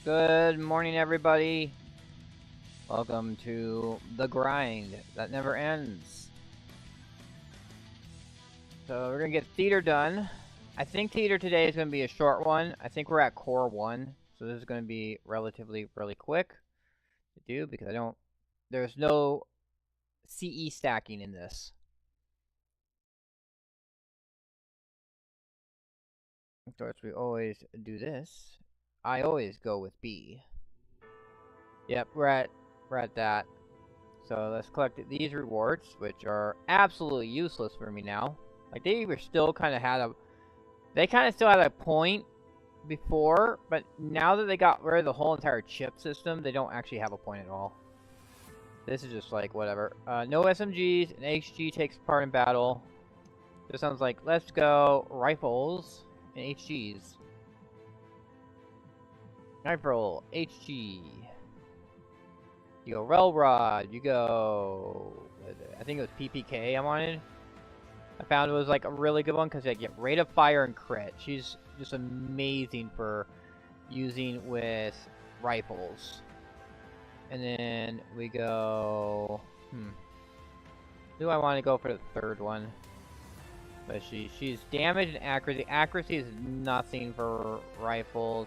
Good morning, everybody. Welcome to the grind that never ends. So we're gonna get theater done. I think theater today is gonna be a short one. I think we're at core 1, so this is gonna be relatively really quick to do because there's no CE stacking in this. Of course, we always do this. I always go with B. Yep, we're at that. So let's collect these rewards, which are absolutely useless for me now. Like they were still they kind of still had a point before, but now that they got rid of the whole entire chip system, they don't actually have a point at all. This is just like whatever. No SMGs, an HG takes part in battle. This sounds like let's go rifles and HGs. Rifle, HG. You go Railrod, you go... I think it was PPK I wanted. I found it was like a really good one because I get rate of fire and crit. She's just amazing for using with rifles. And then we go... Do I want to go for the third one? But she's damage and accuracy. Accuracy is nothing for rifles.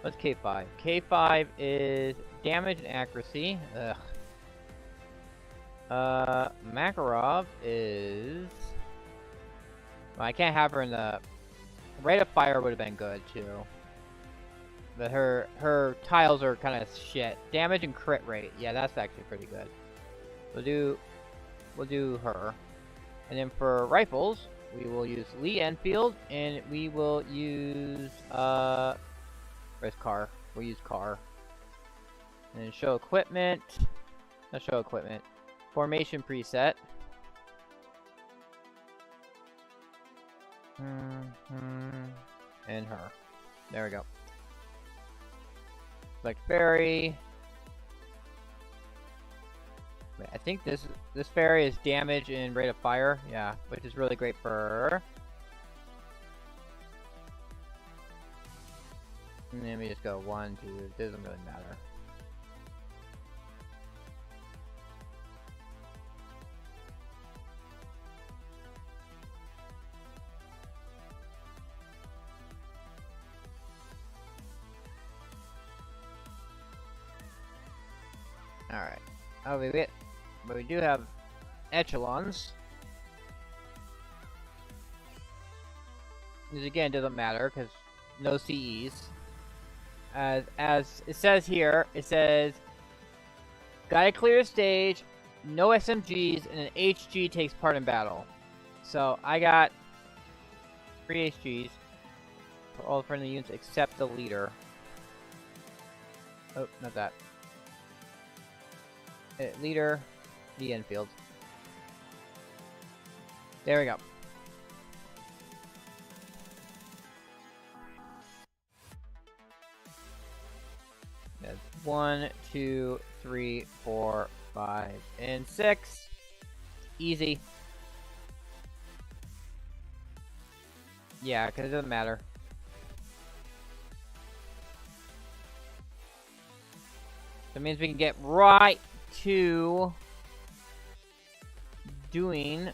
What's K5? K5 is damage and accuracy. Ugh. Makarov is... Well, I can't have her in the... Rate of fire would have been good, too. But her tiles are kind of shit. Damage and crit rate. Yeah, that's actually pretty good. We'll do her. And then for rifles, we will use Lee Enfield, and we will use... Where's car? We'll use car. And then show equipment. Not show equipment. Formation preset. And her. There we go. Select fairy. Wait, I think this fairy is damage and rate of fire. Yeah, which is really great for her. And then we just go 1, 2. It doesn't really matter. Alright. Oh, but we do have echelons. This again doesn't matter because no CEs. As it says here, it says, gotta clear the stage, no SMGs, and an HG takes part in battle. So I got 3 HGs for all friendly units except the leader. Oh, not that. Leader, the Enfield. There we go. That's 1, 2, 3, 4, 5, and 6. Easy. Yeah, because it doesn't matter. That means we can get right to doing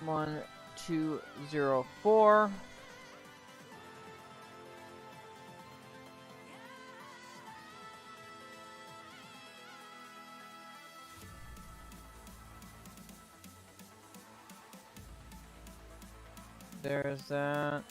One, 2, 0, 4. There's that.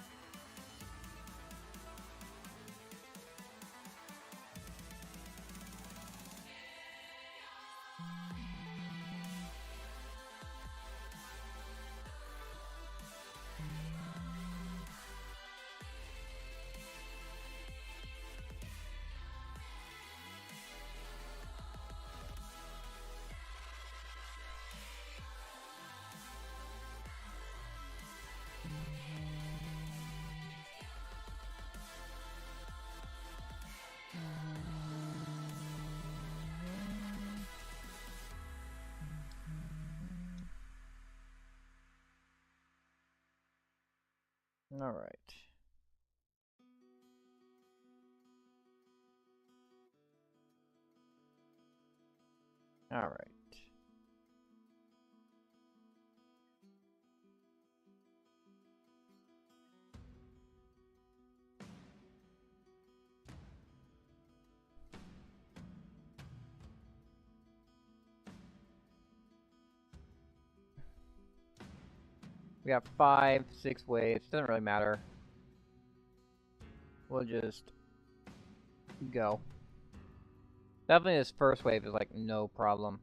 All right. All right. We got 5, 6 waves. Doesn't really matter. We'll just go. Definitely this first wave is like no problem.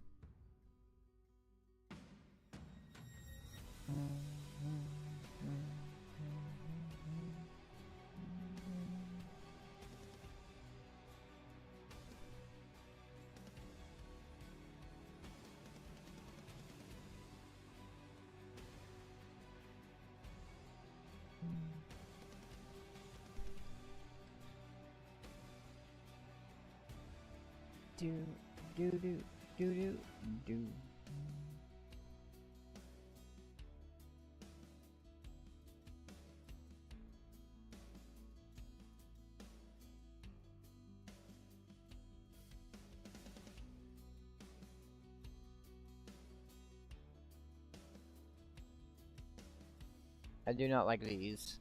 Do do do do do do. I do not like these.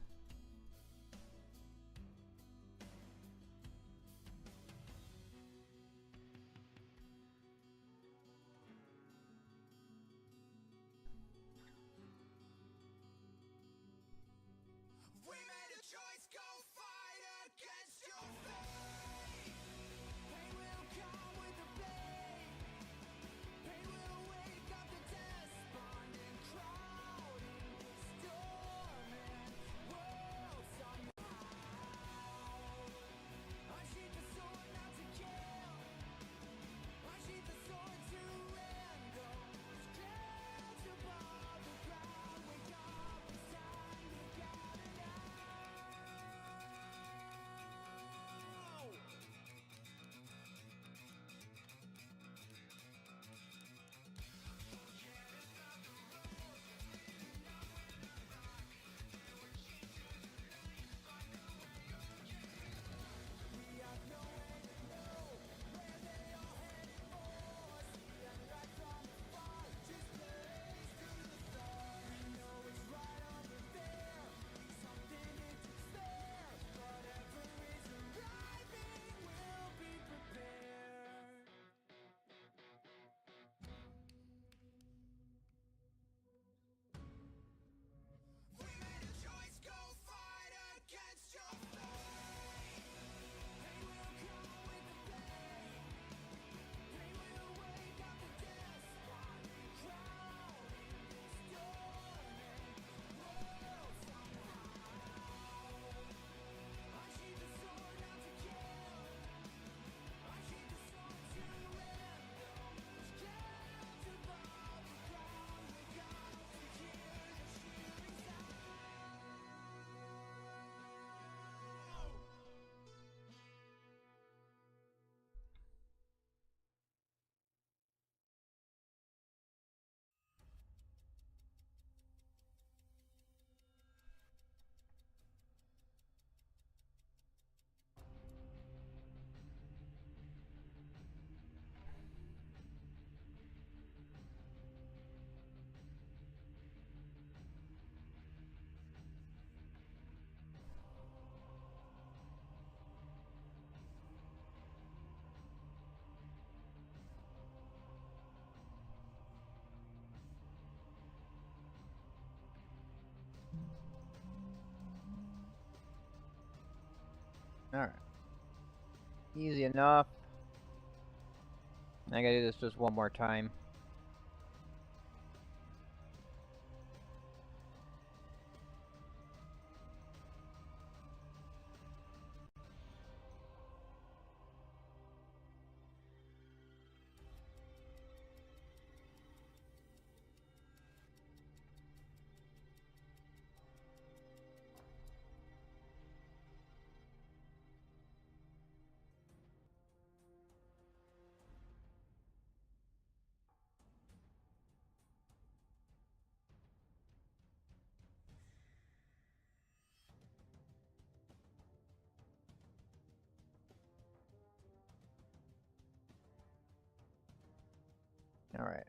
Alright. Easy enough. I gotta do this just one more time. Alright.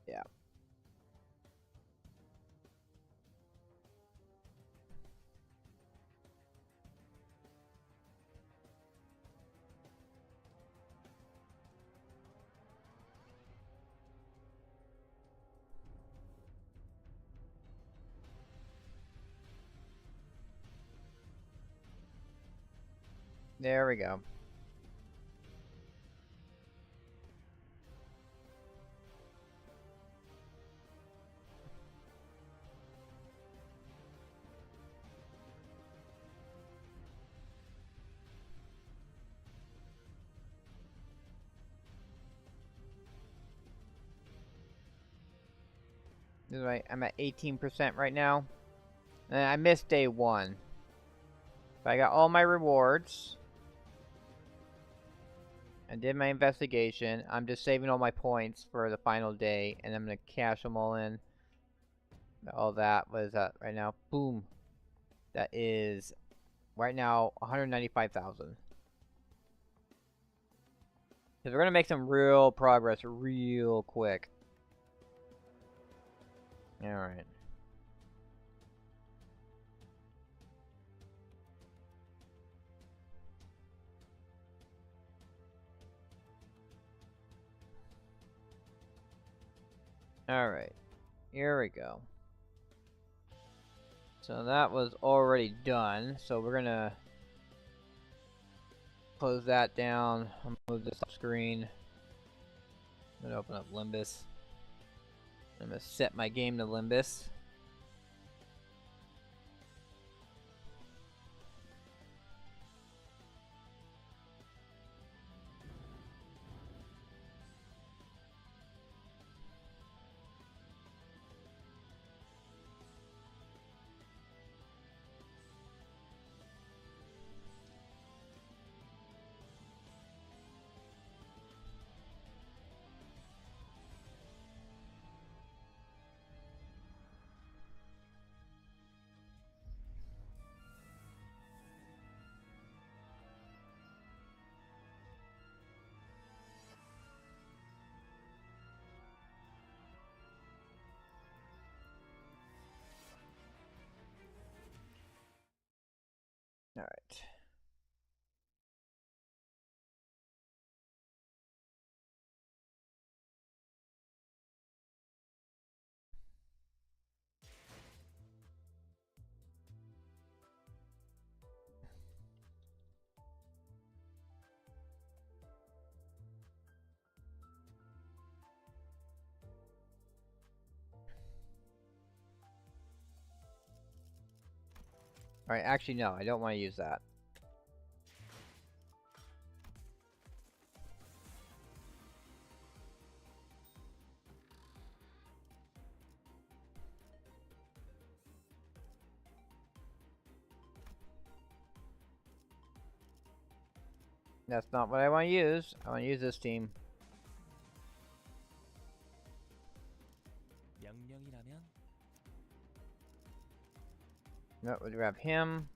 Yeah. There we go. This is right. I'm at 18% right now. And I missed day 1. But I got all my rewards. I did my investigation. I'm just saving all my points for the final day, and I'm gonna cash them all in. All that was that right now. Boom. That is right now 195,000. Because we're gonna make some real progress real quick. All right. All right. Here we go. So that was already done. So we're gonna close that down. I'll move this off screen. I'm gonna open up Limbus. I'm gonna set my game to Limbus. Alright. Alright, actually no, I don't want to use that. That's not what I want to use. I want to use this team. No, we'll grab him.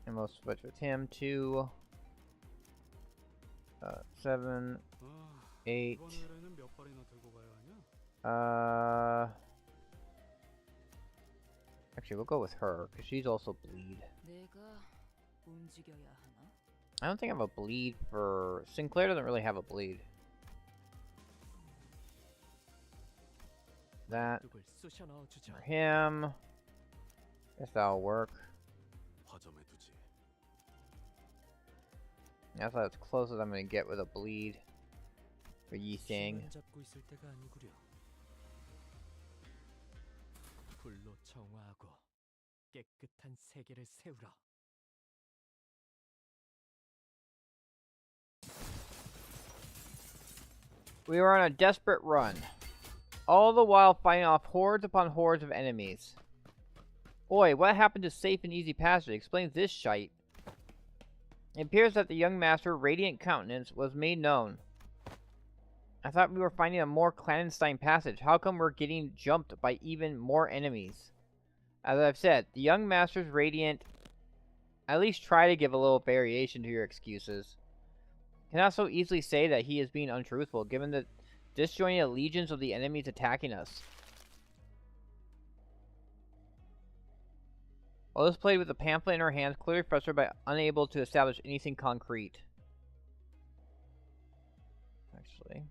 And we'll switch with him to 7, 8. Actually, we'll go with her because she's also bleed. I don't think I have a bleed for Sinclair. Doesn't really have a bleed. That for him. Guess that'll work. That's as close as I'm gonna get with a bleed for Yi Sang. We were on a desperate run, all the while fighting off hordes upon hordes of enemies. Oi, what happened to safe and easy passage? Explains this shite. It appears that the young master's radiant countenance was made known. I thought we were finding a more clandestine passage. How come we're getting jumped by even more enemies? As I've said, the young master's radiant... At least try to give a little variation to your excuses. Cannot so easily say that he is being untruthful, given the disjointed legions of the enemies attacking us. Otis played with the pamphlet in her hands, clearly frustrated by unable to establish anything concrete. Actually...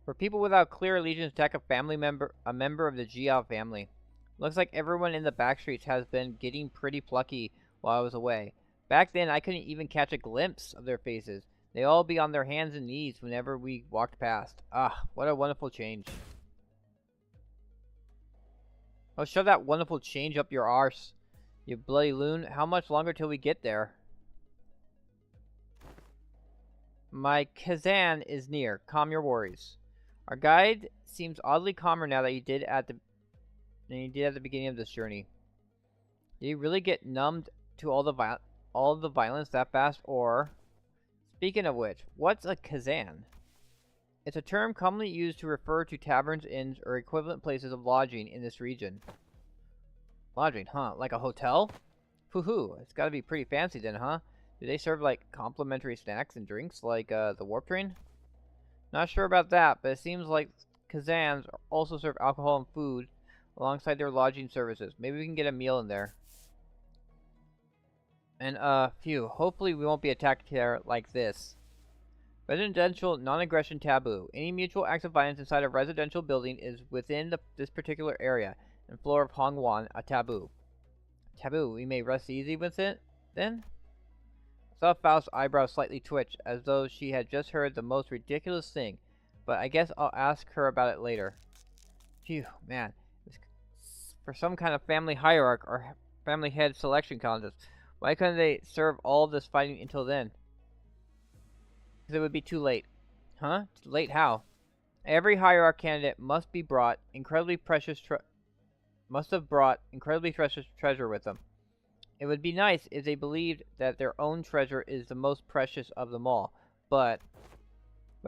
For people without clear allegiance, attack a member of the Jiao family. Looks like everyone in the backstreets has been getting pretty plucky while I was away. Back then, I couldn't even catch a glimpse of their faces. They'd all be on their hands and knees whenever we walked past. Ah, what a wonderful change. Oh, shove that wonderful change up your arse, you bloody loon. How much longer till we get there? My Kazan is near. Calm your worries. Our guide seems oddly calmer now than he did at the beginning of this journey. Did he really get numbed to all the violence that fast? Or, speaking of which, what's a Kazan? It's a term commonly used to refer to taverns, inns, or equivalent places of lodging in this region. Lodging, huh? Like a hotel? Hoo-hoo, it's gotta be pretty fancy then, huh? Do they serve, like, complimentary snacks and drinks, like, the warp train? Not sure about that, but it seems like Kazans also serve alcohol and food alongside their lodging services. Maybe we can get a meal in there. And, phew, hopefully we won't be attacked here like this. Residential non-aggression taboo. Any mutual acts of violence inside a residential building is within this particular area and floor of Hongwan a taboo. Taboo, we may rest easy with it, then? I saw Faust's eyebrows slightly twitch, as though she had just heard the most ridiculous thing, but I guess I'll ask her about it later. Phew, man. For some kind of family hierarch or family head selection contest, why couldn't they serve all this fighting until then? Because it would be too late. Huh? Too late how? Every hierarch candidate must have brought incredibly precious treasure with them. It would be nice if they believed that their own treasure is the most precious of them all, but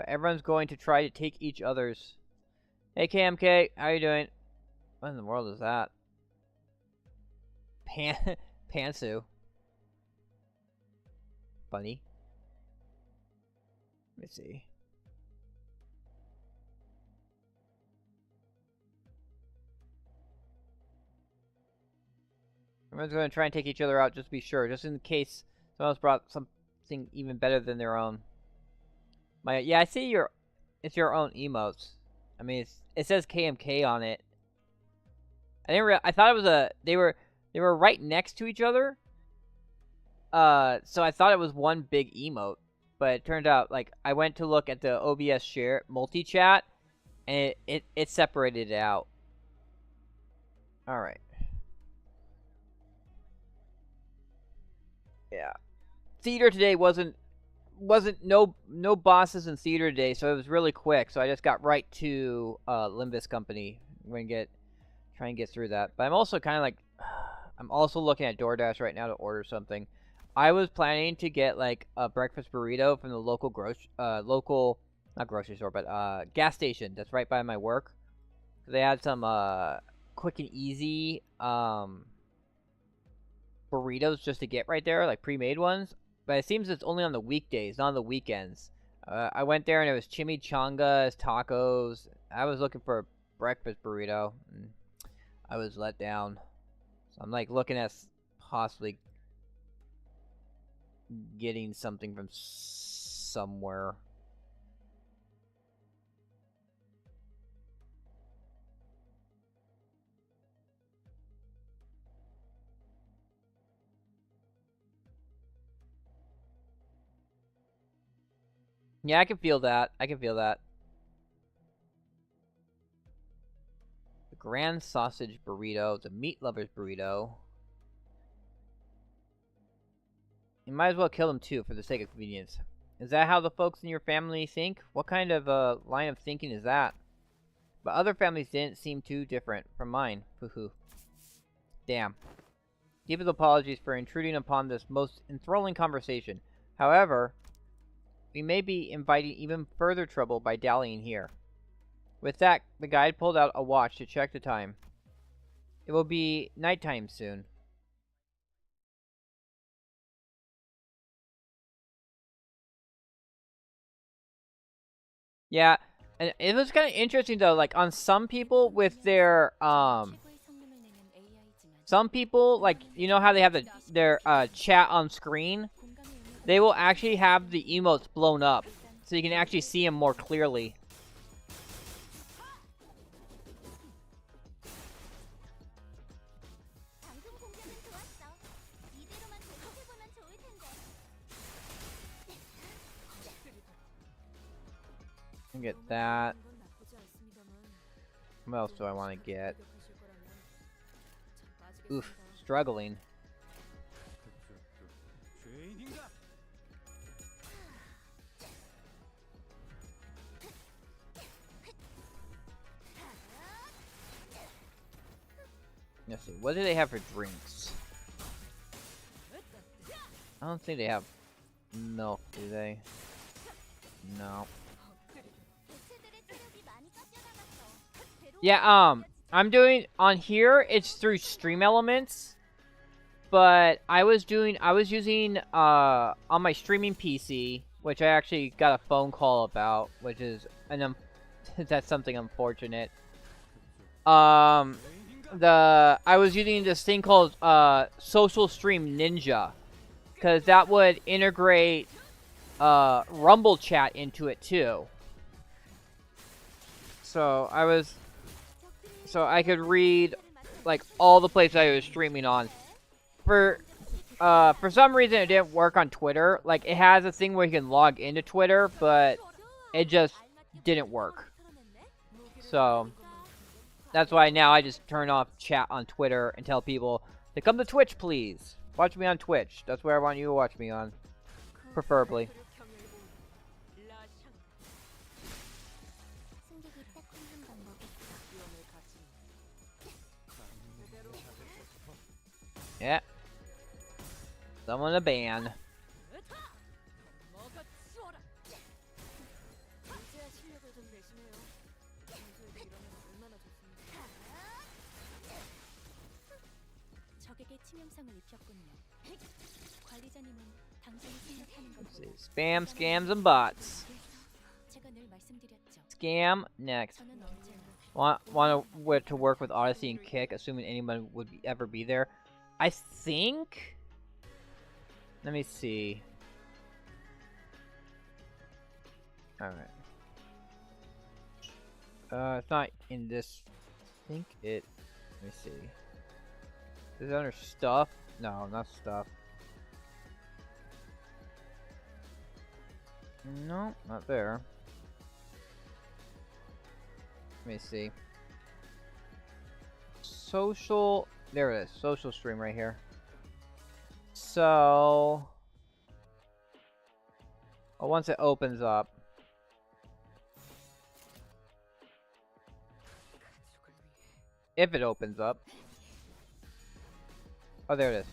everyone's going to try to take each other's. Hey KMK, how you doing? What in the world is that? Pantsu. Funny. Let me see. Everyone's going to try and take each other out just to be sure, just in case someone else brought something even better than their own. Yeah, I see it's your own emotes. I mean, it says KMK on it. I thought it was they were right next to each other. So I thought it was one big emote, but it turned out, like, I went to look at the OBS share multi-chat, and it separated it out. All right. Yeah. Theater today wasn't no bosses in theater today, so it was really quick. So I just got right to Limbus company. I'm gonna try and get through that. But I'm also kind of like, I'm also looking at DoorDash right now to order something. I was planning to get like a breakfast burrito from the local not grocery store, but gas station that's right by my work. They had some quick and easy burritos just to get right there, like pre-made ones. But it seems it's only on the weekdays, not on the weekends. I went there and it was chimichangas, tacos. I was looking for a breakfast burrito, and I was let down. So I'm like looking at possibly getting something from somewhere. Yeah, I can feel that. I can feel that. The grand sausage burrito, the meat lovers burrito. You might as well kill them too for the sake of convenience. Is that how the folks in your family think? What kind of line of thinking is that? But other families didn't seem too different from mine. Hoo-hoo. Damn. Deepest apologies for intruding upon this most enthralling conversation. However, we may be inviting even further trouble by dallying here. With that, the guide pulled out a watch to check the time. It will be nighttime soon. Yeah, and it was kind of interesting though, like on some people with their some people, like, you know how they have their chat on screen? They will actually have the emotes blown up, so you can actually see them more clearly. Get that. What else do I want to get? Oof, struggling. Let's see, what do they have for drinks? I don't think they have milk, do they? No. Yeah, I'm doing on here, it's through Stream Elements, but I was using on my streaming PC, which I actually got a phone call about, which is that's something unfortunate. I was using this thing called Social Stream Ninja, because that would integrate Rumble chat into it too. So I could read like all the places I was streaming on. For some reason it didn't work on Twitter. Like, it has a thing where you can log into Twitter, but it just didn't work. So that's why now I just turn off chat on Twitter and tell people to come to Twitch, please. Watch me on Twitch. That's where I want you to watch me on, preferably. Yeah. Someone a ban. Let's see. Spam, scams, and bots. Scam next. Want to work with Odyssey and Kick, assuming anyone would ever be there. I think. Let me see. All right. It's not in this. I think it. Let me see. Is it under stuff? No, not stuff. No, not there. Let me see. Social. There it is. Social stream right here. So. Well, once it opens up. If it opens up. Oh, there it is.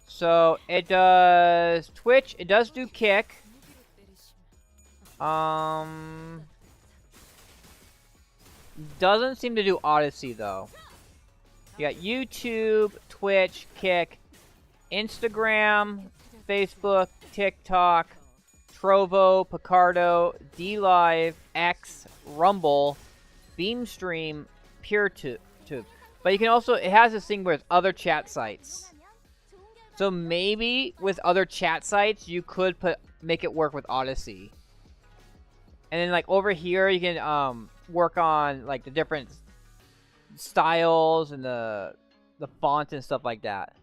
So, it does Twitch. It does do Kick. Doesn't seem to do Odyssey, though. You got YouTube, Twitch, Kick, Instagram, Facebook, TikTok, Trovo, Picardo, DLive, X, Rumble, Beamstream, PureTube. But you can also, it has this thing where it's other chat sites. So maybe with other chat sites, you could make it work with Odyssey. And then like over here, you can work on like the different styles and the font and stuff like that.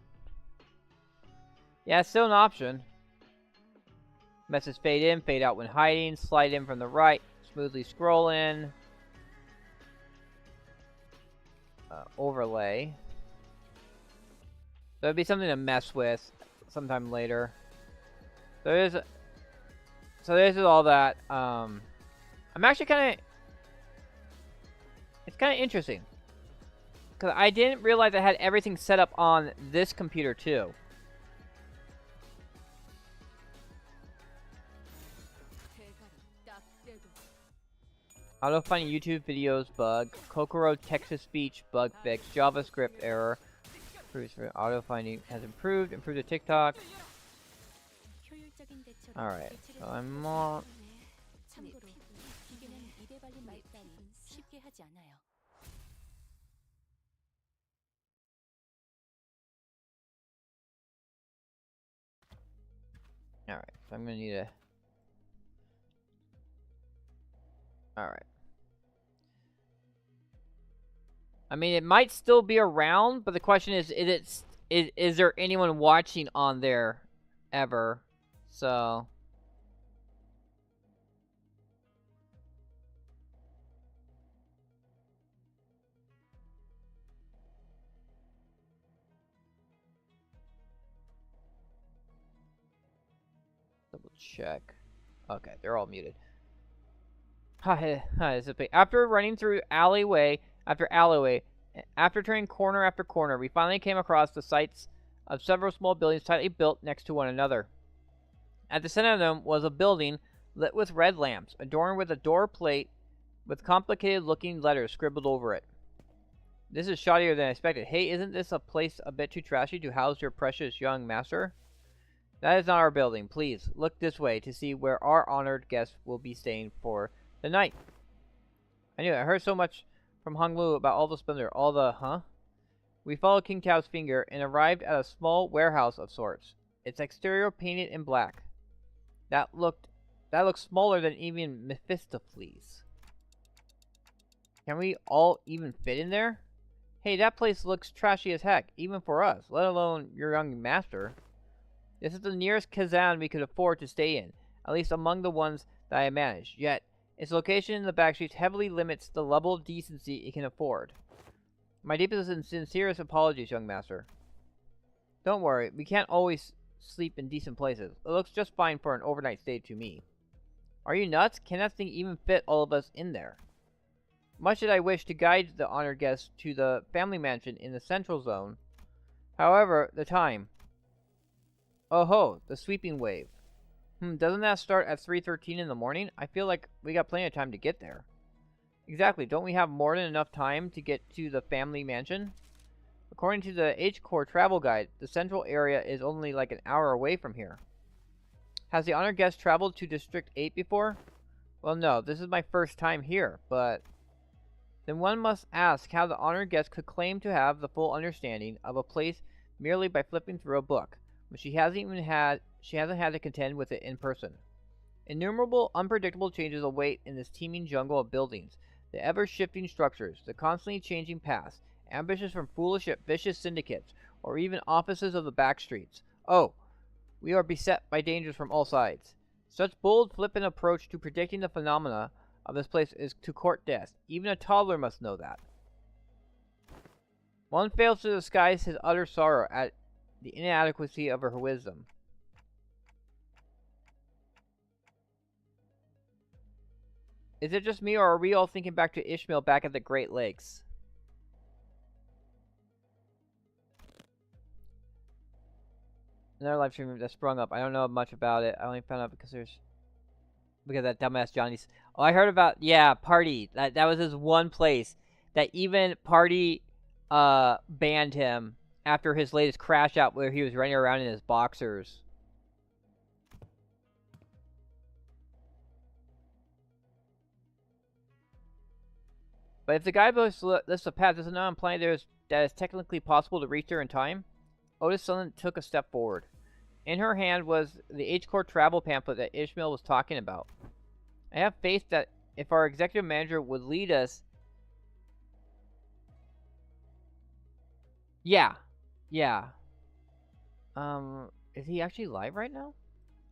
Yeah, it's still an option. Message fade in, fade out when hiding, slide in from the right, smoothly scroll in. Overlay. So it'd be something to mess with sometime later. So this is all that. I'm actually it's kind of interesting. Because I didn't realize I had everything set up on this computer too. Auto finding YouTube videos bug. Kokoro text-to-speech bug fix. JavaScript error. Auto finding has improved. Improved the TikTok. Alright. So I'm all... Alright. So I'm gonna need a... Alright. I mean, it might still be around, but the question is there anyone watching on there ever? So... Double check. Okay, they're all muted. After running through alleyway after alleyway, after turning corner after corner, we finally came across the sites of several small buildings tightly built next to one another. At the center of them was a building lit with red lamps, adorned with a door plate with complicated-looking letters scribbled over it. This is shoddier than I expected. Hey, isn't this a place a bit too trashy to house your precious young master? That is not our building. Please, look this way to see where our honored guest will be staying for the night. I knew it. I heard so much from Hung Lu about all the splendor, all the, huh? We followed King Tao's finger and arrived at a small warehouse of sorts. Its exterior painted in black. That looked smaller than even Mephistopheles. Can we all even fit in there? Hey, that place looks trashy as heck, even for us, let alone your young master. This is the nearest Kazan we could afford to stay in, at least among the ones that I managed. Yet, its location in the backstreets heavily limits the level of decency it can afford. My deepest and sincerest apologies, young master. Don't worry, we can't always sleep in decent places. It looks just fine for an overnight stay to me. Are you nuts? Can that thing even fit all of us in there? Much did I wish to guide the honored guests to the family mansion in the central zone. However, the time... Oh ho, the sweeping wave. Doesn't that start at 3:13 in the morning? I feel like we got plenty of time to get there. Exactly, don't we have more than enough time to get to the family mansion? According to the H-Core travel guide, the central area is only like an hour away from here. Has the honored guest traveled to District 8 before? Well, no, this is my first time here, but then one must ask how the honored guest could claim to have the full understanding of a place merely by flipping through a book, when she hasn't had to contend with it in person. Innumerable unpredictable changes await in this teeming jungle of buildings, the ever-shifting structures, the constantly changing paths, ambitions from foolish yet vicious syndicates, or even offices of the back streets. Oh, we are beset by dangers from all sides. Such bold, flippant approach to predicting the phenomena of this place is to court death. Even a toddler must know that. One fails to disguise his utter sorrow at the inadequacy of her wisdom. Is it just me, or are we all thinking back to Ishmael back at the Great Lakes? Another live stream that sprung up. I don't know much about it. I only found out because that dumbass Johnny's. Oh, I heard about, yeah, Party. That was his one place that even Party banned him after his latest crash out where he was running around in his boxers. But if the guidebook lists a path, does it not imply that is technically possible to reach there in time? Otis suddenly took a step forward. In her hand was the H-Core travel pamphlet that Ishmael was talking about. I have faith that if our executive manager would lead us... Yeah. Is he actually live right now?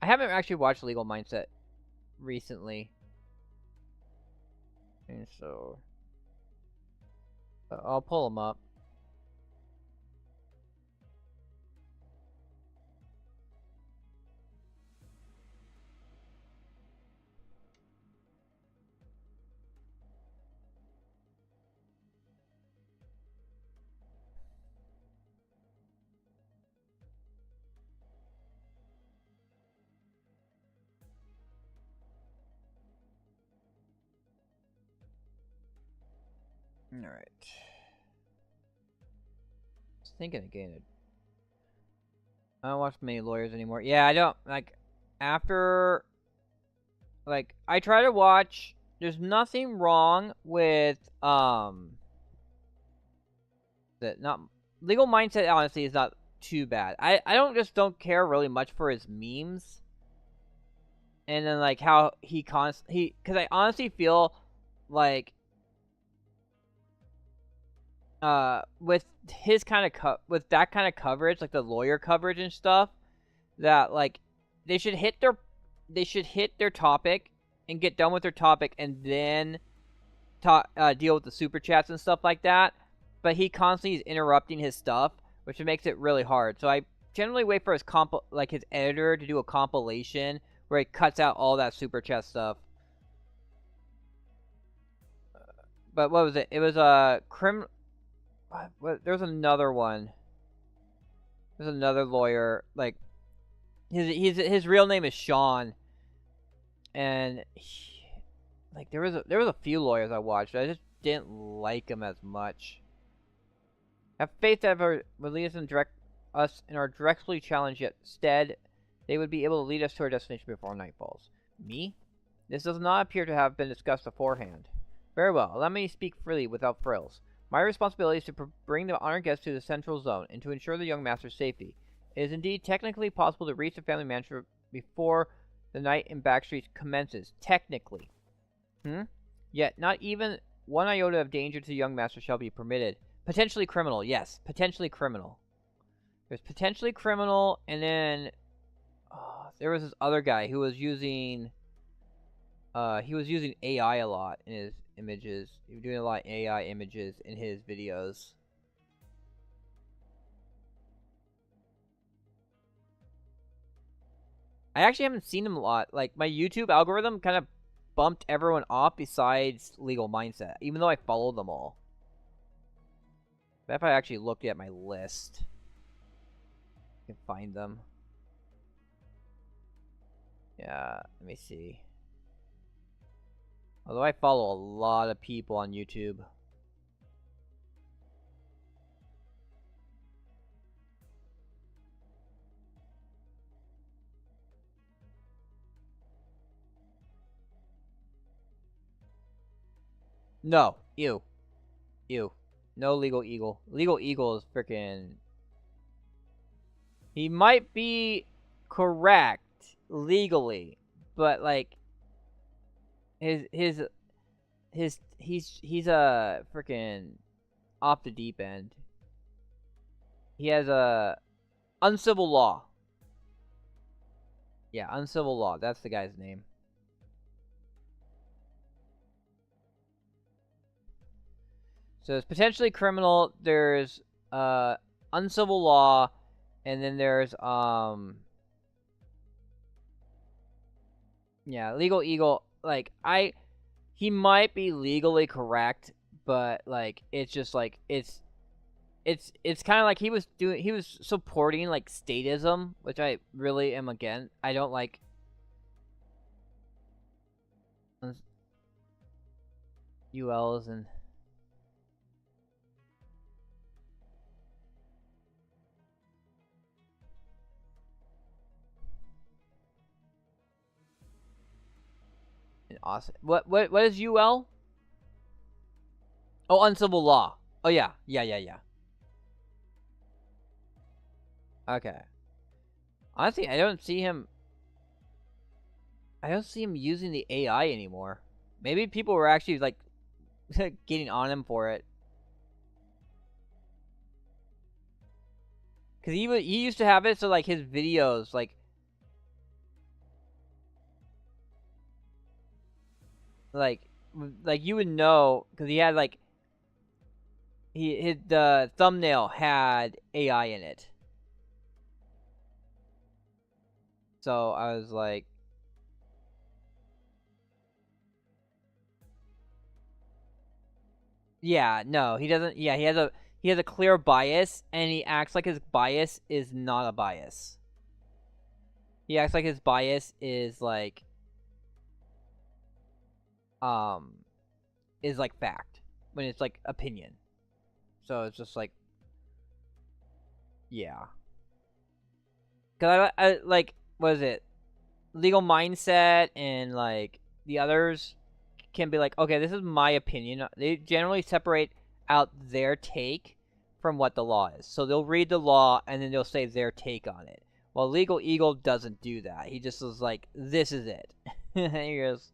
I haven't actually watched Legal Mindset recently. And so... I'll pull him up. Alright. Thinking again. I don't watch many lawyers anymore. Yeah, I don't, like, after, like, I try to watch, there's nothing wrong with, Legal Mindset, honestly, is not too bad. I don't care really much for his memes. And then, like, how because I honestly feel like, with his kind of with that kind of coverage, like the lawyer coverage and stuff, that like they should hit their topic and get done with their topic and then deal with the super chats and stuff like that. But he constantly is interrupting his stuff, which makes it really hard. So I generally wait for his his editor to do a compilation where he cuts out all that super chat stuff. But what was it? It was a there's another one. There's another lawyer. Like his real name is Sean, and like there was a few lawyers I watched. I just didn't like them as much. Have faith that will lead us in our directly challenge, yet instead they would be able to lead us to our destination before night falls. Me? This does not appear to have been discussed beforehand. Very well. Allow me to speak freely without frills. My responsibility is to bring the honored guest to the central zone and to ensure the young master's safety. It is indeed technically possible to reach the family mansion before the night in Backstreet commences. Technically. Yet, not even one iota of danger to the young master shall be permitted. Potentially criminal, yes. Potentially criminal. There's potentially criminal, and then... there was this other guy who was using... he was using AI a lot in his images. He was doing a lot of AI images in his videos. I actually haven't seen him a lot. Like, my YouTube algorithm kind of bumped everyone off besides Legal Mindset, even though I followed them all. But if I actually looked at my list, I can find them. Yeah, let me see. Although I follow a lot of people on YouTube. No. Ew. Ew. No legal eagle. Legal eagle is freaking... He might be correct legally, but like he's a freaking off the deep end. He has a uncivil law. Yeah, uncivil law. That's the guy's name. So it's potentially criminal. There's uncivil law, and then there's yeah, legal eagle. Like he might be legally correct, but like it's just like it's kind of like he was supporting like statism, which I really am against. I don't like ULs and awesome. What is UL? Oh, uncivil law. Oh yeah. Okay. Honestly, I don't see him using the AI anymore. Maybe people were actually like getting on him for it. Cause he used to have it so like his videos like you would know, because he had like the thumbnail had AI in it. So I was like, yeah, no, he doesn't. Yeah, he has a clear bias, and he acts like his bias is not a bias. He acts like his bias is like fact when it's like opinion. So it's just like, yeah. Cause I like, what is it? Legal Mindset and like the others can be like, okay, this is my opinion. They generally separate out their take from what the law is. So they'll read the law and then they'll say their take on it. Well, Legal Eagle doesn't do that. He just is like, this is it. He goes,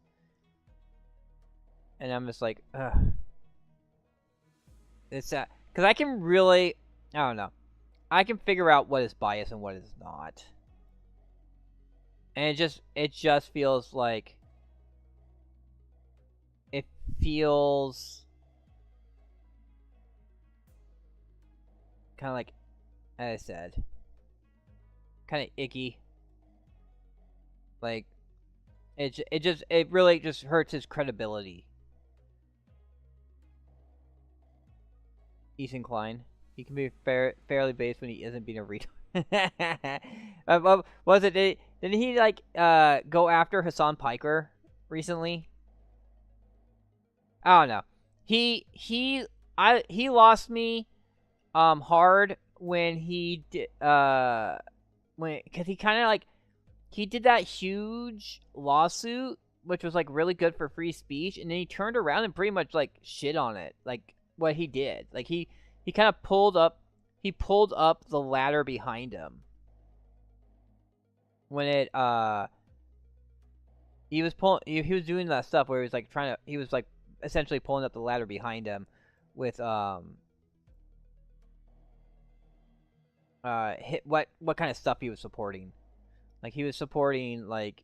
and I'm just like, ugh. It's that, because I can really, I don't know, I can figure out what is bias and what is not. And it just feels like, it feels kind of like, as I said, kind of icky. Like, it really just hurts his credibility. Ethan Klein. He can be fairly based when he isn't being a retard. Was it? Didn't he like go after Hassan Piker recently? I don't know. He lost me hard when he did because he kind of like he did that huge lawsuit which was like really good for free speech, and then he turned around and pretty much like shit on it, like what he did. Like he kind of pulled up the ladder behind him when it he was doing that stuff where he was like he was like essentially pulling up the ladder behind him with what kind of stuff he was supporting. Like he was supporting like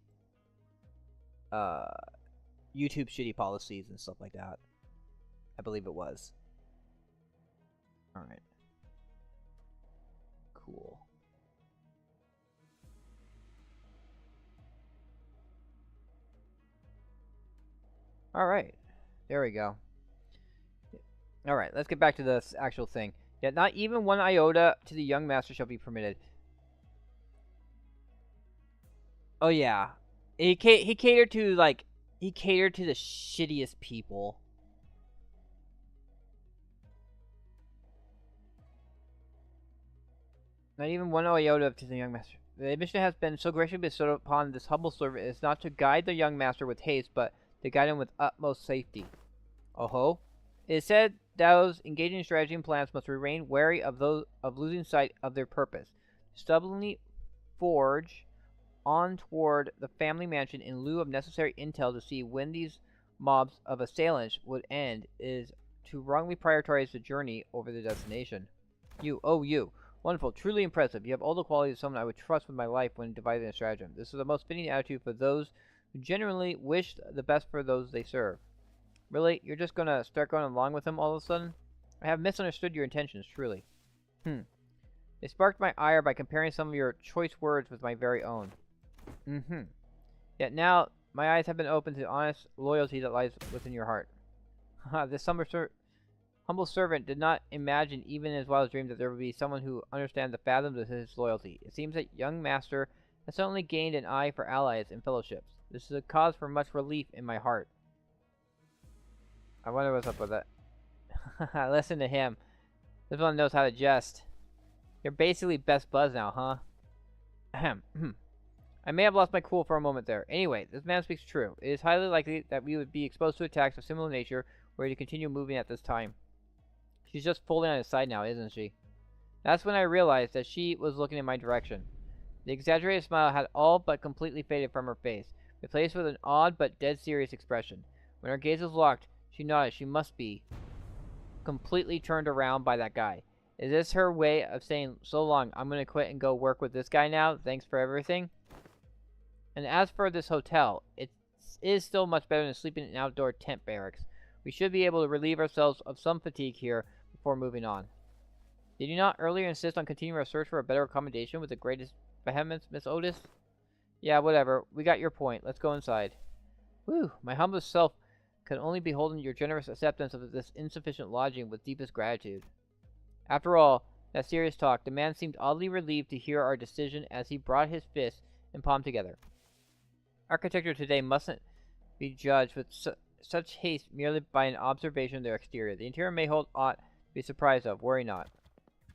YouTube shitty policies and stuff like that. I believe it was. Alright. Cool. Alright. There we go. Alright, let's get back to the actual thing. Yet not even one iota to the young master shall be permitted. Oh yeah. He catered to like the shittiest people. Not even one iota to the young master. The mission has been so graciously bestowed upon this humble servant is not to guide the young master with haste, but to guide him with utmost safety. Oh-ho. It is said those engaging in strategy and plans must remain wary of those of losing sight of their purpose. Stubbornly forge on toward the family mansion in lieu of necessary intel to see when these mobs of assailants would end is to wrongly prioritize the journey over the destination. You. Wonderful, truly impressive. You have all the qualities of someone I would trust with my life when devising a stratagem. This is the most fitting attitude for those who genuinely wish the best for those they serve. Really? You're just gonna start going along with him all of a sudden? I have misunderstood your intentions, truly. They sparked my ire by comparing some of your choice words with my very own. Yet now, my eyes have been opened to the honest loyalty that lies within your heart. This humble servant did not imagine even in his wildest dreams that there would be someone who understands the fathoms of his loyalty. It seems that young master has suddenly gained an eye for allies and fellowships. This is a cause for much relief in my heart. I wonder what's up with it. Listen to him. This one knows how to jest. You're basically best buds now, huh? Ahem. I may have lost my cool for a moment there. Anyway, this man speaks true. It is highly likely that we would be exposed to attacks of similar nature were we to continue moving at this time. She's just fully on his side now, isn't she? That's when I realized that she was looking in my direction. The exaggerated smile had all but completely faded from her face, replaced with an odd but dead serious expression. When her gaze was locked, she nodded. She must be completely turned around by that guy. Is this her way of saying, so long, I'm going to quit and go work with this guy now? Thanks for everything? And as for this hotel, it is still much better than sleeping in an outdoor tent barracks. We should be able to relieve ourselves of some fatigue here before moving on. Did you not earlier insist on continuing our search for a better accommodation with the greatest behemoths, Miss Otis? Yeah, whatever. We got your point. Let's go inside. Whew, my humblest self can only behold your generous acceptance of this insufficient lodging with deepest gratitude. After all that serious talk, the man seemed oddly relieved to hear our decision as he brought his fists and palm together. Architecture today mustn't be judged with such haste merely by an observation of their exterior. The interior may hold aught to be surprised of. Worry not.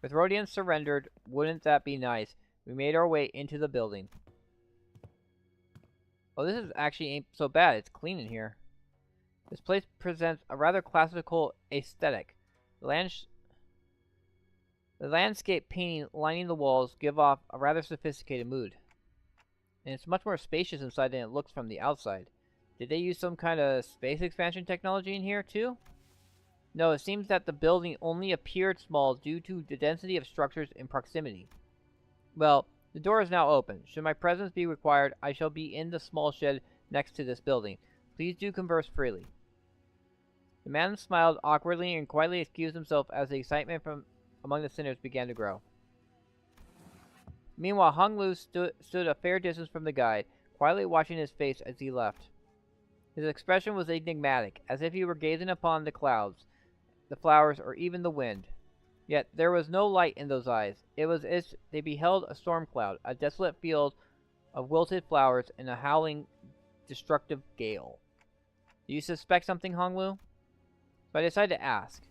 With Rhodians surrendered, wouldn't that be nice? We made our way into the building. Oh, this is actually ain't so bad. It's clean in here. This place presents a rather classical aesthetic. The landscape painting lining the walls give off a rather sophisticated mood. And it's much more spacious inside than it looks from the outside. Did they use some kind of space expansion technology in here, too? No, it seems that the building only appeared small due to the density of structures in proximity. Well, the door is now open. Should my presence be required, I shall be in the small shed next to this building. Please do converse freely. The man smiled awkwardly and quietly excused himself as the excitement from among the sinners began to grow. Meanwhile, Hung Lu stood a fair distance from the guide, quietly watching his face as he left. His expression was enigmatic, as if he were gazing upon the clouds, the flowers, or even the wind. Yet there was no light in those eyes. It was as they beheld a storm cloud, a desolate field of wilted flowers, and a howling, destructive gale. Do you suspect something, Hong Lu? So I decided to ask.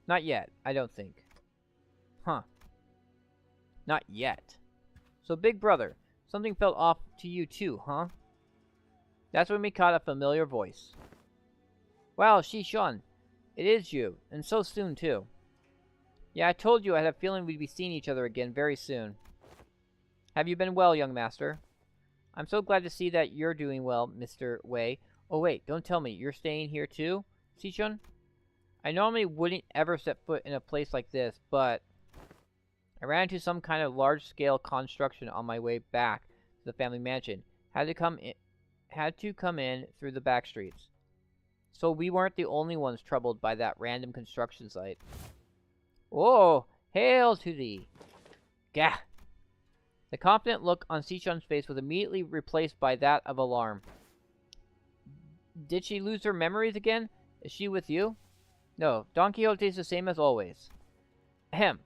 Not yet, I don't think. Huh. Not yet. So, big brother, something felt off to you too, huh? That's when we caught a familiar voice. Wow, Shishun, it is you, and so soon too. Yeah, I told you I had a feeling we'd be seeing each other again very soon. Have you been well, young master? I'm so glad to see that you're doing well, Mr. Wei. Oh wait, don't tell me, you're staying here too, Shishun? I normally wouldn't ever set foot in a place like this, but I ran into some kind of large-scale construction on my way back to the family mansion. Had to come in through the back streets. So we weren't the only ones troubled by that random construction site. Oh, hail to thee! Gah! The confident look on Sichun's face was immediately replaced by that of alarm. Did she lose her memories again? Is she with you? No, Don Quixote's the same as always. Ahem.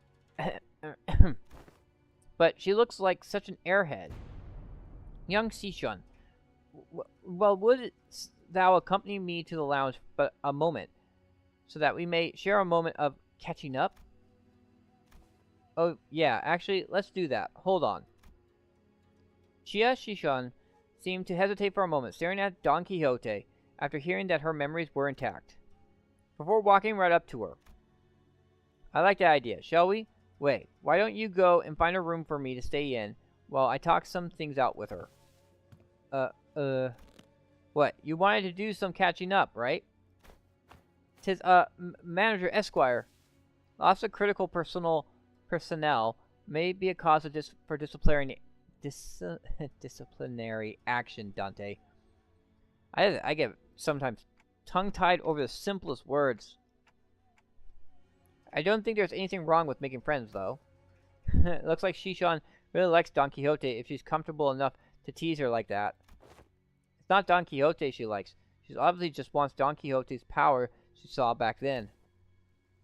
But she looks like such an airhead. Young Sichun, well, wouldst thou accompany me to the lounge but a moment, so that we may share a moment of catching up? Oh, yeah, actually, let's do that. Hold on. Chia Shishun seemed to hesitate for a moment, staring at Don Quixote, after hearing that her memories were intact. before walking right up to her. I like that idea. Shall we? Wait, why don't you go and find a room for me to stay in while I talk some things out with her? What? You wanted to do some catching up, right? 'Tis, Manager Esquire. Loss of critical personnel may be a cause of disciplinary action, Dante. I get sometimes tongue-tied over the simplest words. I don't think there's anything wrong with making friends, though. It looks like Shishan really likes Don Quixote if she's comfortable enough to tease her like that. It's not Don Quixote she likes. She obviously just wants Don Quixote's power she saw back then.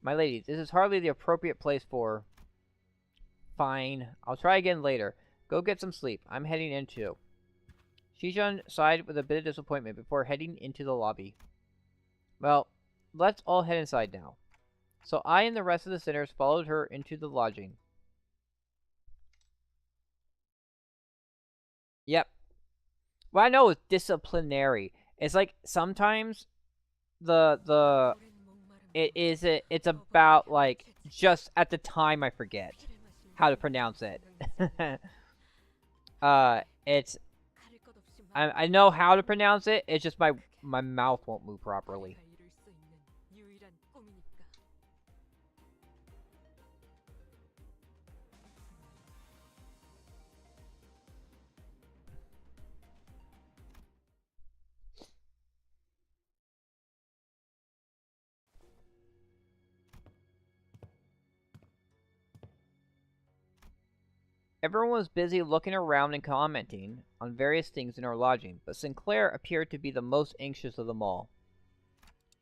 My lady, this is hardly the appropriate place for... Fine. I'll try again later. Go get some sleep. I'm heading in too. Shishan sighed with a bit of disappointment before heading into the lobby. Well, let's all head inside now. So I and the rest of the sinners followed her into the lodging. Yep. What I know is disciplinary. It's like sometimes it's about like just at the time I forget how to pronounce it. I know how to pronounce it. It's just my mouth won't move properly. Everyone was busy looking around and commenting on various things in our lodging, but Sinclair appeared to be the most anxious of them all.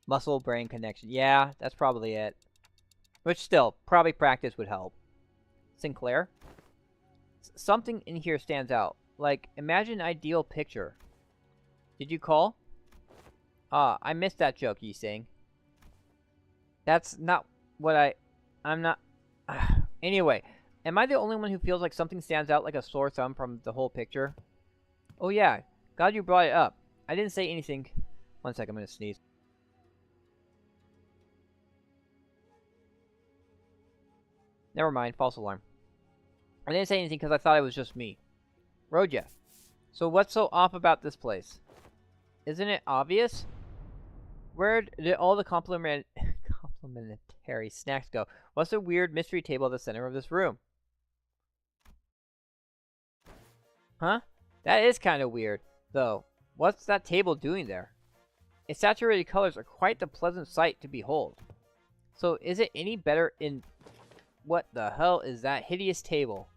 Muscle-brain connection. Yeah, that's probably it. Which still, probably practice would help. Sinclair? Something in here stands out. Like, imagine an ideal picture. Did you call? Ah, I missed that joke, you saying. That's not what I'm not... Anyway... Am I the only one who feels like something stands out like a sore thumb from the whole picture? Oh yeah, glad you brought it up. I didn't say anything. One second, I'm gonna sneeze. Never mind, false alarm. I didn't say anything because I thought it was just me. Roja. So what's so off about this place? Isn't it obvious? Where did all the complimentary snacks go? What's the weird mystery table at the center of this room? Huh? That is kind of weird, though. What's that table doing there? Its saturated colors are quite the pleasant sight to behold. So, is it any better in... What the hell is that hideous table?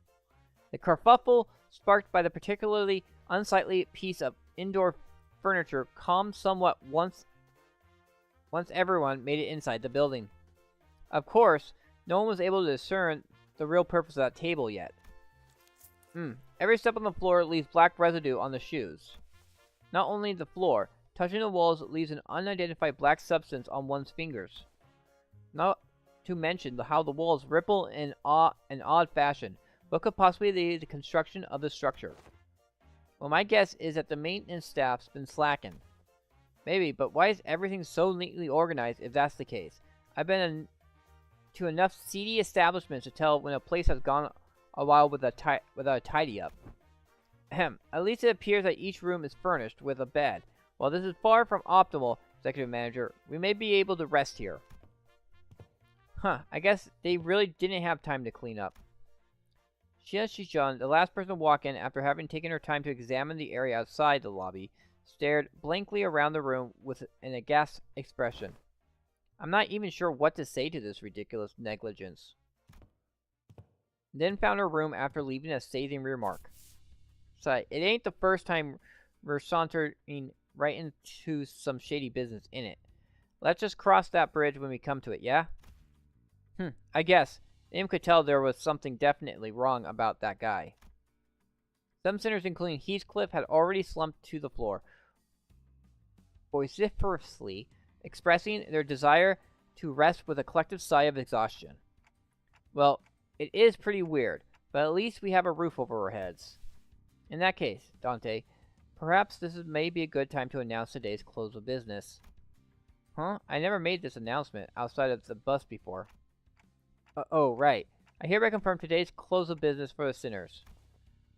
The kerfuffle sparked by the particularly unsightly piece of indoor furniture calmed somewhat once everyone made it inside the building. Of course, no one was able to discern the real purpose of that table yet. Every step on the floor leaves black residue on the shoes. Not only the floor, touching the walls leaves an unidentified black substance on one's fingers. Not to mention how the walls ripple in an odd fashion. What could possibly be the construction of the structure? Well, my guess is that the maintenance staff's been slacking. Maybe, but why is everything so neatly organized if that's the case? I've been to enough seedy establishments to tell when a place has gone a while without a tidy up. At least it appears that each room is furnished with a bed. While this is far from optimal, Executive Manager, we may be able to rest here. I guess they really didn't have time to clean up. Shishan, the last person to walk in after having taken her time to examine the area outside the lobby, stared blankly around the room with an aghast expression. I'm not even sure what to say to this ridiculous negligence. Then found her room after leaving a scathing remark. So, it ain't the first time we're sauntering right into some shady business in it. Let's just cross that bridge when we come to it, yeah? I guess. Im could tell there was something definitely wrong about that guy. Some sinners, including Heathcliff, had already slumped to the floor, vociferously expressing their desire to rest with a collective sigh of exhaustion. Well, it is pretty weird, but at least we have a roof over our heads. In that case, Dante, perhaps this may be a good time to announce today's close of business. Huh? I never made this announcement outside of the bus before. Oh, right. I hereby confirm today's close of business for the sinners.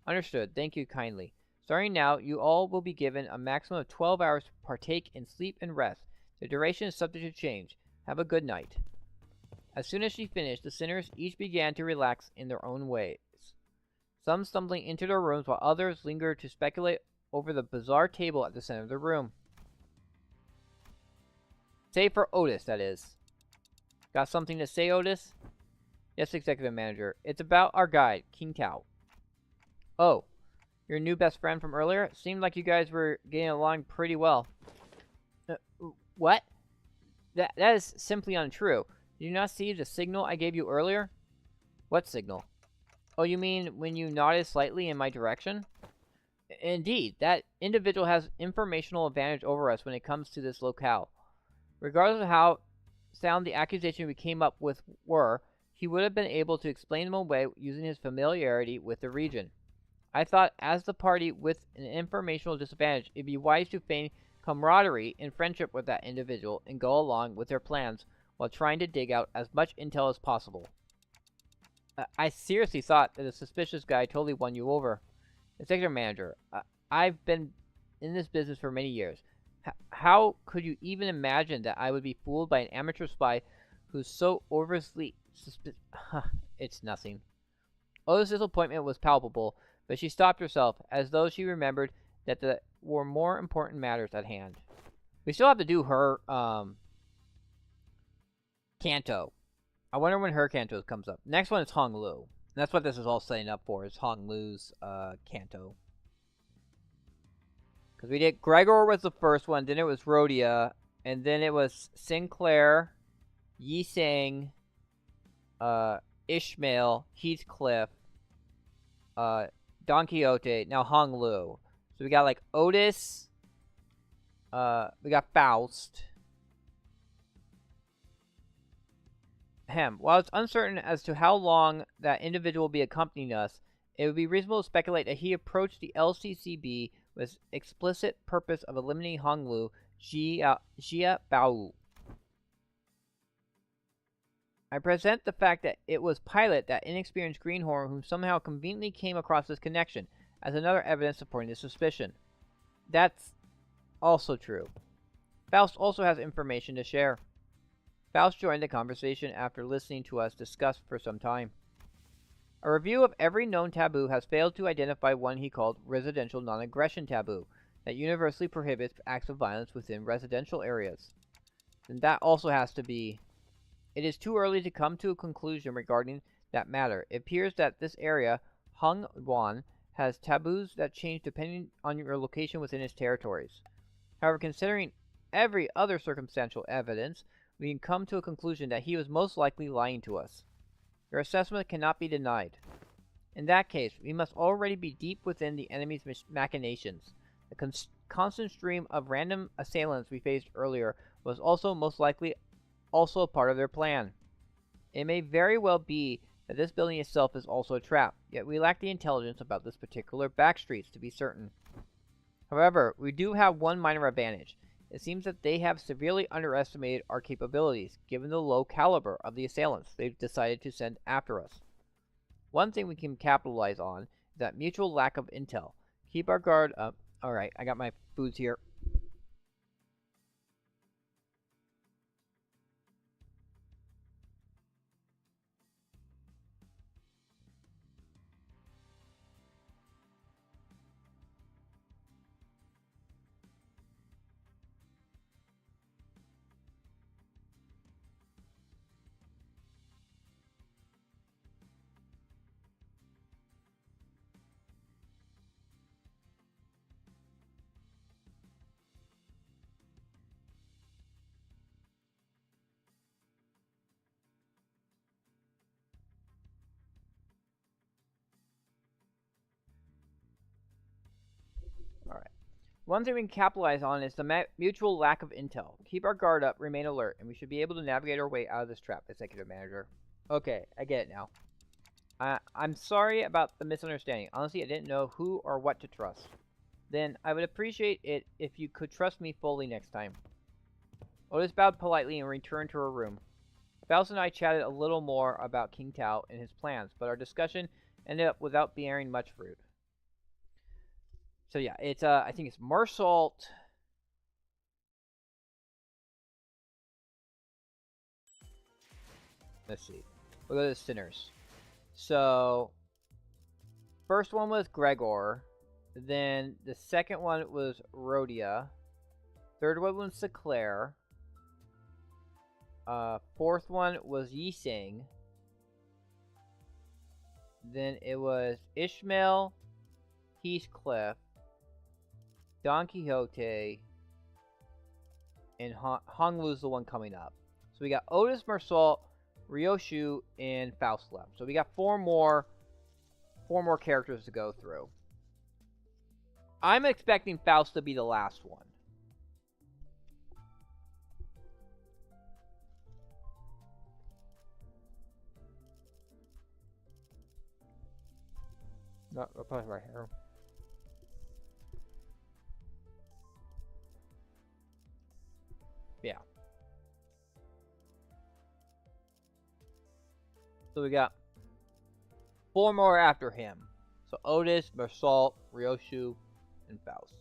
Understood. Thank you kindly. Starting now, you all will be given a maximum of 12 hours to partake in sleep and rest. The duration is subject to change. Have a good night. As soon as she finished, the sinners each began to relax in their own ways, some stumbling into their rooms while others lingered to speculate over the bizarre table at the center of the room. Save for Otis, that is. Got something to say, Otis? Yes, Executive Manager. It's about our guide, King Tao. Oh, your new best friend from earlier? Seemed like you guys were getting along pretty well. What? That is simply untrue. Did you not see the signal I gave you earlier? What signal? Oh, you mean when you nodded slightly in my direction? Indeed, that individual has informational advantage over us when it comes to this locale. Regardless of how sound the accusation we came up with were, he would have been able to explain them away using his familiarity with the region. I thought, as the party with an informational disadvantage, it'd be wise to feign camaraderie and friendship with that individual and go along with their plans while trying to dig out as much intel as possible. I seriously thought that a suspicious guy totally won you over. Executive Manager, I've been in this business for many years. How could you even imagine that I would be fooled by an amateur spy who's so overtly suspicious? It's nothing. Otis' disappointment was palpable, but she stopped herself, as though she remembered that there were more important matters at hand. We still have to do her, Kanto. I wonder when her Kanto comes up. Next one is Hong Lu. That's what this is all setting up for, is Hong Lu's, Kanto. Because we did, Gregor was the first one, then it was Rhodia, and then it was Sinclair, Yi Sang, Ishmael, Heathcliff, Don Quixote, now Hong Lu. So we got like Otis, we got Faust. While it's uncertain as to how long that individual will be accompanying us, it would be reasonable to speculate that he approached the LCCB with explicit purpose of eliminating Hong Lu, Jia Bao. I present the fact that it was Pilot, that inexperienced greenhorn, who somehow conveniently came across this connection, as another evidence supporting this suspicion. That's also true. Faust also has information to share. Faust joined the conversation after listening to us discuss for some time. A review of every known taboo has failed to identify one he called residential non-aggression taboo, that universally prohibits acts of violence within residential areas. And that also has to be... It is too early to come to a conclusion regarding that matter. It appears that this area, Hung Wan, has taboos that change depending on your location within its territories. However, considering every other circumstantial evidence, we can come to a conclusion that he was most likely lying to us. Your assessment cannot be denied. In that case, we must already be deep within the enemy's machinations. The constant stream of random assailants we faced earlier was also most likely also a part of their plan. It may very well be that this building itself is also a trap, yet we lack the intelligence about this particular backstreets to be certain. However, we do have one minor advantage. It seems that they have severely underestimated our capabilities, given the low caliber of the assailants they've decided to send after us. One thing we can capitalize on is that mutual lack of intel. Keep our guard up. Alright, I got my foods here. Alright. One thing we can capitalize on is the mutual lack of intel. Keep our guard up, remain alert, and we should be able to navigate our way out of this trap, Executive Manager. Okay, I get it now. I'm sorry about the misunderstanding. Honestly, I didn't know who or what to trust. Then, I would appreciate it if you could trust me fully next time. Otis bowed politely and returned to her room. Faust and I chatted a little more about King Tao and his plans, but our discussion ended up without bearing much fruit. So yeah, it's I think it's Mersault. Let's see. We'll go to the sinners. So first one was Gregor. Then the second one was Rhodia. Third one was Seclair. Fourth one was Yiseng. Then it was Ishmael, Heathcliff, Don Quixote, and Honglu's the one coming up. So we got Otis, Mersault, Ryoshu, and Faust left. So we got four more characters to go through. I'm expecting Faust to be the last one. No, I'll put it right here. Yeah. So we got four more after him. So Otis, Mersault, Ryoshu, and Faust.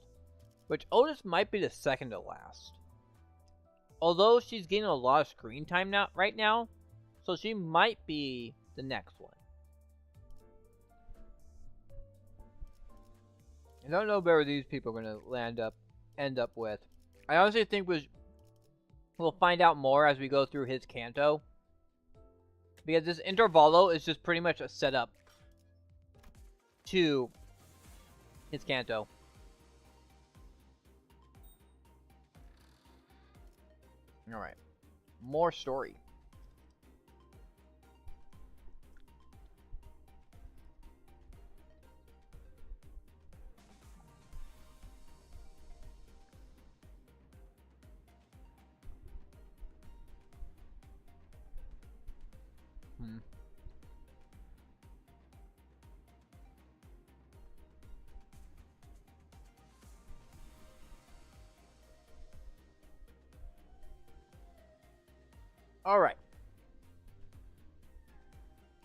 Which Otis might be the second to last. Although she's getting a lot of screen time right now. So she might be the next one. I don't know where these people are going to end up with. I honestly think we'll find out more as we go through his canto. Because this Intervallo is just pretty much a setup to his canto. Alright. More story. Alright.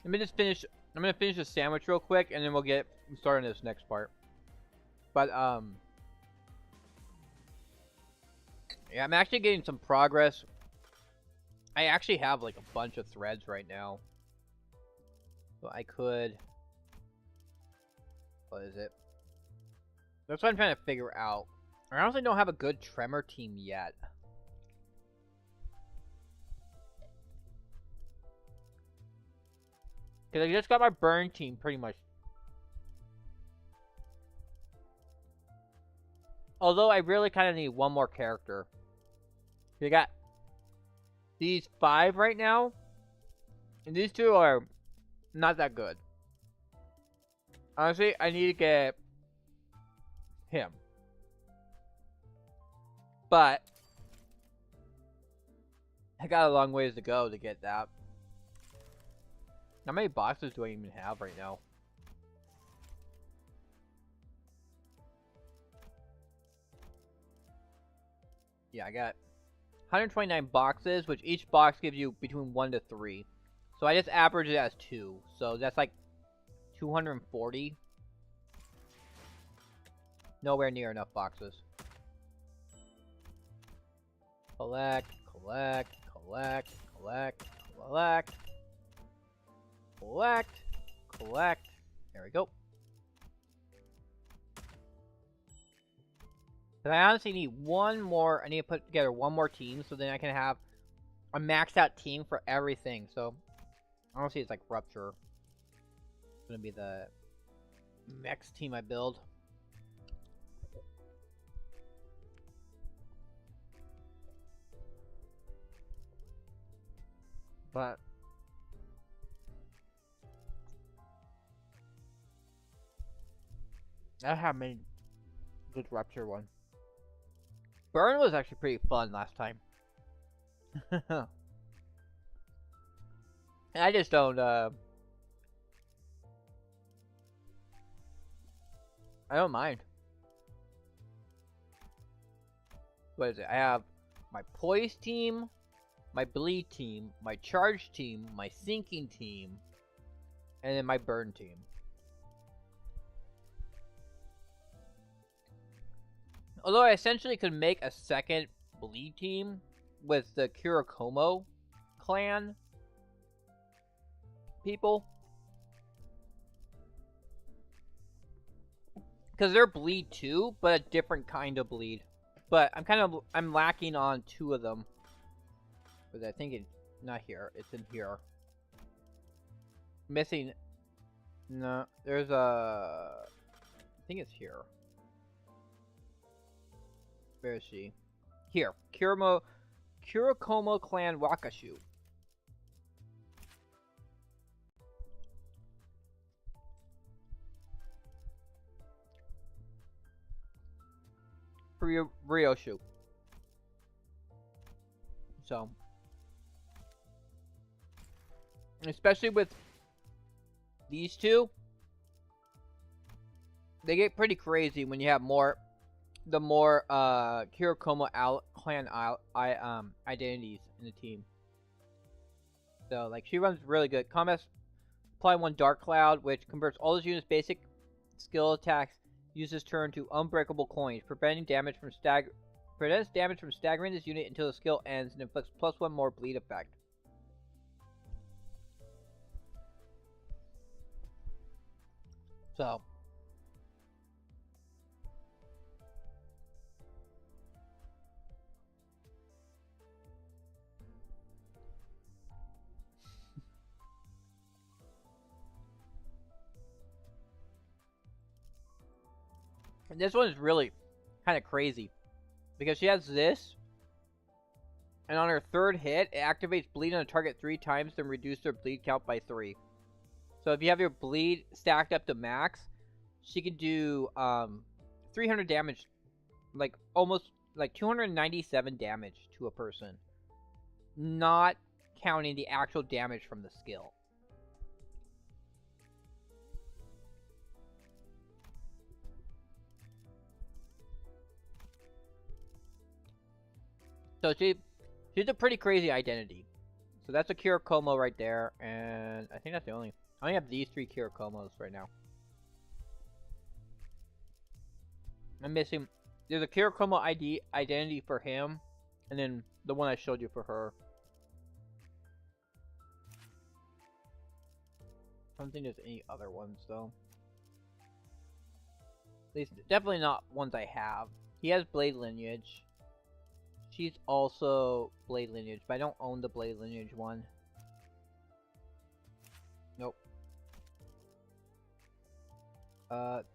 Let me just finish. I'm going to finish the sandwich real quick, and then we'll get started on this next part. But, yeah, I'm actually getting some progress. I actually have, like, a bunch of threads right now. So I could... What is it? That's what I'm trying to figure out. I honestly don't have a good Tremor team yet. Because I just got my burn team pretty much. Although I really kind of need one more character. You got these 5 right now. And these 2 are not that good. Honestly, I need to get him. But I got a long ways to go to get that. How many boxes do I even have right now? Yeah, I got 129 boxes, which each box gives you between 1 to 3. So I just average it as 2. So that's like 240. Nowhere near enough boxes. Collect, collect, collect, collect, collect. Collect, collect. There we go. But I honestly need one more. I need to put together one more team so then I can have a maxed out team for everything. So honestly, it's like Rupture. It's gonna be the next team I build. But I have made good Rupture one. Burn was actually pretty fun last time. I just don't I don't mind. What is it? I have my poise team, my bleed team, my charge team, my sinking team, and then my burn team. Although I essentially could make a second bleed team with the Kurakomo clan people. Because they're bleed too, but a different kind of bleed. But I'm lacking on 2 of them. But I think it's not here. It's in here. Missing. No, there's a. I think it's here. Where is she? Here, Kurakomo clan Wakashu. Ryoshu. So, especially with these two, they get pretty crazy when you have the more Kurakomo clan identities in the team. So, like, she runs really good. Combat apply 1 Dark Cloud, which converts all his units' basic skill attacks. Uses turn to unbreakable coins, prevents damage from staggering this unit until the skill ends, and inflicts +1 more bleed effect. So, and this one is really kind of crazy because she has this, and on her 3rd hit, it activates bleed on a target 3 times, then reduce their bleed count by 3. So if you have your bleed stacked up to max, she can do 300 damage, like almost like 297 damage to a person, not counting the actual damage from the skill. So she's a pretty crazy identity. So that's a Kurakomo right there, and I think that's the only. I only have these 3 Kurakomos right now. I'm missing. There's a Kurakomo identity for him, and then the one I showed you for her. I don't think there's any other ones though. At least definitely not ones I have. He has Blade Lineage. She's also Blade Lineage, but I don't own the Blade Lineage one. Nope.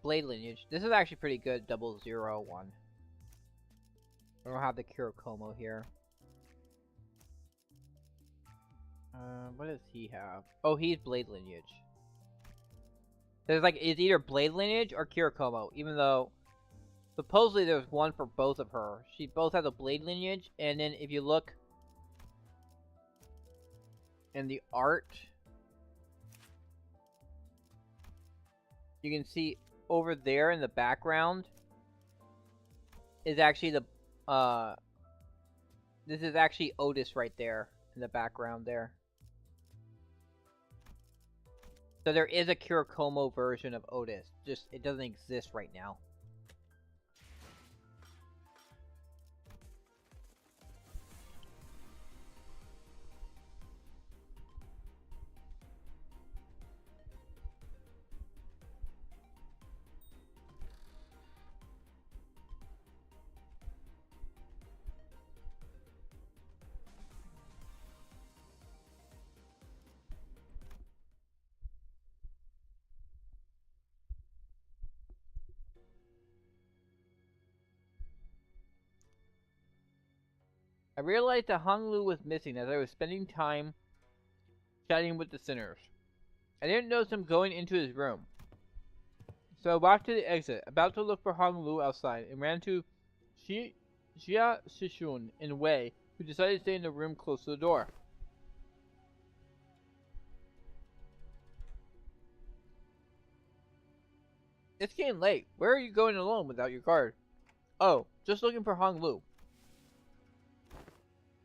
Blade Lineage. This is actually pretty good, 001. I don't have the Kurakomo here. What does he have? Oh, he's Blade Lineage. There's like, it's either Blade Lineage or Kurakomo, even though supposedly there's one for both of her. She both has a Blade Lineage, and then if you look in the art, you can see over there in the background is actually the this is actually Otis right there in the background there. So there is a Kurakomo version of Otis, just it doesn't exist right now. I realized that Hong Lu was missing as I was spending time chatting with the sinners. I didn't notice him going into his room. So I walked to the exit, about to look for Hong Lu outside, and ran into Xia Shishun and Wei, who decided to stay in the room close to the door. It's getting late. Where are you going alone without your guard? Oh, just looking for Hong Lu.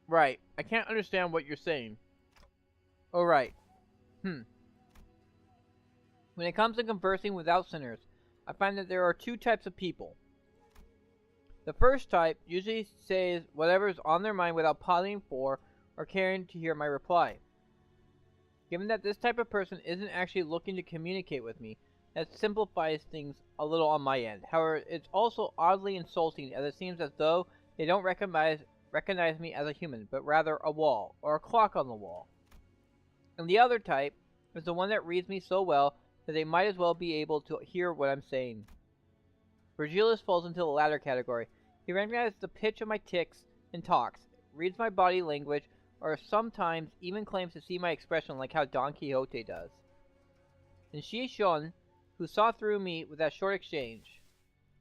Right. I can't understand what you're saying. Oh, right. When it comes to conversing without sinners, I find that there are two types of people. The first type usually says whatever is on their mind without pausing for or caring to hear my reply. Given that this type of person isn't actually looking to communicate with me, that simplifies things a little on my end. However, it's also oddly insulting as it seems as though they don't recognize me as a human, but rather a wall, or a clock on the wall. And the other type is the one that reads me so well that they might as well be able to hear what I'm saying. Virgilius falls into the latter category. He recognizes the pitch of my tics and talks, reads my body language, or sometimes even claims to see my expression like how Don Quixote does. And Shishon, who saw through me with that short exchange.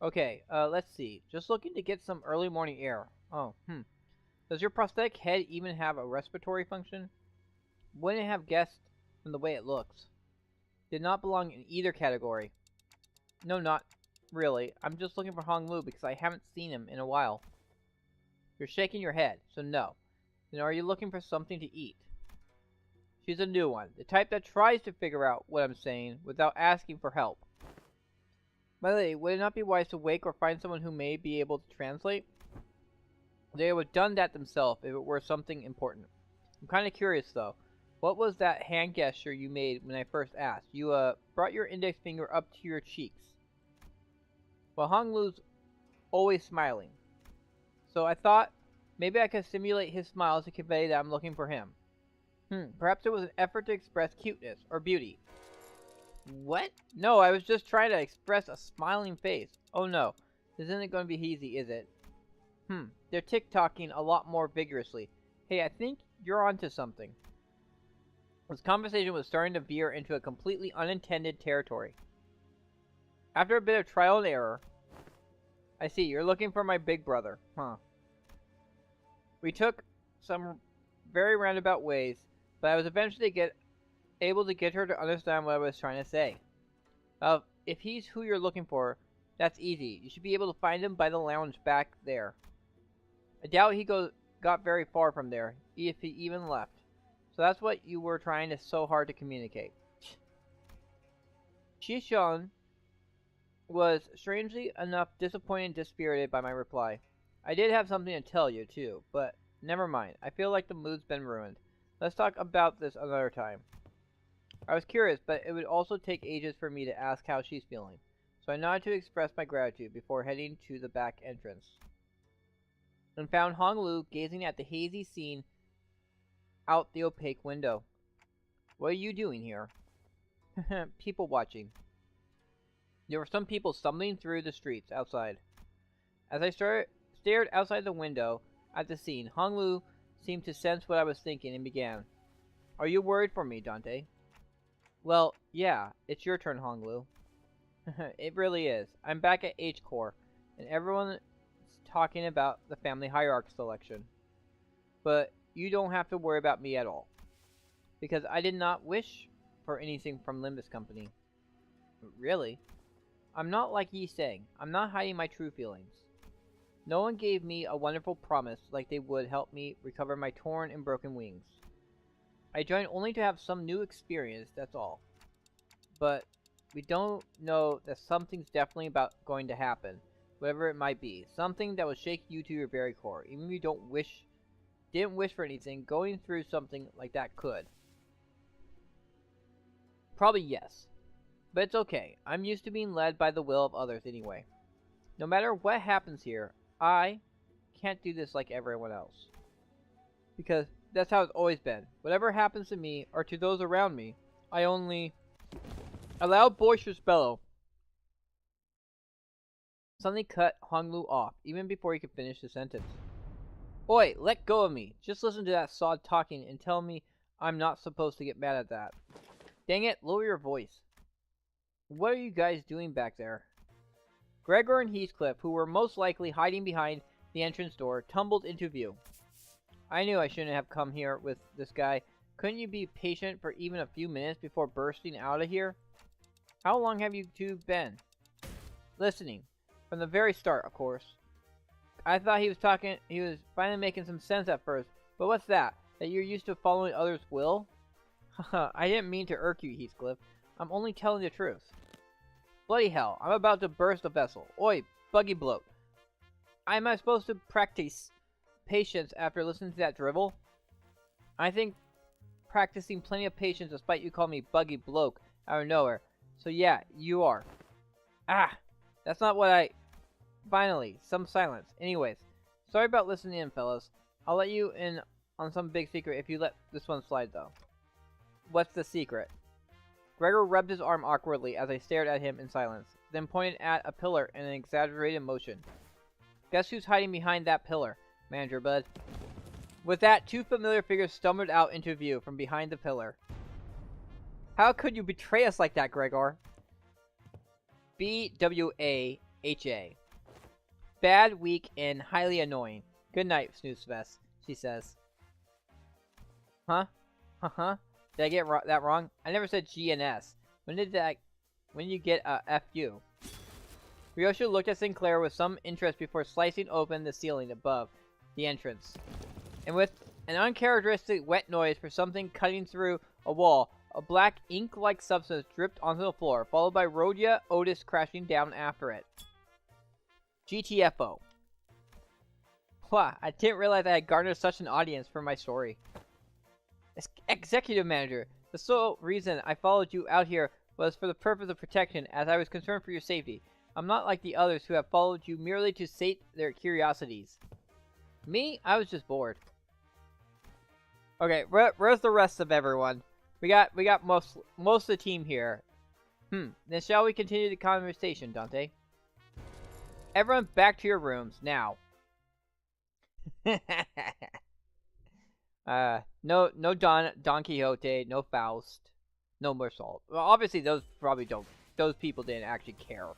Okay, let's see. Just looking to get some early morning air. Does your prosthetic head even have a respiratory function? Wouldn't have guessed from the way it looks. Did not belong in either category. No, not really. I'm just looking for Hong Lu because I haven't seen him in a while. You're shaking your head, so no. Then are you looking for something to eat? She's a new one, the type that tries to figure out what I'm saying without asking for help. By the way, would it not be wise to wake or find someone who may be able to translate? They would have done that themselves if it were something important. I'm kind of curious though. What was that hand gesture you made when I first asked? You, brought your index finger up to your cheeks. Well, Hong Lu's always smiling. So I thought maybe I could simulate his smile to convey that I'm looking for him. Perhaps it was an effort to express cuteness or beauty. What? No, I was just trying to express a smiling face. Oh no, this isn't going to be easy, is it? They're tick-tocking a lot more vigorously. Hey, I think you're onto something. This conversation was starting to veer into a completely unintended territory. After a bit of trial and error, I see, you're looking for my big brother. We took some very roundabout ways, but I was eventually able to get her to understand what I was trying to say. If he's who you're looking for, that's easy. You should be able to find him by the lounge back there. I doubt he got very far from there, if he even left. So that's what you were trying so hard to communicate. Shishon was, strangely enough, disappointed and dispirited by my reply. I did have something to tell you, too, but never mind. I feel like the mood's been ruined. Let's talk about this another time. I was curious, but it would also take ages for me to ask how she's feeling, so I nodded to express my gratitude before heading to the back entrance. And found Hong Lu gazing at the hazy scene out the opaque window. What are you doing here? People watching. There were some people stumbling through the streets outside. As I stared outside the window at the scene, Hong Lu seemed to sense what I was thinking and began. Are you worried for me, Dante? Well, yeah, it's your turn, Hong Lu. It really is. I'm back at H-Core, and everyone's talking about the family hierarchy selection. But you don't have to worry about me at all. Because I did not wish for anything from Limbus Company. Really? I'm not like Yi Sang. I'm not hiding my true feelings. No one gave me a wonderful promise like they would help me recover my torn and broken wings. I joined only to have some new experience, that's all. But we don't know that something's definitely going to happen, whatever it might be. Something that will shake you to your very core. Even if you didn't wish for anything, going through something like that could. Probably yes. But it's okay. I'm used to being led by the will of others anyway. No matter what happens here, I can't do this like everyone else. Because that's how it's always been. Whatever happens to me, or to those around me, I only... A loud boisterous bellow suddenly cut Hong Lu off, even before he could finish the sentence. Oi, let go of me. Just listen to that sod talking and tell me I'm not supposed to get mad at that. Dang it, lower your voice. What are you guys doing back there? Gregor and Heathcliff, who were most likely hiding behind the entrance door, tumbled into view. I knew I shouldn't have come here with this guy. Couldn't you be patient for even a few minutes before bursting out of here? How long have you two been? Listening. From the very start, of course. I thought he was finally making some sense at first, But what's that? That you're used to following others' will? Haha, I didn't mean to irk you, Heathcliff. I'm only telling the truth. Bloody hell, I'm about to burst a vessel. Oi, buggy bloke. Am I supposed to practice patience after listening to that drivel? I think practicing plenty of patience despite you call me buggy bloke out of nowhere. So yeah, you are. Ah, that's not what I... Finally, some silence. Anyways, sorry about listening in, fellas. I'll let you in on some big secret if you let this one slide, though. What's the secret? Gregor rubbed his arm awkwardly as I stared at him in silence, then pointed at a pillar in an exaggerated motion. Guess who's hiding behind that pillar, Manager Bud? With that, two familiar figures stumbled out into view from behind the pillar. How could you betray us like that, Gregor? B-W-A-H-A. Bad, weak, and highly annoying. Good night, Snoozefest, she says. Huh? Uh-huh. Did I get that wrong? I never said G and S. When did you get a F-U? Ryosha looked at Sinclair with some interest before slicing open the ceiling above the entrance. And with an uncharacteristic wet noise for something cutting through a wall, a black ink-like substance dripped onto the floor, followed by Rhodia Otis crashing down after it. GTFO. Wow, I didn't realize I had garnered such an audience for my story. Executive Manager, the sole reason I followed you out here was for the purpose of protection, as I was concerned for your safety. I'm not like the others who have followed you merely to sate their curiosities. Me? I was just bored. Okay, where's the rest of everyone? We got most of the team here. Then shall we continue the conversation, Dante? Everyone back to your rooms, now. No Don Quixote, no Faust, no Mersault. Well, obviously those people didn't actually care.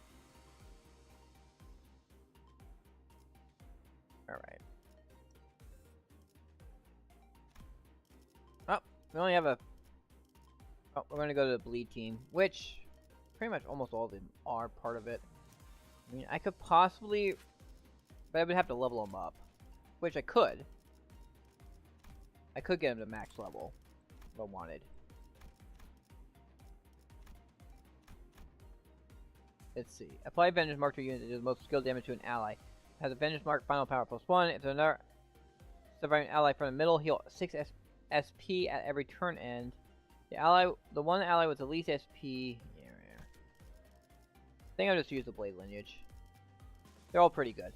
Alright. Oh, we only have a... Oh, we're gonna go to the bleed team, which pretty much almost all of them are part of it. I mean, I could possibly... But I would have to level them up. Which I could. I could get them to max level if I wanted. Let's see. Apply Vengeance Mark to a unit that does most skill damage to an ally. Has a Vengeance Mark final power +1. If there's another surviving ally from the middle, heal 6 SP at every turn end. The one ally with the least SP... Yeah. I think I'll just use the Blade Lineage. They're all pretty good.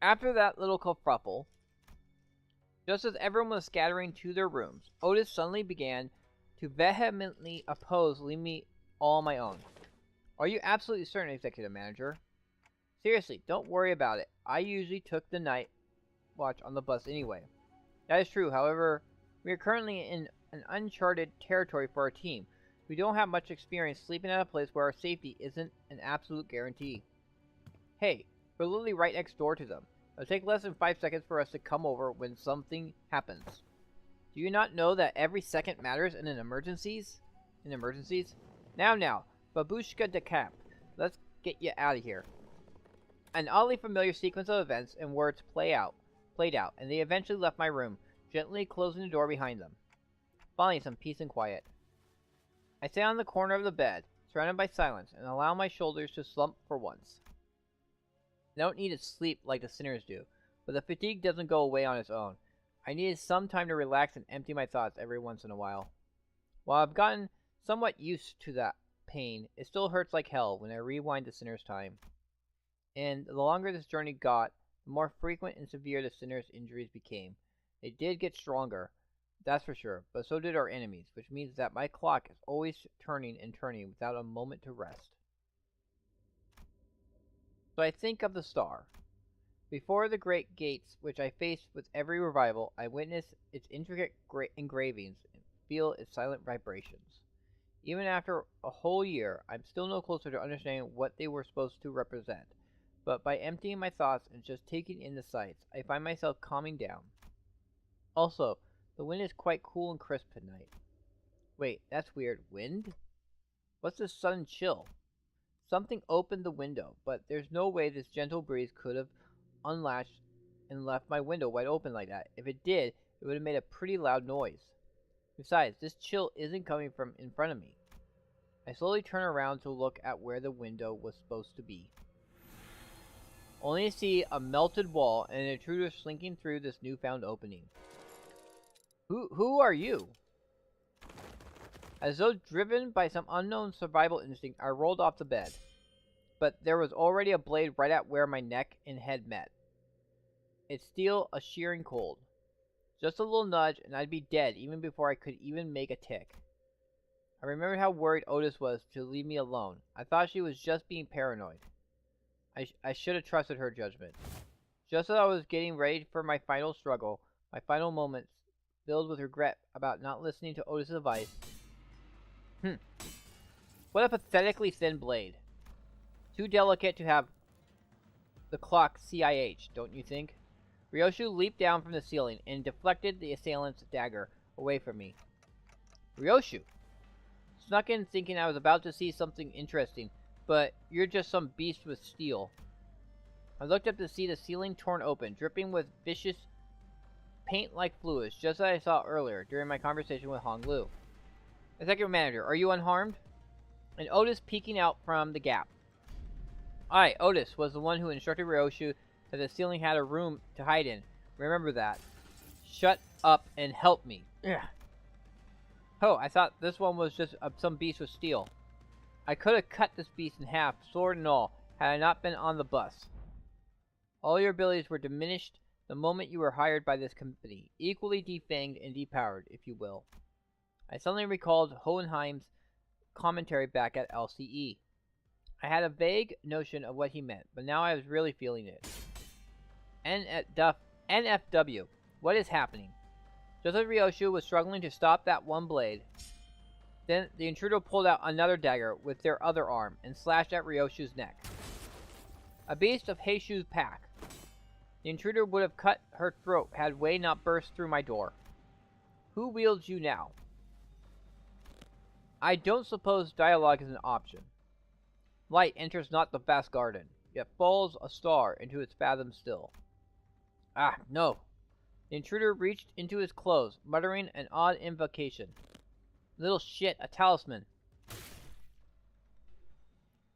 After that little kerfuffle, just as everyone was scattering to their rooms, Otis suddenly began to vehemently oppose leaving me all on my own. Are you absolutely certain, Executive Manager? Seriously, don't worry about it. I usually took the night watch on the bus anyway. That is true, however, we are currently in an uncharted territory for our team. We don't have much experience sleeping at a place where our safety isn't an absolute guarantee. Hey, we're literally right next door to them. It'll take less than 5 seconds for us to come over when something happens. Do you not know that every second matters in emergencies? Now, Babushka de Camp, let's get you out of here. An oddly familiar sequence of events and words played out, and they eventually left my room, gently closing the door behind them. Finally, some peace and quiet. I sat on the corner of the bed, surrounded by silence, and allow my shoulders to slump for once. I don't need to sleep like the sinners do, but the fatigue doesn't go away on its own. I needed some time to relax and empty my thoughts every once in a while. While I've gotten somewhat used to that pain, it still hurts like hell when I rewind the sinner's time. And the longer this journey got, the more frequent and severe the sinner's injuries became. They did get stronger, that's for sure, but so did our enemies, which means that my clock is always turning and turning without a moment to rest. So I think of the star. Before the great gates which I faced with every revival, I witness its intricate engravings and feel its silent vibrations. Even after a whole year, I'm still no closer to understanding what they were supposed to represent. But by emptying my thoughts and just taking in the sights, I find myself calming down. Also, the wind is quite cool and crisp tonight. Wait, that's weird. Wind? What's this sudden chill? Something opened the window, but there's no way this gentle breeze could have unlatched and left my window wide open like that. If it did, it would have made a pretty loud noise. Besides, this chill isn't coming from in front of me. I slowly turn around to look at where the window was supposed to be, only to see a melted wall and an intruder slinking through this newfound opening. Who are you? As though driven by some unknown survival instinct, I rolled off the bed. But there was already a blade right at where my neck and head met. It's steel, a shearing cold. Just a little nudge, and I'd be dead even before I could even make a tick. I remembered how worried Otis was to leave me alone. I thought she was just being paranoid. I should have trusted her judgment. Just as I was getting ready for my final struggle, my final moments, filled with regret about not listening to Otis' advice. What a pathetically thin blade. Too delicate to have the clock CIH, don't you think? Ryoshu leaped down from the ceiling and deflected the assailant's dagger away from me. Ryoshu! Snuck in thinking I was about to see something interesting, but you're just some beast with steel. I looked up to see the ceiling torn open, dripping with vicious, paint-like fluids, just as I saw earlier during my conversation with Hong Lu. Executive Manager, are you unharmed? And Otis peeking out from the gap. I, Otis, was the one who instructed Ryoshu that the ceiling had a room to hide in. Remember that. Shut up and help me. Ugh. Oh, I thought this one was just some beast with steel. I could have cut this beast in half, sword and all, had I not been on the bus. All your abilities were diminished the moment you were hired by this company, equally defanged and depowered, if you will. I suddenly recalled Hohenheim's commentary back at LCE. I had a vague notion of what he meant, but now I was really feeling it. NFW, what is happening? Just as Ryoshu was struggling to stop that one blade, then the intruder pulled out another dagger with their other arm and slashed at Ryoshu's neck. A beast of Heishu's pack. The intruder would have cut her throat had Wei not burst through my door. Who wields you now? I don't suppose dialogue is an option. Light enters not the vast garden, yet falls a star into its fathom still. Ah, no. The intruder reached into his clothes, muttering an odd invocation. Little shit, a talisman.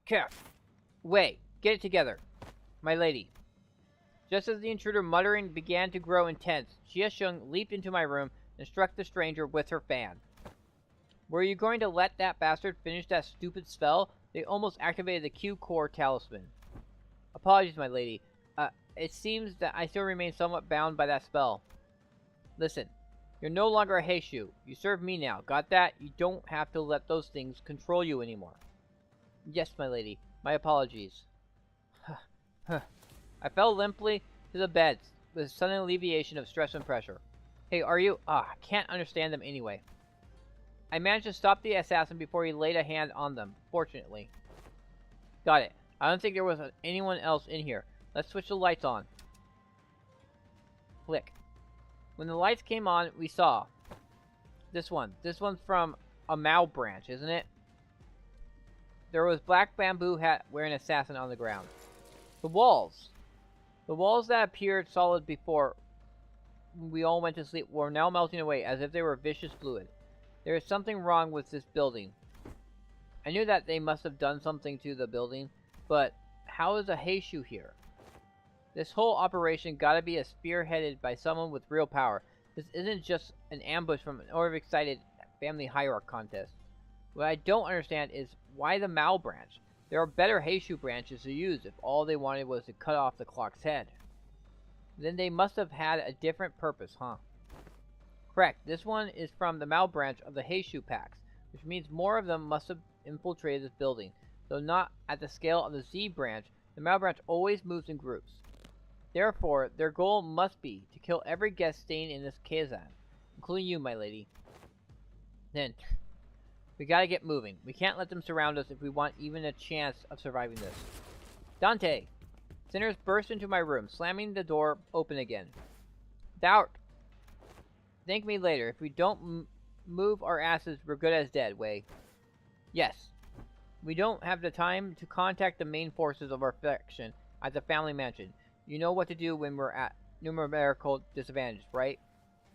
Calf. Wait, get it together. My lady. Just as the intruder muttering began to grow intense, Jia Sheng leaped into my room and struck the stranger with her fan. Were you going to let that bastard finish that stupid spell? They almost activated the Q-Core talisman. Apologies, my lady. It seems that I still remain somewhat bound by that spell. Listen, you're no longer a Heishu. You serve me now. Got that? You don't have to let those things control you anymore. Yes, my lady. My apologies. I fell limply to the bed with a sudden alleviation of stress and pressure. Hey, are you... I can't understand them anyway. I managed to stop the assassin before he laid a hand on them, fortunately. Got it. I don't think there was anyone else in here. Let's switch the lights on. Click. When the lights came on, we saw this one. This one's from a Mao branch, isn't it? There was black bamboo hat wearing assassin on the ground. The walls. The walls that appeared solid before we all went to sleep were now melting away as if they were vicious fluid. There is something wrong with this building. I knew that they must have done something to the building, but how is a Heishu here? This whole operation gotta be spearheaded by someone with real power. This isn't just an ambush from an overexcited family hierarch contest. What I don't understand is why the Mao branch? There are better Heishu branches to use if all they wanted was to cut off the clock's head. Then they must have had a different purpose, huh? Correct, this one is from the Mao branch of the Heishu packs, which means more of them must have infiltrated this building. Though not at the scale of the Z branch, the Mao branch always moves in groups. Therefore, their goal must be to kill every guest staying in this Kazan, including you, my lady. Then, we gotta get moving. We can't let them surround us if we want even a chance of surviving this. Dante! Sinners burst into my room, slamming the door open again. Thou... Thank me later. If we don't move our asses, we're good as dead, Wei. Yes. We don't have the time to contact the main forces of our faction at the family mansion. You know what to do when we're at numerical disadvantage, right?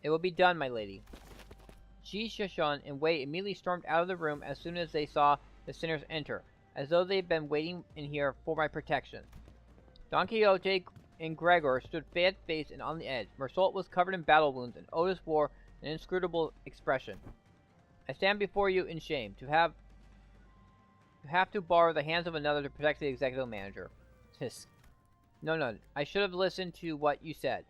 It will be done, my lady. Ji Shishun and Wei immediately stormed out of the room as soon as they saw the sinners enter, as though they'd been waiting in here for my protection. Don Quixote and Gregor stood face-to-face and on the edge. Mersault was covered in battle wounds, and Otis wore an inscrutable expression. I stand before you in shame, to have to borrow the hands of another to protect the executive manager. No, I should have listened to what you said.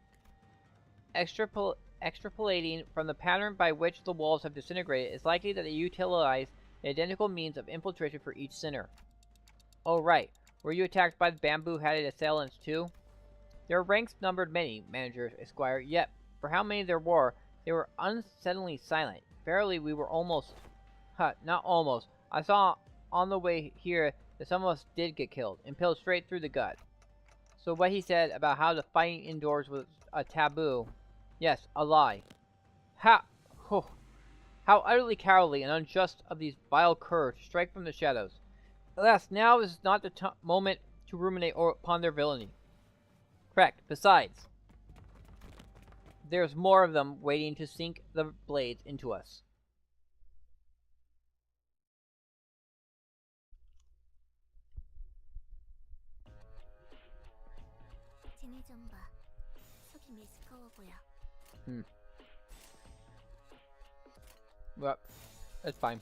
Extrapolating from the pattern by which the walls have disintegrated, it's likely that they utilized an identical means of infiltration for each sinner. Oh, right. Were you attacked by the bamboo-headed assailants, too? Their ranks numbered many, Manager Esquire, yet, for how many there were, they were unsettlingly silent. Verily, we were almost... not almost. I saw on the way here that some of us did get killed, impaled straight through the gut. So what he said about how the fighting indoors was a taboo... Yes, a lie. How utterly cowardly and unjust of these vile curs to strike from the shadows. Alas, now is not the moment to ruminate upon their villainy. Correct. Besides, there's more of them waiting to sink the blades into us. Well, that's fine.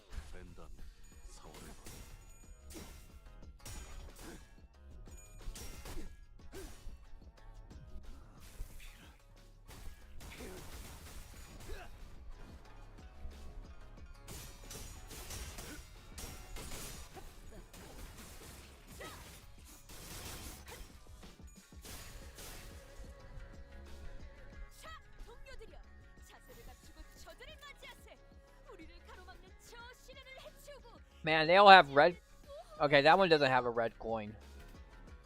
Man, they all have red... Okay, that one doesn't have a red coin.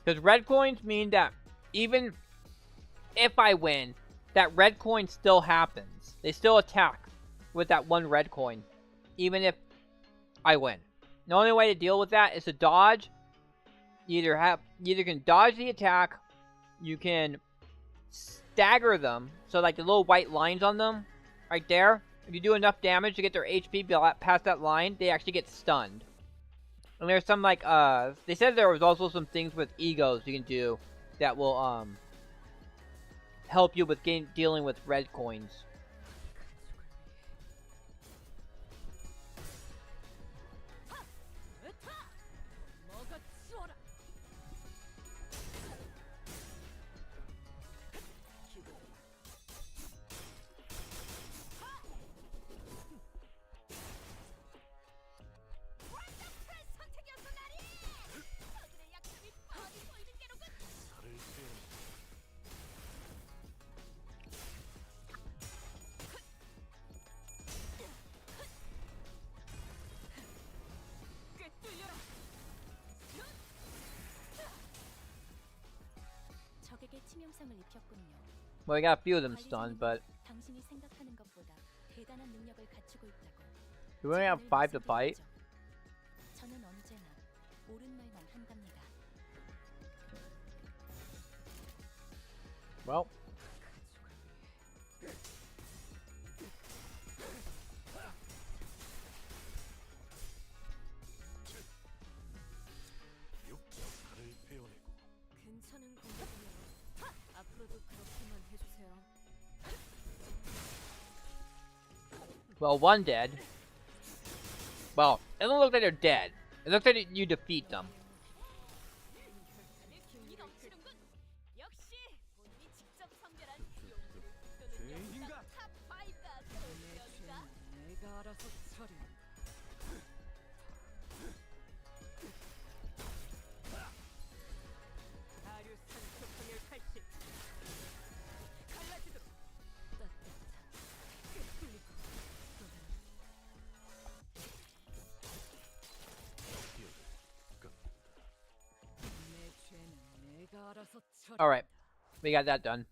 Because red coins mean that even if I win, that red coin still happens. They still attack with that one red coin, even if I win. The only way to deal with that is to dodge. You either can dodge the attack, you can stagger them, so like the little white lines on them, right there. If you do enough damage to get their HP past that line, they actually get stunned. And there's some like they said there was also some things with egos you can do that will help you with dealing with red coins. Well, we got a few of them stunned, but do we only have 5 to fight? Well. Well, one dead. Well, it doesn't look like they're dead. It looks like you defeat them. Alright, we got that done.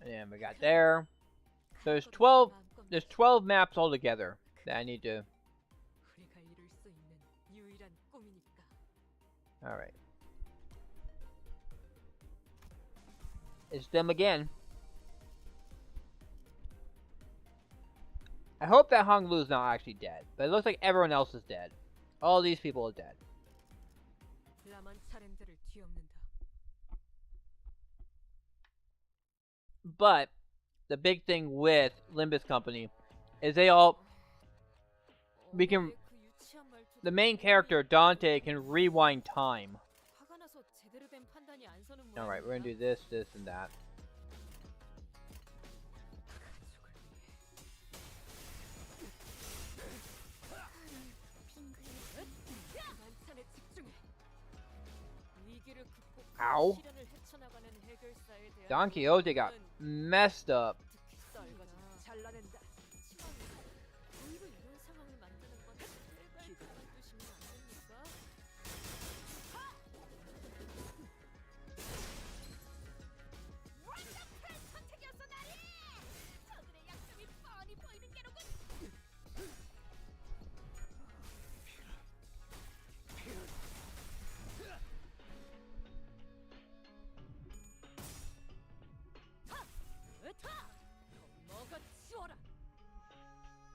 And we got there. There's 12 maps altogether that I need to. Alright. It's them again. I hope that Honglu's not actually dead, but it looks like everyone else is dead. All these people are dead. But the big thing with Limbus Company is the main character, Dante, can rewind time. Alright, we're gonna do this, this, and that. Ow. Don Quixote got messed up.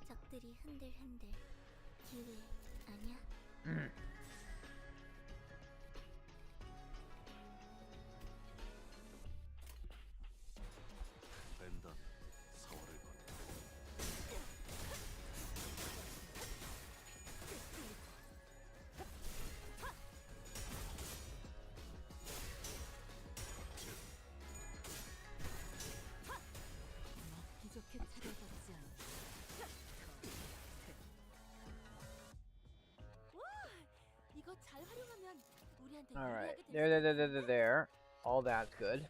적들이 흔들흔들 기회 아니야? Alright, there. All that's good.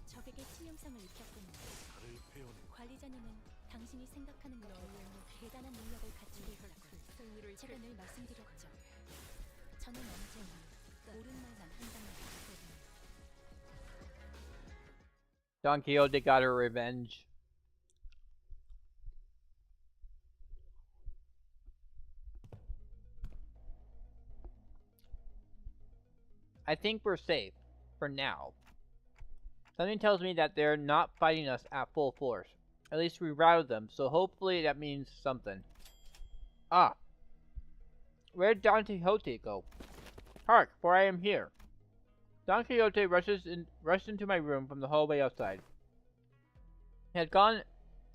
적에게 치명상을 입혔군요. 관리자님은 당신이 생각하는 것보다 대단한 능력을 가지고 있다고 제가 늘 말씀드렸죠. 저는 언제나 옳은 말만 한다는 거거든요. Don Quixote got her revenge. I think we're safe for now. Something tells me that they're not fighting us at full force. At least we routed them, so hopefully that means something. Ah. Where did Don Quixote go? Hark, for I am here. Don Quixote rushed into my room from the hallway outside. He had gone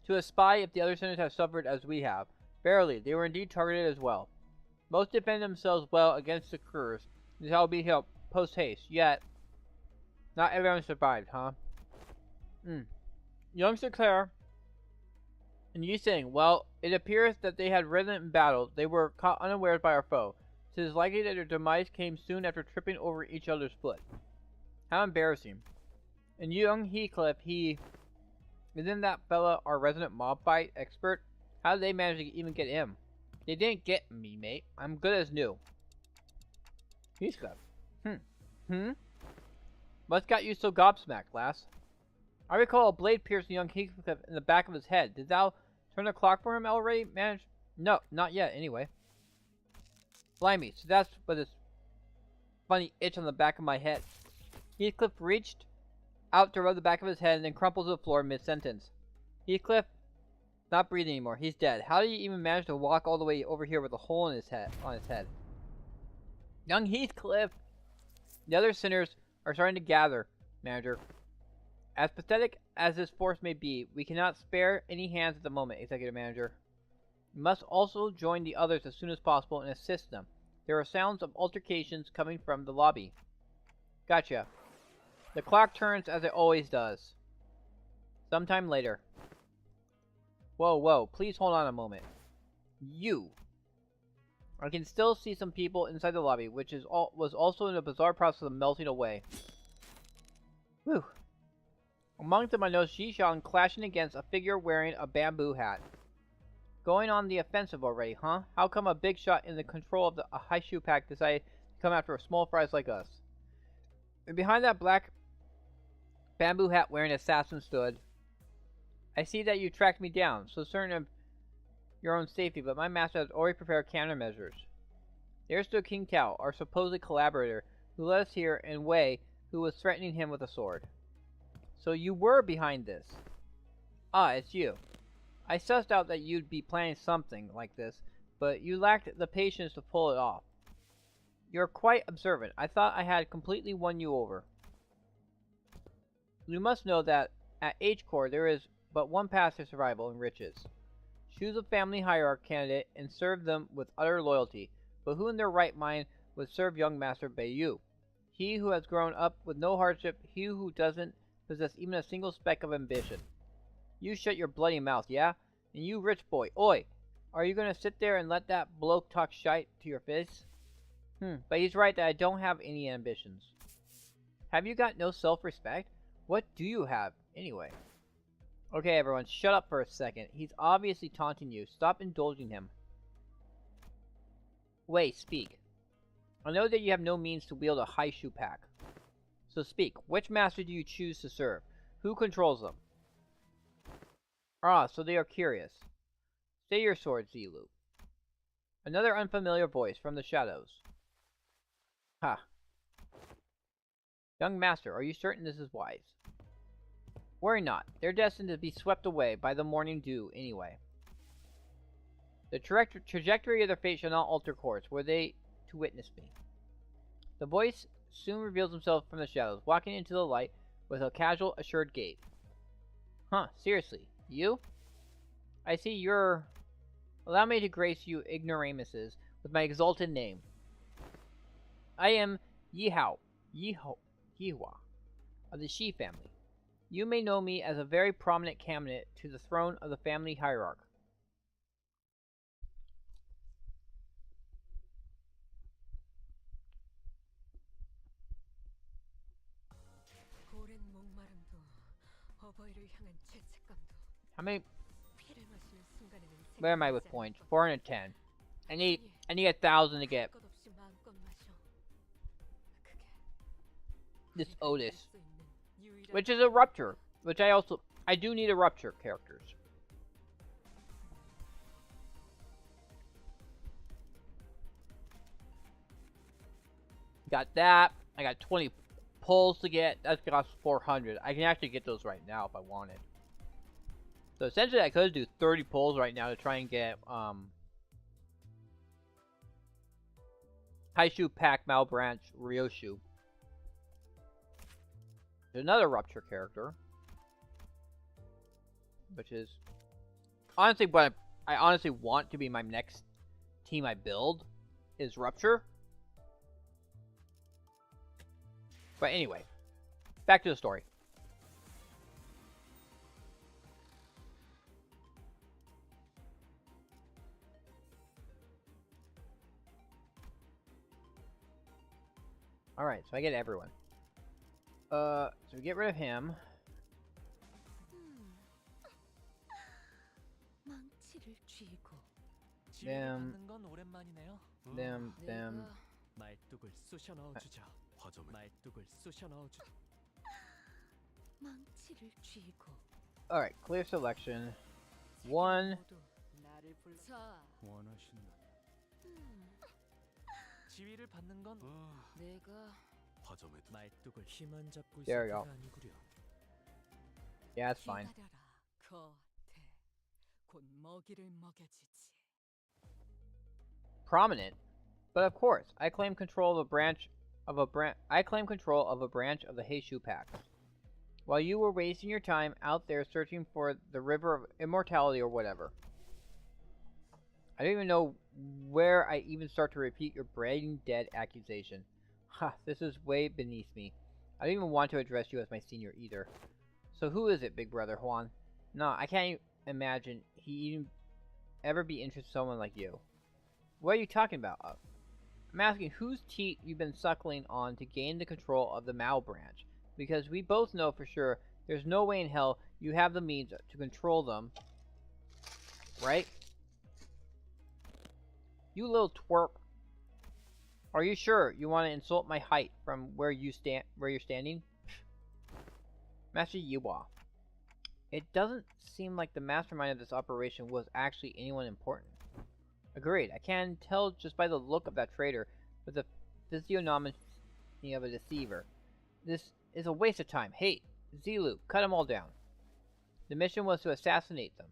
to espy if the other sinners have suffered as we have. Barely, they were indeed targeted as well. Most defend themselves well against the curs. This shall be helped post-haste, yet not everyone survived, huh? Youngster Claire and Yi saying, well, it appears that they had risen in battle. They were caught unawares by our foe. It is likely that their demise came soon after tripping over each other's foot. How embarrassing. And young Heathcliff, isn't that fella our resident mob fight expert? How did they manage to even get him? They didn't get me, mate. I'm good as new. Heathcliff. What's got you so gobsmacked, lass? I recall a blade piercing young Heathcliff in the back of his head. Did thou turn the clock for him already, managed? No, not yet, anyway. Blimey, so that's what this funny itch on the back of my head. Heathcliff reached out to rub the back of his head and then crumpled to the floor mid-sentence. Heathcliff, not breathing anymore. He's dead. How did he even manage to walk all the way over here with a hole in his head? Young Heathcliff! The other sinners are starting to gather, Manager. As pathetic as this force may be, we cannot spare any hands at the moment, Executive Manager. We must also join the others as soon as possible and assist them. There are sounds of altercations coming from the lobby. Gotcha. The clock turns as it always does. Sometime later. Whoa, please hold on a moment. You I can still see some people inside the lobby, which was also in a bizarre process of melting away. Whew. Among them I noticed Xishan clashing against a figure wearing a bamboo hat. Going on the offensive already, huh? How come a big shot in the control of a Haishu pack decided to come after small fries like us? And behind that black bamboo hat wearing assassin stood. I see that you tracked me down, so certain of your own safety, but my master has already prepared countermeasures. There stood King Tao, our supposed collaborator, who led us here, and Wei, who was threatening him with a sword. So you were behind this. Ah, it's you. I sussed out that you'd be planning something like this, but you lacked the patience to pull it off. You're quite observant. I thought I had completely won you over. You must know that at H-Core there is but one path to survival and riches. Choose a family hierarch candidate and serve them with utter loyalty, but who in their right mind would serve young Master Beiyu? He who has grown up with no hardship, he who doesn't possess even a single speck of ambition. You shut your bloody mouth, yeah? And you rich boy, oi! Are you gonna sit there and let that bloke talk shite to your face? But he's right that I don't have any ambitions. Have you got no self-respect? What do you have, anyway? Okay, everyone, shut up for a second. He's obviously taunting you. Stop indulging him. Wei, speak. I know that you have no means to wield a Haishu pack. So speak. Which master do you choose to serve? Who controls them? Ah, so they are curious. Stay your sword, Zilu. Another unfamiliar voice from the shadows. Ha. Young master, are you certain this is wise? Worry not. They're destined to be swept away by the morning dew anyway. The trajectory of their fate shall not alter course, were they to witness me. The voice soon reveals himself from the shadows, walking into the light with a casual, assured gait. Huh, seriously, you? I see you're... Allow me to grace you ignoramuses with my exalted name. I am Yihua of the Shi family. You may know me as a very prominent candidate to the throne of the family hierarch. How many... Where am I with points? 410. I need 1,000 to get this Otis, which is a rupture. Which I do need a rupture characters. Got that. I got 20 pulls to get. That costs 400. I can actually get those right now if I wanted. So essentially I could do 30 pulls right now to try and get Haishu Pack Malbranch Ryoshu. There's another rupture character, which is honestly what I honestly want to be my next team I build is rupture. But anyway, back to the story. Alright, so I get everyone. So we get rid of him. Them. Alright, clear selection. One. There we go. Yeah, that's fine. Prominent, but of course, I claim control of a branch of the Heishu pack. While you were wasting your time out there searching for the River of Immortality or whatever. I don't even know where I even start to repeat your brain dead accusation. Ha, this is way beneath me. I don't even want to address you as my senior either. So who is it, big brother Juan? No, I can't imagine he even ever be interested in someone like you. What are you talking about? I'm asking whose teat you've been suckling on to gain the control of the Mao branch. Because we both know for sure there's no way in hell you have the means to control them. Right? You little twerp. Are you sure you want to insult my height from where you're standing? Master Yuwa. It doesn't seem like the mastermind of this operation was actually anyone important. Agreed. I can tell just by the look of that traitor with the physiognomy of a deceiver. This is a waste of time. Hey, Zilu, cut them all down. The mission was to assassinate them.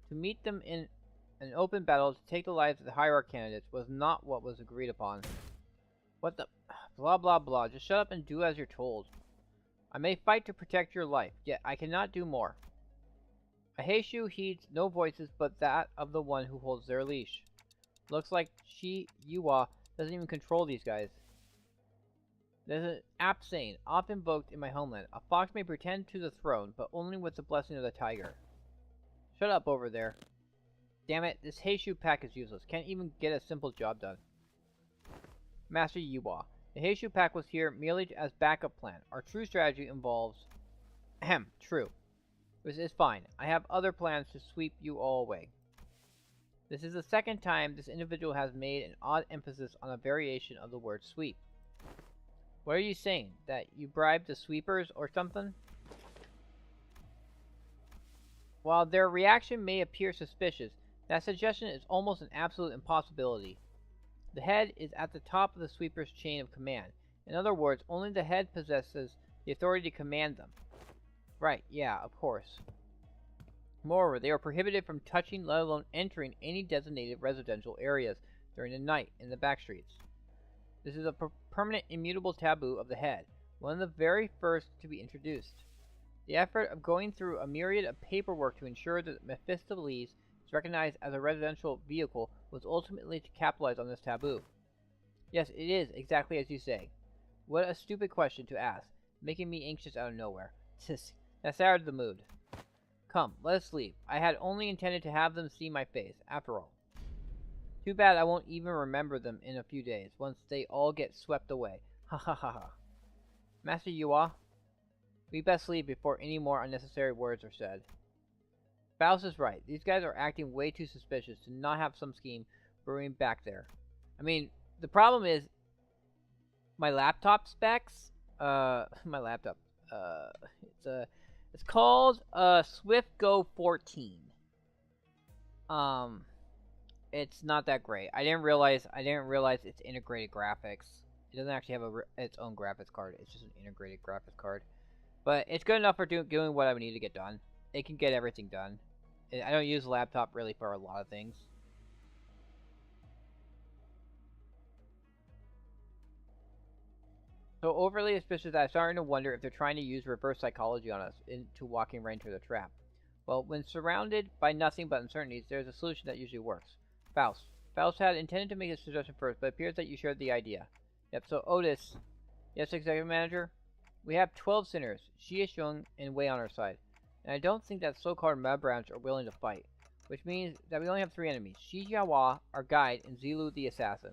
To meet them in an open battle to take the lives of the hierarch candidates was not what was agreed upon. What the... Blah blah blah. Just shut up and do as you're told. I may fight to protect your life, yet I cannot do more. A Heishu heeds no voices but that of the one who holds their leash. Looks like Shi Yuwa doesn't even control these guys. There's an apt saying, often invoked in my homeland. A fox may pretend to the throne, but only with the blessing of the tiger. Shut up over there. Damn it, this Heishu pack is useless. Can't even get a simple job done. Master Yuwa. The Heishu pack was here merely as backup plan. Our true strategy involves... Ahem, true. This is fine. I have other plans to sweep you all away. This is the second time this individual has made an odd emphasis on a variation of the word sweep. What are you saying? That you bribed the sweepers or something? While their reaction may appear suspicious, that suggestion is almost an absolute impossibility. The head is at the top of the sweeper's chain of command. In other words, only the head possesses the authority to command them. Right, yeah, of course. Moreover, they are prohibited from touching, let alone entering, any designated residential areas during the night in the back streets. This is a permanent, immutable taboo of the head, one of the very first to be introduced. The effort of going through a myriad of paperwork to ensure that Mephistopheles is recognized as a residential vehicle was ultimately to capitalize on this taboo. Yes, it is exactly as you say. What a stupid question to ask, making me anxious out of nowhere. That soured the mood. Come, let us leave. I had only intended to have them see my face, after all. Too bad I won't even remember them in a few days, once they all get swept away. Ha ha ha ha. Master Yuwa, we best leave before any more unnecessary words are said. Faust is right. These guys are acting way too suspicious to not have some scheme brewing back there. I mean, the problem is my laptop specs. My laptop. It's called Swift Go 14. It's not that great. I didn't realize it's integrated graphics. It doesn't actually have its own graphics card. It's just an integrated graphics card. But it's good enough for doing what I need to get done. It can get everything done. I don't use a laptop really for a lot of things. So overly suspicious that I'm starting to wonder if they're trying to use reverse psychology on us into walking right into the trap. Well, when surrounded by nothing but uncertainties, there's a solution that usually works. Faust. Faust had intended to make a suggestion first, but it appears that you shared the idea. Yep, so Otis. Yes, Executive Manager? We have 12 sinners, Xie Xiong and Wei on our side. And I don't think that so-called Mud Branch are willing to fight. Which means that we only have 3 enemies. Shi Jiahua, our guide, and Zilu the assassin.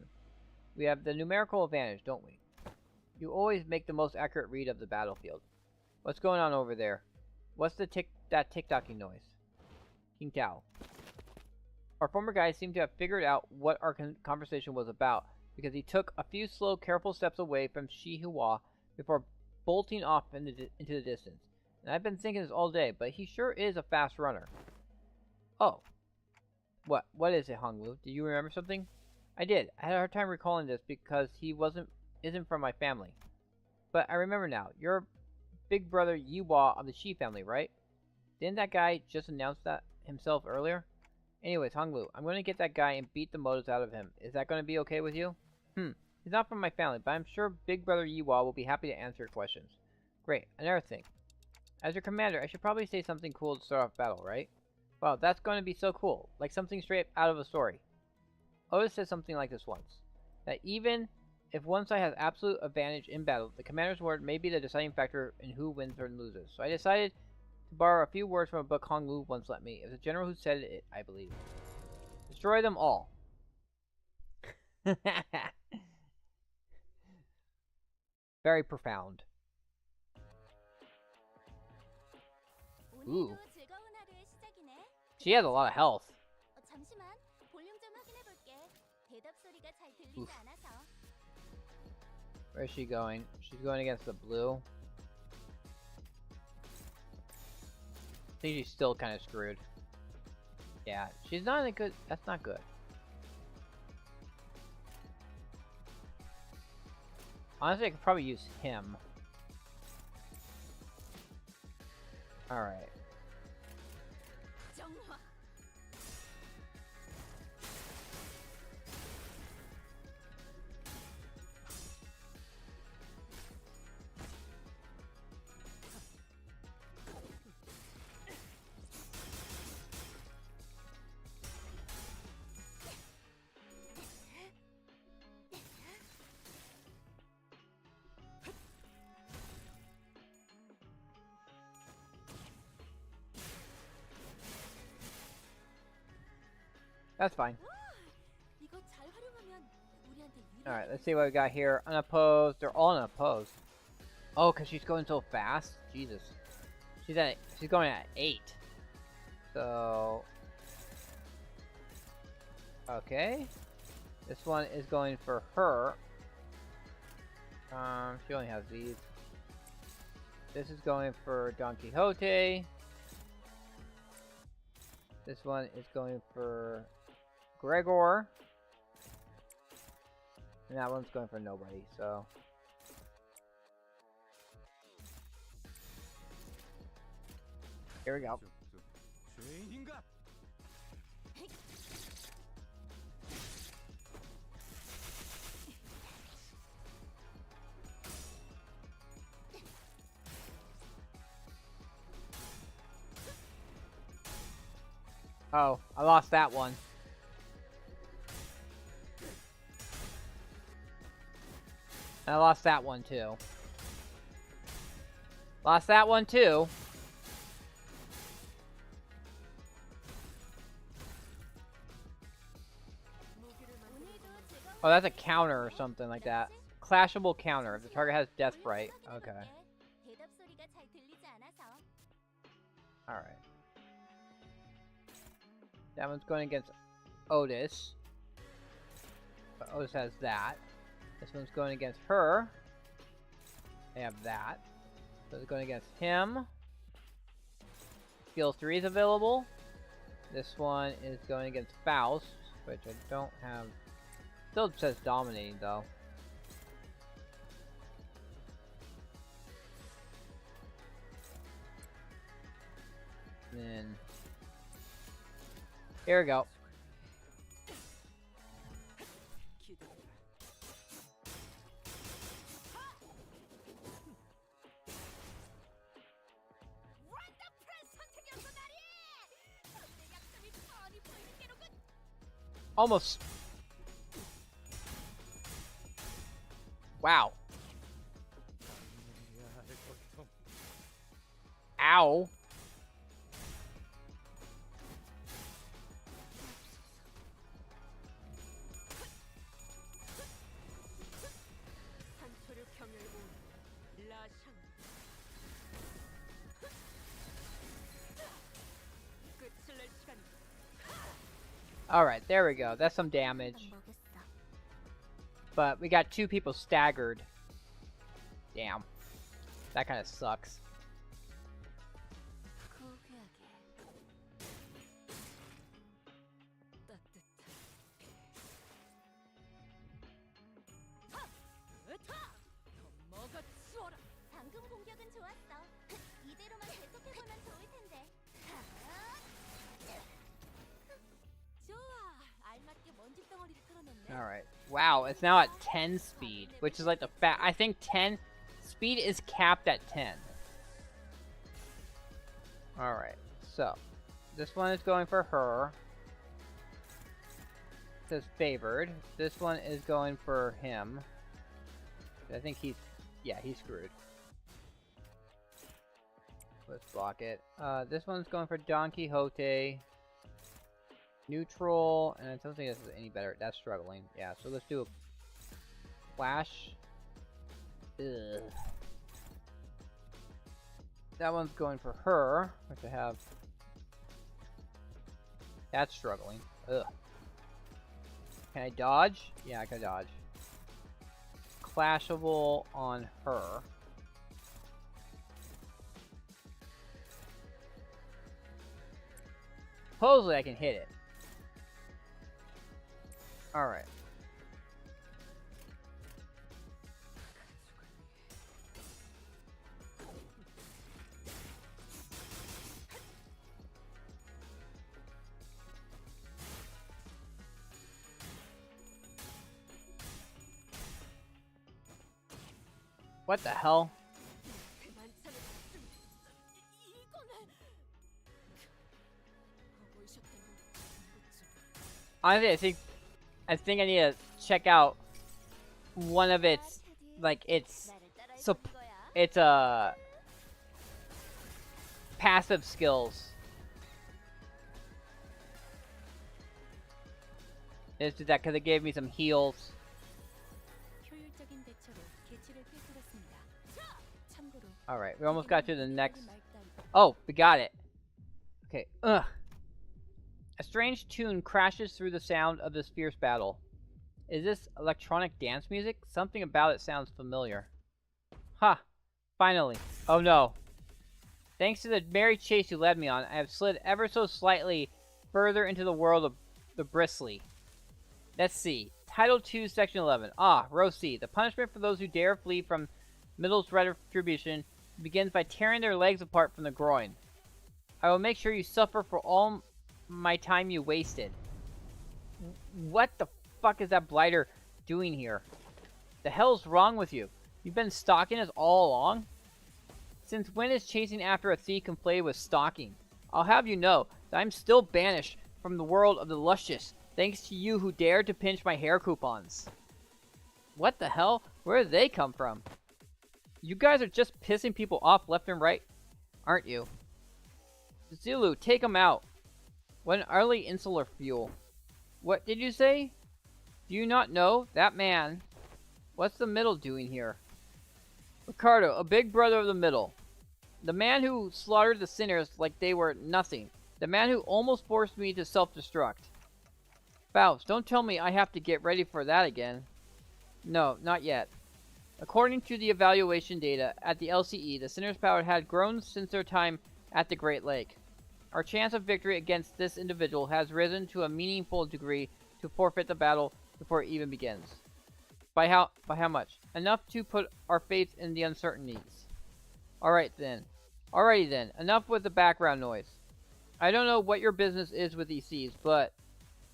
We have the numerical advantage, don't we? You always make the most accurate read of the battlefield. What's going on over there? What's that tick-tocking noise? King Tao. Our former guide seemed to have figured out what our conversation was about, because he took a few slow, careful steps away from Shi Hua before bolting off into the distance. And I've been thinking this all day, but he sure is a fast runner. Oh. What is it, Honglu? Do you remember something? I did. I had a hard time recalling this because he isn't from my family. But I remember now. You're big brother Yiwa of the Shi family, right? Didn't that guy just announce that himself earlier? Anyways, Honglu, I'm going to get that guy and beat the motives out of him. Is that going to be okay with you? He's not from my family, but I'm sure big brother Yiwa will be happy to answer your questions. Great. Another thing. As your commander, I should probably say something cool to start off battle, right? Wow, that's going to be so cool. Like something straight out of a story. Otis said something like this once. That even if one side has absolute advantage in battle, the commander's word may be the deciding factor in who wins or loses. So I decided to borrow a few words from a book Hong Lu once lent me. It was a general who said it, I believe. Destroy them all. Very profound. Ooh. She has a lot of health. Oof. Where is she going? She's going against the blue. I think she's still kind of screwed. Yeah, she's not in a good... That's not good. Honestly, I could probably use him. Alright. That's fine. Alright, let's see what we got here. Unopposed. They're all unopposed. Oh, because she's going so fast? Jesus. She's going at 8. So... Okay. This one is going for her. She only has these. This is going for Don Quixote. This one is going for Gregor. And that one's going for nobody, so... Here we go. Oh, I lost that one. And I lost that one too. Lost that one too. Oh, that's a counter or something like that. Clashable counter. The target has Death Bright. Okay. Alright. That one's going against Otis. But Otis has that. This one's going against her. They have that. So it's going against him. Skill 3 is available. This one is going against Faust, which I don't have. Still says dominating though. Then here we go. Almost. Wow. Ow. Alright, there we go. That's some damage. But we got 2 people staggered. Damn. That kind of sucks. Alright. Wow, it's now at 10 speed, which is like the I think 10 speed is capped at 10. Alright, so this one is going for her. It says favored. This one is going for him. I think he's screwed. Let's block it. This one's going for Don Quixote. Neutral, and I don't think this is any better. That's struggling. Yeah, so let's do a flash. Ugh. That one's going for her, which I have. That's struggling. Ugh. Can I dodge? Yeah, I can dodge. Clashable on her. Supposedly I can hit it. Alright. What the hell? Honestly, I think I need to check out one of its, like, its passive skills. Let's do that because it gave me some heals. Alright, we almost got to the next. Oh, we got it. Okay, ugh. A strange tune crashes through the sound of this fierce battle. Is this electronic dance music? Something about it sounds familiar. Ha! Finally. Oh no. Thanks to the merry chase you led me on, I have slid ever so slightly further into the world of the bristly. Let's see. Title 2, Section 11. Ah, row C. The punishment for those who dare flee from Middle's retribution begins by tearing their legs apart from the groin. I will make sure you suffer for all my time you wasted. What the fuck is that blighter doing here? The hell's wrong with you? You've been stalking us all along? Since when is chasing after a thief conflated with stalking? I'll have you know that I'm still banished from the world of the luscious, thanks to you who dared to pinch my hair coupons. What the hell? Where did they come from? You guys are just pissing people off left and right, aren't you? Zulu, take him out. What an utterly insular fuel. What did you say? Do you not know? That man. What's the middle doing here? Ricardo, a big brother of the middle. The man who slaughtered the sinners like they were nothing. The man who almost forced me to self-destruct. Faust, don't tell me I have to get ready for that again. No, not yet. According to the evaluation data at the LCE, the sinners' power had grown since their time at the Great Lake. Our chance of victory against this individual has risen to a meaningful degree to forfeit the battle before it even begins. By how much? Enough to put our faith in the uncertainties. Alrighty then. Enough with the background noise. I don't know what your business is with these seas, but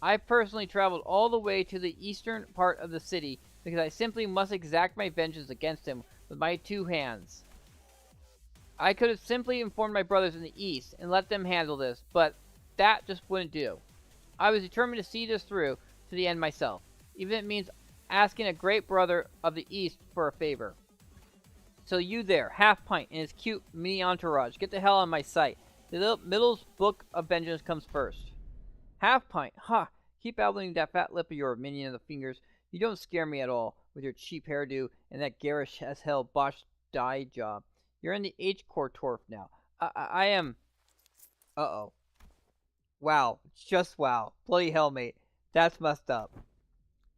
I personally traveled all the way to the eastern part of the city because I simply must exact my vengeance against him with my two hands. I could have simply informed my brothers in the east and let them handle this, but that just wouldn't do. I was determined to see this through to the end myself, even if it means asking a great brother of the east for a favor. So you there, Half Pint and his cute mini entourage, get the hell on my sight. The Middle's Book of Vengeance comes first. Half Pint, ha! Keep outlining that fat lip of your minion of the fingers. You don't scare me at all with your cheap hairdo and that garish as hell botched dye job. You're in the H-Core Torf now. I am... Uh-oh. Wow. Just wow. Bloody hell, mate. That's messed up.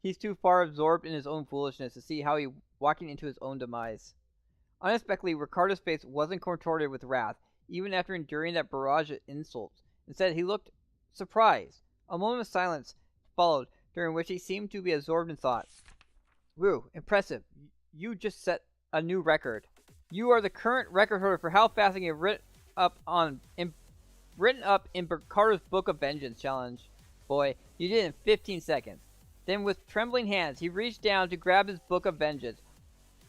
He's too far absorbed in his own foolishness to see how he's walking into his own demise. Unexpectedly, Ricardo's face wasn't contorted with wrath, even after enduring that barrage of insults. Instead, he looked surprised. A moment of silence followed, during which he seemed to be absorbed in thought. Woo, impressive. You just set a new record. You are the current record holder for how fast I can get written up in Ricardo's Book of Vengeance challenge. Boy, you did it in 15 seconds. Then with trembling hands, he reached down to grab his Book of Vengeance,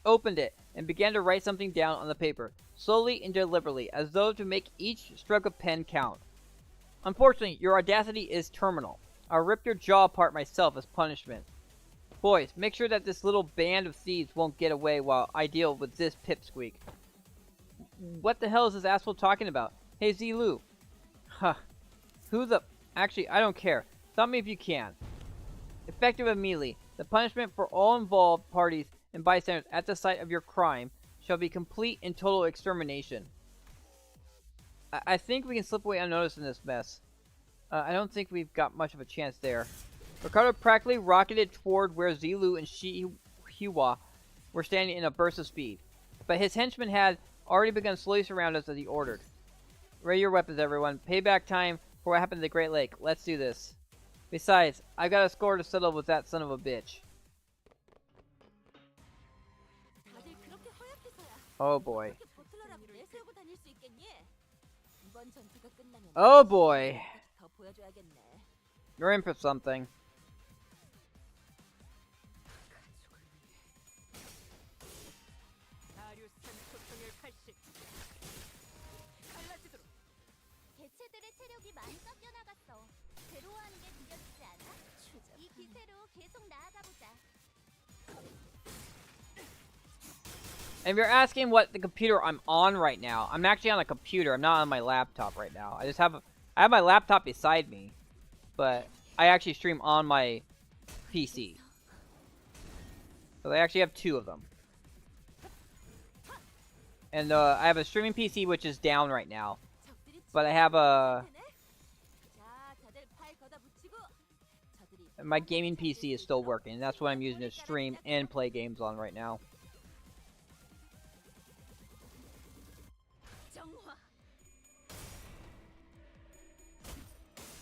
opened it, and began to write something down on the paper, slowly and deliberately, as though to make each stroke of pen count. Unfortunately, your audacity is terminal. I'll rip your jaw apart myself as punishment. Boys, make sure that this little band of thieves won't get away while I deal with this pipsqueak. What the hell is this asshole talking about? Hey, Zilu. Huh. Who the Actually, I don't care. Stop me if you can. Effective immediately. The punishment for all involved parties and bystanders at the site of your crime shall be complete and total extermination. I think we can slip away unnoticed in this mess. I don't think we've got much of a chance there. Ricardo practically rocketed toward where Zilu and Shihuwa were standing in a burst of speed. But his henchmen had already begun slowly surround us as he ordered. Ready your weapons, everyone. Payback time for what happened to the Great Lake. Let's do this. Besides, I've got a score to settle with that son of a bitch. Oh boy. Oh boy. You're in for something. 개체들의 체력이 많이 깎여나갔어. 괴로워하는 게 느껴지지 않아? 이 기세로 계속 나아가보자. And if you're asking what the computer I'm on right now, I'm actually on a computer. I'm not on my laptop right now. I have my laptop beside me, but I actually stream on my PC. So I actually have two of them. And I have a streaming PC which is down right now. But I have a... My gaming PC is still working. That's what I'm using to stream and play games on right now.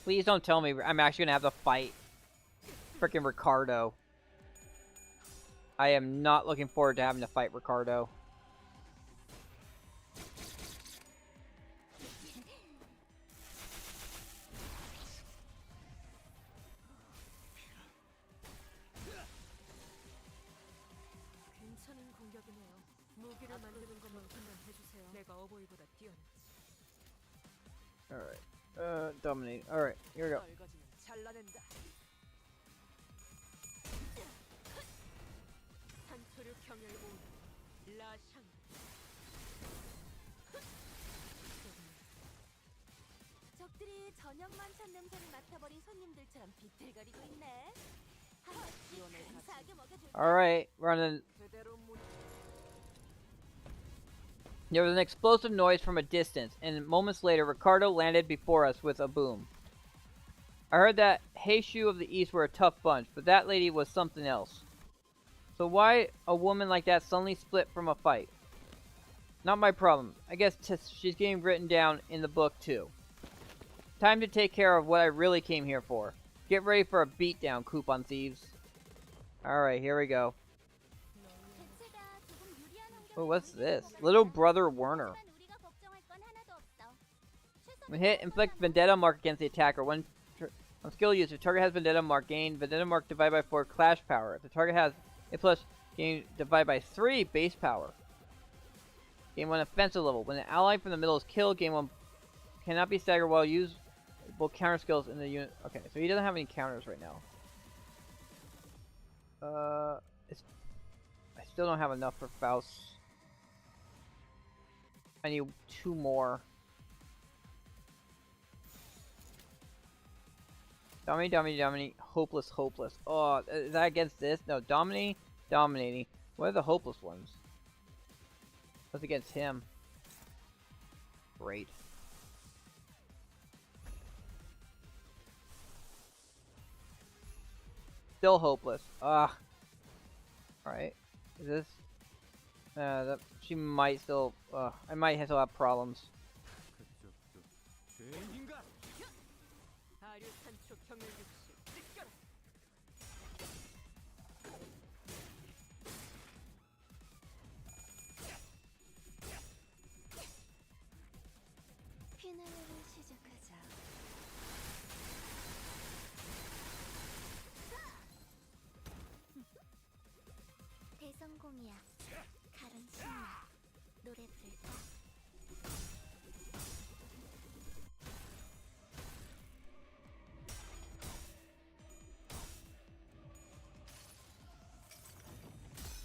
Please don't tell me I'm actually gonna have to fight frickin' Ricardo. I am not looking forward to having to fight Ricardo. Alright. Dominate. Alright, here we go. 적들이 저녁만 찬 냄새를 맡아버린 손님들처럼 비틀거리고 있네. Alright, running. There was an explosive noise from a distance, and moments later, Ricardo landed before us with a boom. I heard that Heishu of the East were a tough bunch, but that lady was something else. So why a woman like that suddenly split from a fight? Not my problem. I guess she's getting written down in the book too. Time to take care of what I really came here for. Get ready for a beatdown, coupon thieves. Alright, here we go. Oh, what's this? Little Brother Werner. When hit, inflict Vendetta mark against the attacker. When on skill use, if the target has Vendetta mark, gain Vendetta mark divided by 4 clash power. If the target has a plus, gain divided by 3 base power. Gain 1 offensive level. When an ally from the middle is killed, gain 1 cannot be staggered while usable counter skills in the unit. Okay, so he doesn't have any counters right now. I still don't have enough for Faust. I need 2 more. Dominating. Hopeless. Oh, is that against this? No, dominating. What are the hopeless ones? What's against him? Great. Still hopeless. Ugh. Alright. Is this... she might still... I might still have problems. 대성공이야. 가른 신나. 노래 부를까?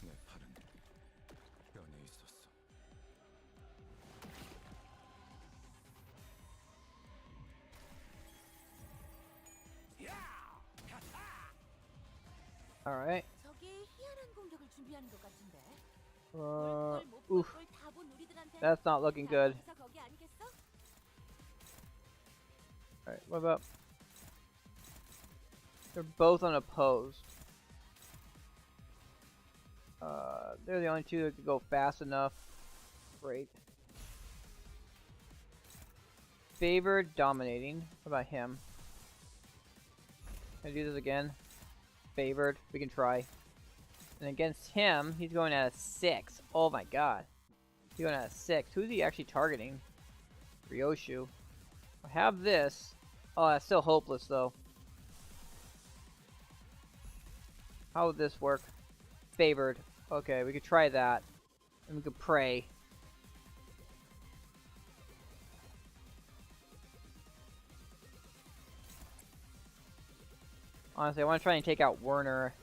내 팔은 변해 있었어. Alright. 저게 희한한 공격을 준비하는 것 같은데. Oof. That's not looking good. Alright, what about... They're both unopposed. They're the only two that can go fast enough. Great. Favored, dominating. What about him? Can I do this again? Favored. We can try. And against him, he's going at a 6. Oh my god. He's going at a 6. Who's he actually targeting? Ryoshu. I have this. Oh, that's still hopeless though. How would this work? Favored. Okay, we could try that. And we could pray. Honestly, I want to try and take out Werner.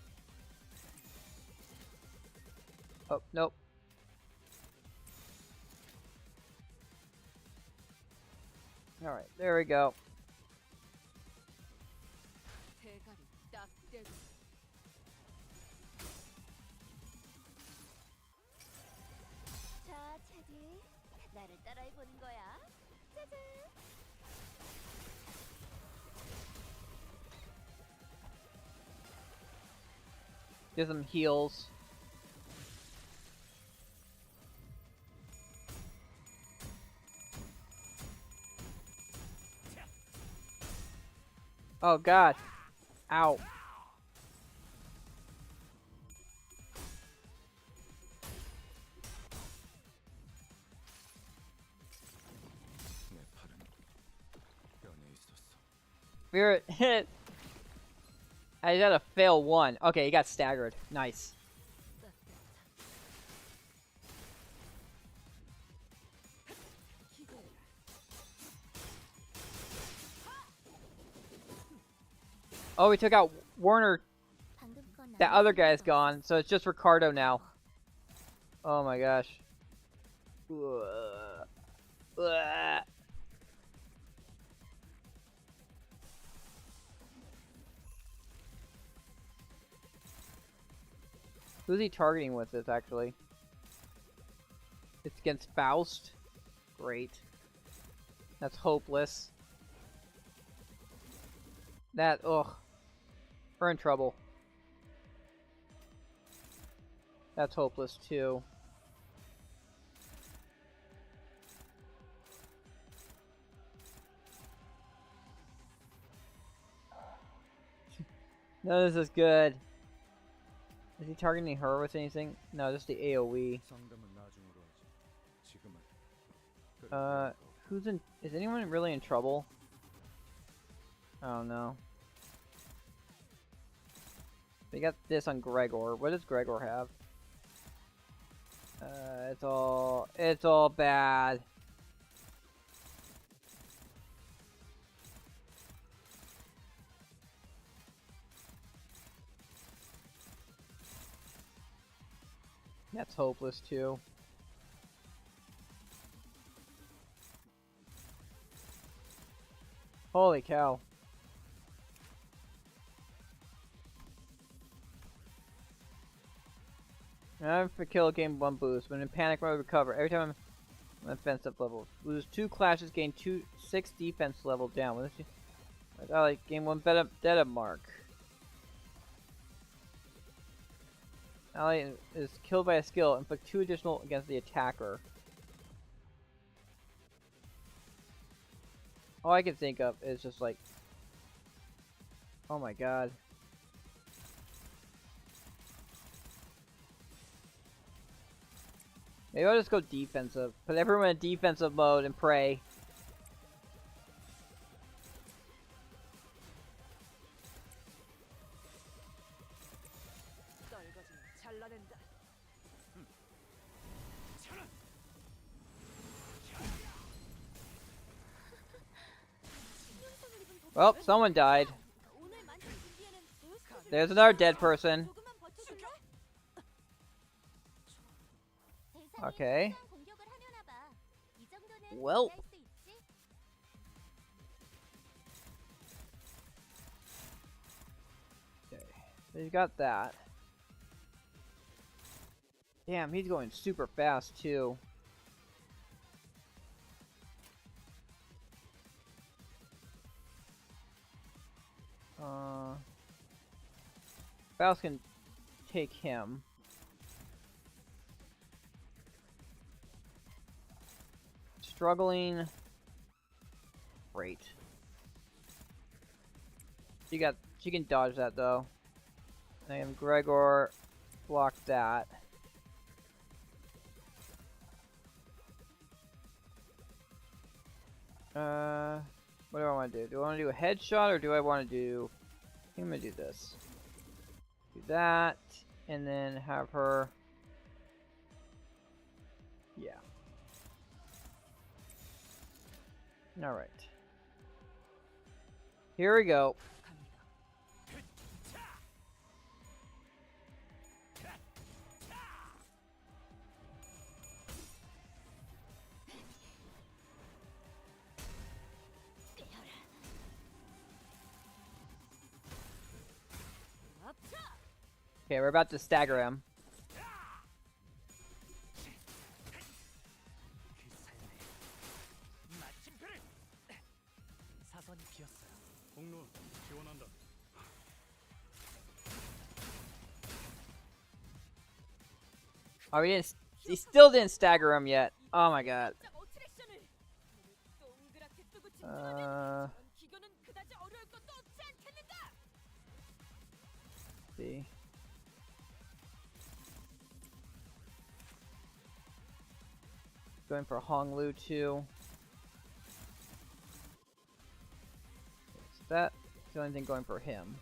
Oh, nope. Alright, there we go. 자, 차지. 나를 따라해 보는 거야. 짜잔. Get some heals. Oh god. Ow. 내 팔은 뼈에 있었어. We're hit. I got a fail 1. Okay, he got staggered. Nice. Oh, we took out Werner. That other guy's gone, so it's just Ricardo now. Oh my gosh. Ugh. Ugh. Who's he targeting with this, actually? It's against Faust. Great. That's hopeless. That, ugh. We're in trouble. That's hopeless, too. None of this is good. Is he targeting her with anything? No, just the AoE. Who's in... Is anyone really in trouble? I don't know. We got this on Gregor. What does Gregor have? It's all bad. That's hopeless too. Holy cow. For kill, gain 1 boost. When in panic mode, recover. Every time I'm on offensive level. Lose 2 clashes, gain 6 defense level down. I like gain 1 beta mark. Ally is killed by a skill. Inflict 2 additional against the attacker. All I can think of is just like... Oh my god. Maybe I'll just go defensive. Put everyone in defensive mode and pray. Well, someone died. There's another dead person. Okay. Well. Okay. He's got that. Damn, he's going super fast too. Faust can take him. Struggling. Great. She can dodge that though. And Gregor blocked that. What do I want to do? Do I want to do a headshot or do I want to do... I think I'm going to do this. Do that, and then have her... Yeah. Alright. Here we go. Okay, we're about to stagger him. Oh, he still didn't stagger him yet. Oh my god. See. Going for Honglu too. So that's the only thing going for him.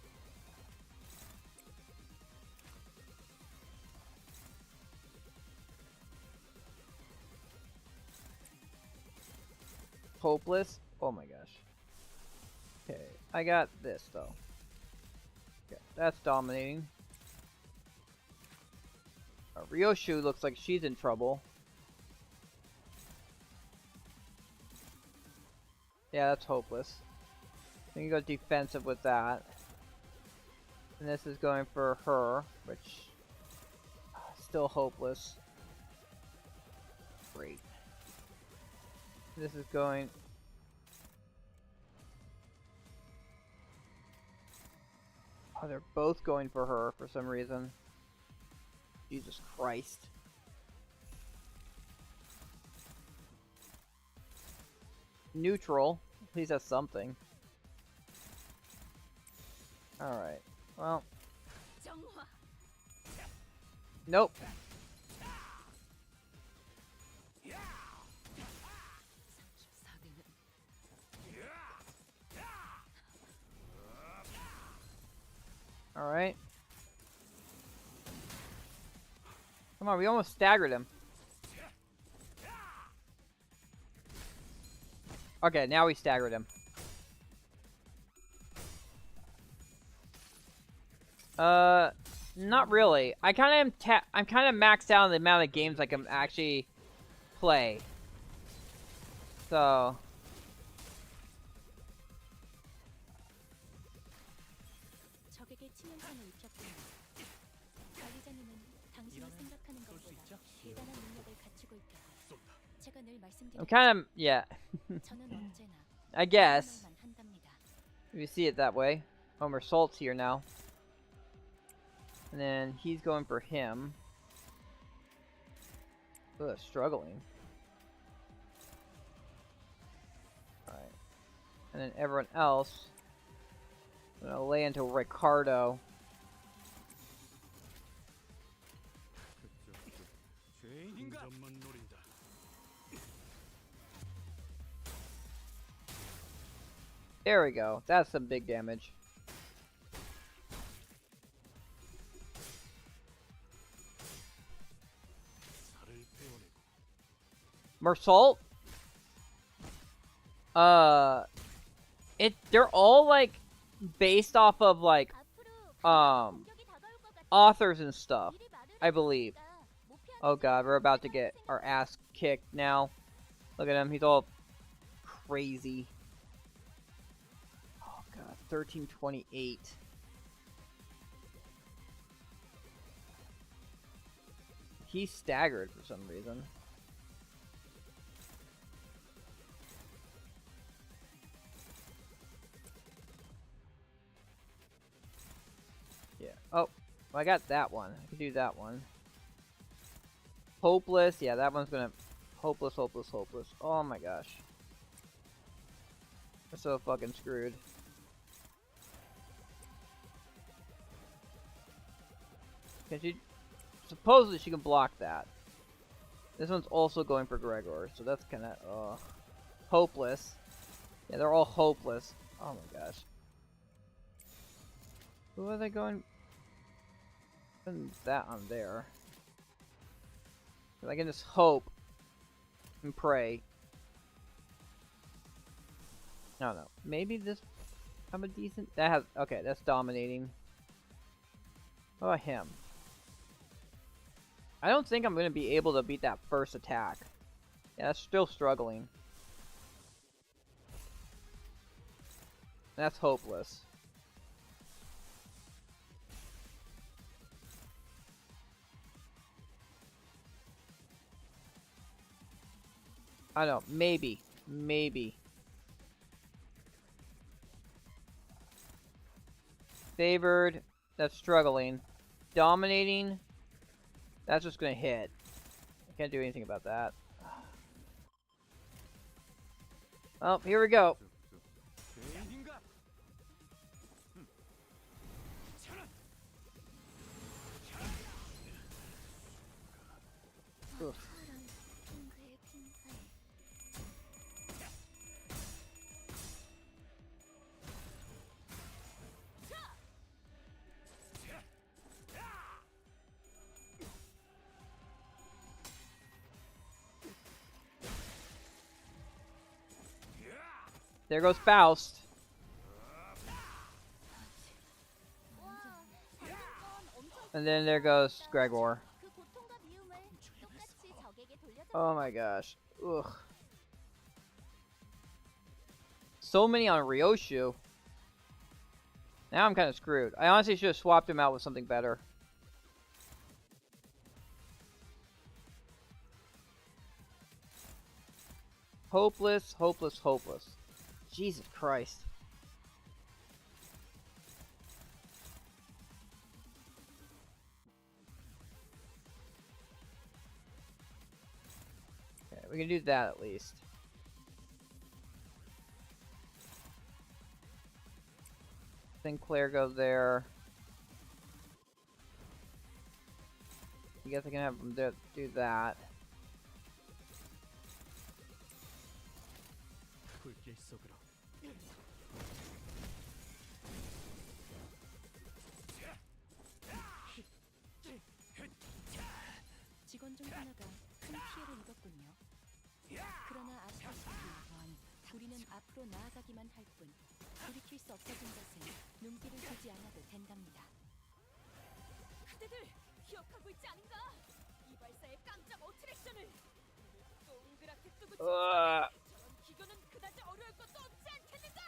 Hopeless. Oh my gosh. Okay, I got this though. Okay, that's dominating. Ryoshu looks like she's in trouble. Yeah, that's hopeless. We can go defensive with that. And this is going for her, which still hopeless. Great. This is going... Oh, they're both going for her for some reason. Jesus Christ. Neutral. Please have something. Alright. Well. Nope. Alright. Come on, we almost staggered him. Okay, now we staggered him. Not really. I'm kind of maxed out on the amount of games I can actually play. So. I'm kind of, yeah. I guess. If you see it that way. Homer Salt's here now. And then he's going for him. Ugh, struggling. Alright. And then everyone else. I'm gonna lay into Ricardo. There we go. That's some big damage. Mersault? They're all like based off of like authors and stuff, I believe. Oh god, we're about to get our ass kicked now. Look at him, he's all crazy. Oh god, 1328. He's staggered for some reason. Yeah. Oh, well, I got that one. I can do that one. Hopeless. Yeah, that one's gonna... Hopeless, hopeless, hopeless. Oh my gosh. We're so fucking screwed. Can she... Supposedly she can block that. This one's also going for Gregor, so that's kind of... hopeless. Yeah, they're all hopeless. Oh my gosh. Who are they going... Putting that on there. I can just hope and pray. I don't know. Maybe this have a decent... That has... Okay, that's dominating. What about him? I don't think I'm going to be able to beat that first attack. Yeah, that's still struggling. That's hopeless. I don't know. Maybe. Maybe. Favored. That's struggling. Dominating. That's just gonna hit. I can't do anything about that. Oh, here we go. Oof. There goes Faust. And then there goes Gregor. Oh my gosh. Ugh. So many on Ryoshu. Now I'm kind of screwed. I honestly should have swapped him out with something better. Hopeless, hopeless, hopeless. Jesus Christ. Okay, we can do that at least. Sinclair goes there. I guess I can have him do that. 직원 중 하나가 큰 피해를 입었군요. 그러나 아시다시피 우리는 앞으로 나아가기만 할 뿐 돌이킬 수 없어진 것에 눈길을 주지 않아도 된답니다. 그대들 기억하고 있지 않은가? 이발사의 깜짝 어트랙션을 동그랗게 뜨고 저런 기교는 그다지 어려울 것도 없지 않겠는가?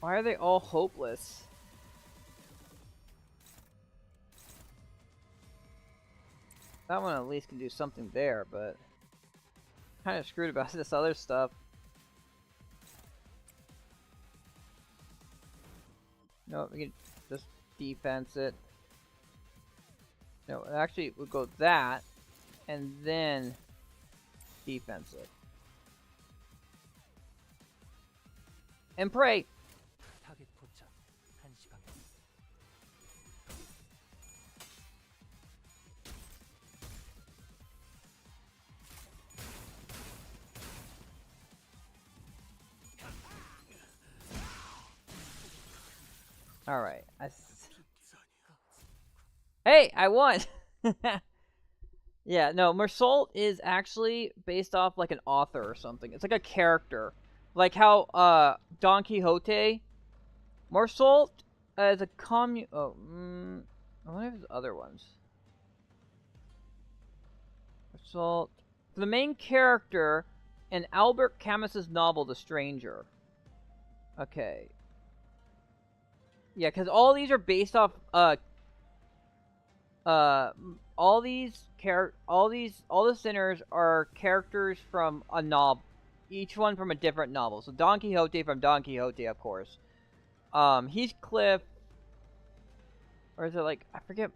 Why are they all hopeless? That one at least can do something there, but kind of screwed about this other stuff. No, we can just defense it. No, actually, we'll go that, and then defense it. And pray! Alright. Hey, I won! Yeah, no, Mersault is actually based off like an author or something. It's like a character. Like how Don Quixote, Mersault is a I wonder if there's other ones. Mersault, the main character in Albert Camus's novel The Stranger. Okay. Yeah, because all these are based off all the sinners are characters from a novel, each one from a different novel. So Don Quixote from Don Quixote, of course. Heathcliff, or is it like, I forget.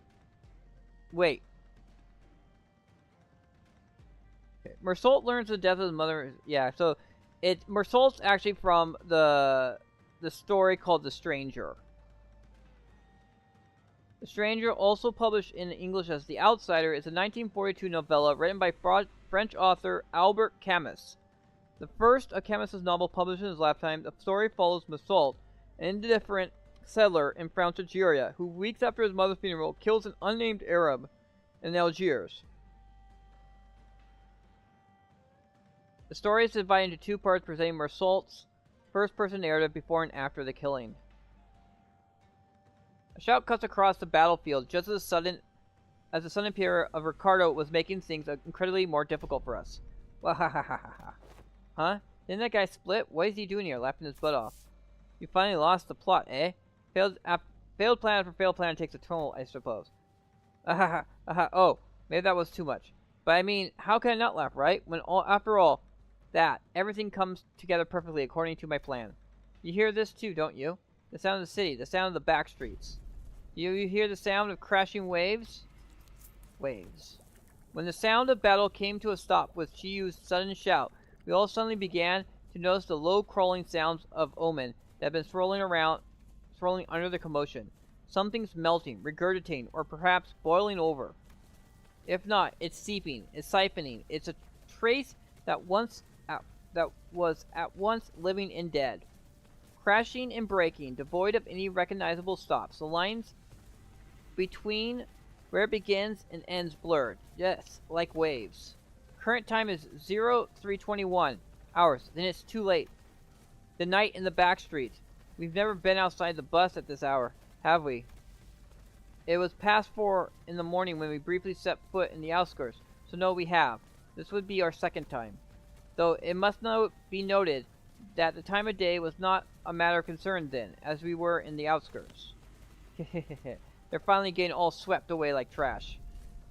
Wait. Mersault learns the death of his mother. Yeah, so Mersault's actually from the story called The Stranger. The Stranger, also published in English as The Outsider, is a 1942 novella written by French author Albert Camus. The first of Camus's novel published in his lifetime, the story follows Mersault, an indifferent settler in French Algeria, who weeks after his mother's funeral kills an unnamed Arab in Algiers. The story is divided into two parts, presenting Mersault's first-person narrative before and after the killing. A shout cuts across the battlefield just as the sudden appearance of Ricardo was making things incredibly more difficult for us. Wahahaha. Huh? Didn't that guy split? What is he doing here, laughing his butt off? You finally lost the plot, eh? Failed plan after failed plan takes a toll, I suppose. Oh, maybe that was too much. But I mean, how can I not laugh, right? When after all that, everything comes together perfectly according to my plan. You hear this too, don't you? The sound of the city, the sound of the back streets. You hear the sound of crashing waves? Waves. When the sound of battle came to a stop with Chiyu's sudden shout, we all suddenly began to notice the low crawling sounds of omen that had been swirling under the commotion. Something's melting, regurgitating, or perhaps boiling over. If not, it's seeping, it's siphoning, it's a trace that was at once living and dead. Crashing and breaking, devoid of any recognizable stops. The lines between where it begins and ends blurred. Yes, like waves. Current time is 0321 hours. Then it's too late. The night in the back streets. We've never been outside the bus at this hour, have we? It was past 4 in the morning when we briefly set foot in the outskirts, so no, we have. This would be our second time. Though it must be noted that the time of day was not a matter of concern then, as we were in the outskirts. They're finally getting all swept away like trash.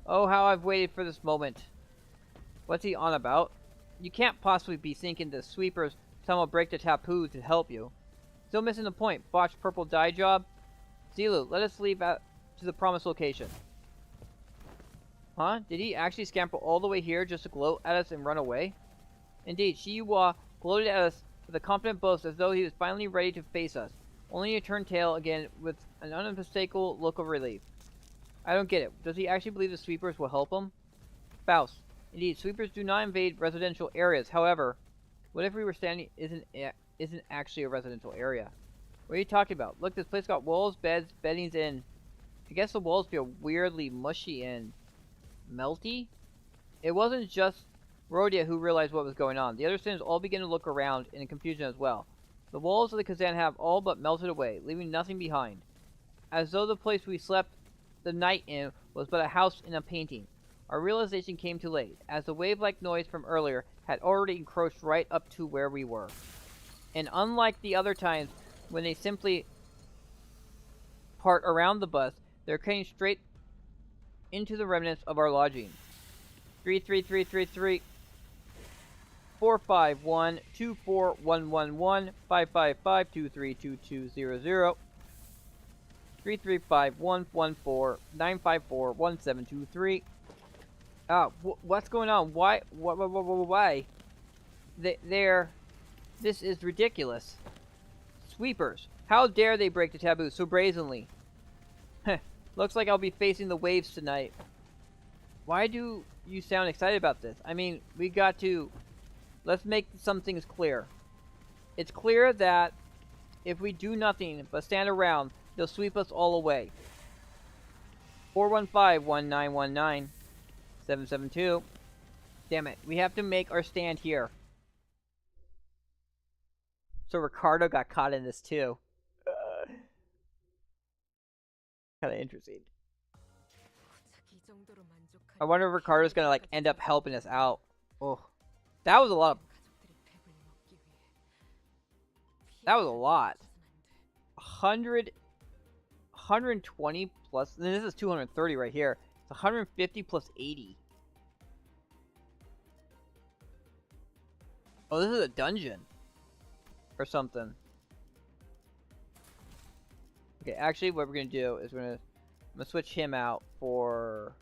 Oh, how I've waited for this moment. What's he on about? You can't possibly be thinking the sweepers somehow break the taboo to help you. Still missing the point. Botched purple dye job? Zilu, let us leave to the promised location. Huh? Did he actually scamper all the way here just to gloat at us and run away? Indeed, Shiyuwa gloated at us with a confident boast as though he was finally ready to face us, only to turn tail again with an unmistakable look of relief. I don't get it. Does he actually believe the sweepers will help him? Faust. Indeed, sweepers do not invade residential areas. However, what if we were standing isn't actually a residential area? What are you talking about? Look, this place got walls, beds, beddings in. I guess the walls feel weirdly mushy and melty? It wasn't just Rhodia who realized what was going on. The other sinners all began to look around in confusion as well. The walls of the Kazan have all but melted away, leaving nothing behind. As though the place we slept the night in was but a house in a painting. Our realization came too late, as the wave-like noise from earlier had already encroached right up to where we were. And unlike the other times when they simply part around the bus, they're cutting straight into the remnants of our lodging. 33333 451 24111 555 232200 335 114 954 1723. What's going on? Why? Why? This is ridiculous. Sweepers. How dare they break the taboo so brazenly? Looks like I'll be facing the waves tonight. Why do you sound excited about this? I mean, we got to... Let's make some things clear. It's clear that if we do nothing but stand around, they'll sweep us all away. 415-1919. 772. Damn it, we have to make our stand here. So Ricardo got caught in this too. Kind of interesting. I wonder if Ricardo's gonna like end up helping us out. Oh, that was a lot. That was a lot. 120 plus. This is 230 right here. It's 150 plus 80. Oh, this is a dungeon. Or something. Okay, actually what we're gonna do is I'm gonna switch him out for,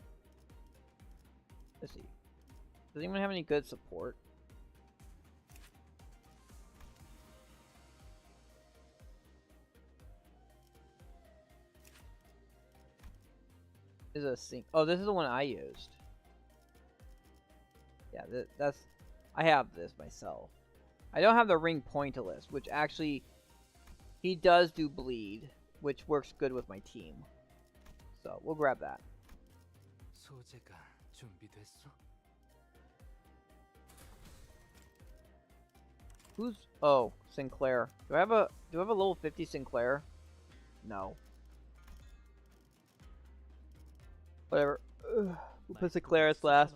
let's see. Does anyone have any good support? This is a sync. Oh, this is the one I used. Yeah, that's. I have this myself. I don't have the ring pointless, which actually he does do bleed, which works good with my team. So we'll grab that. 소재가 준비됐어? Who's oh Sinclair? Do I have a level 50 Sinclair? No. Whatever. Ugh. We'll put Sinclair as last.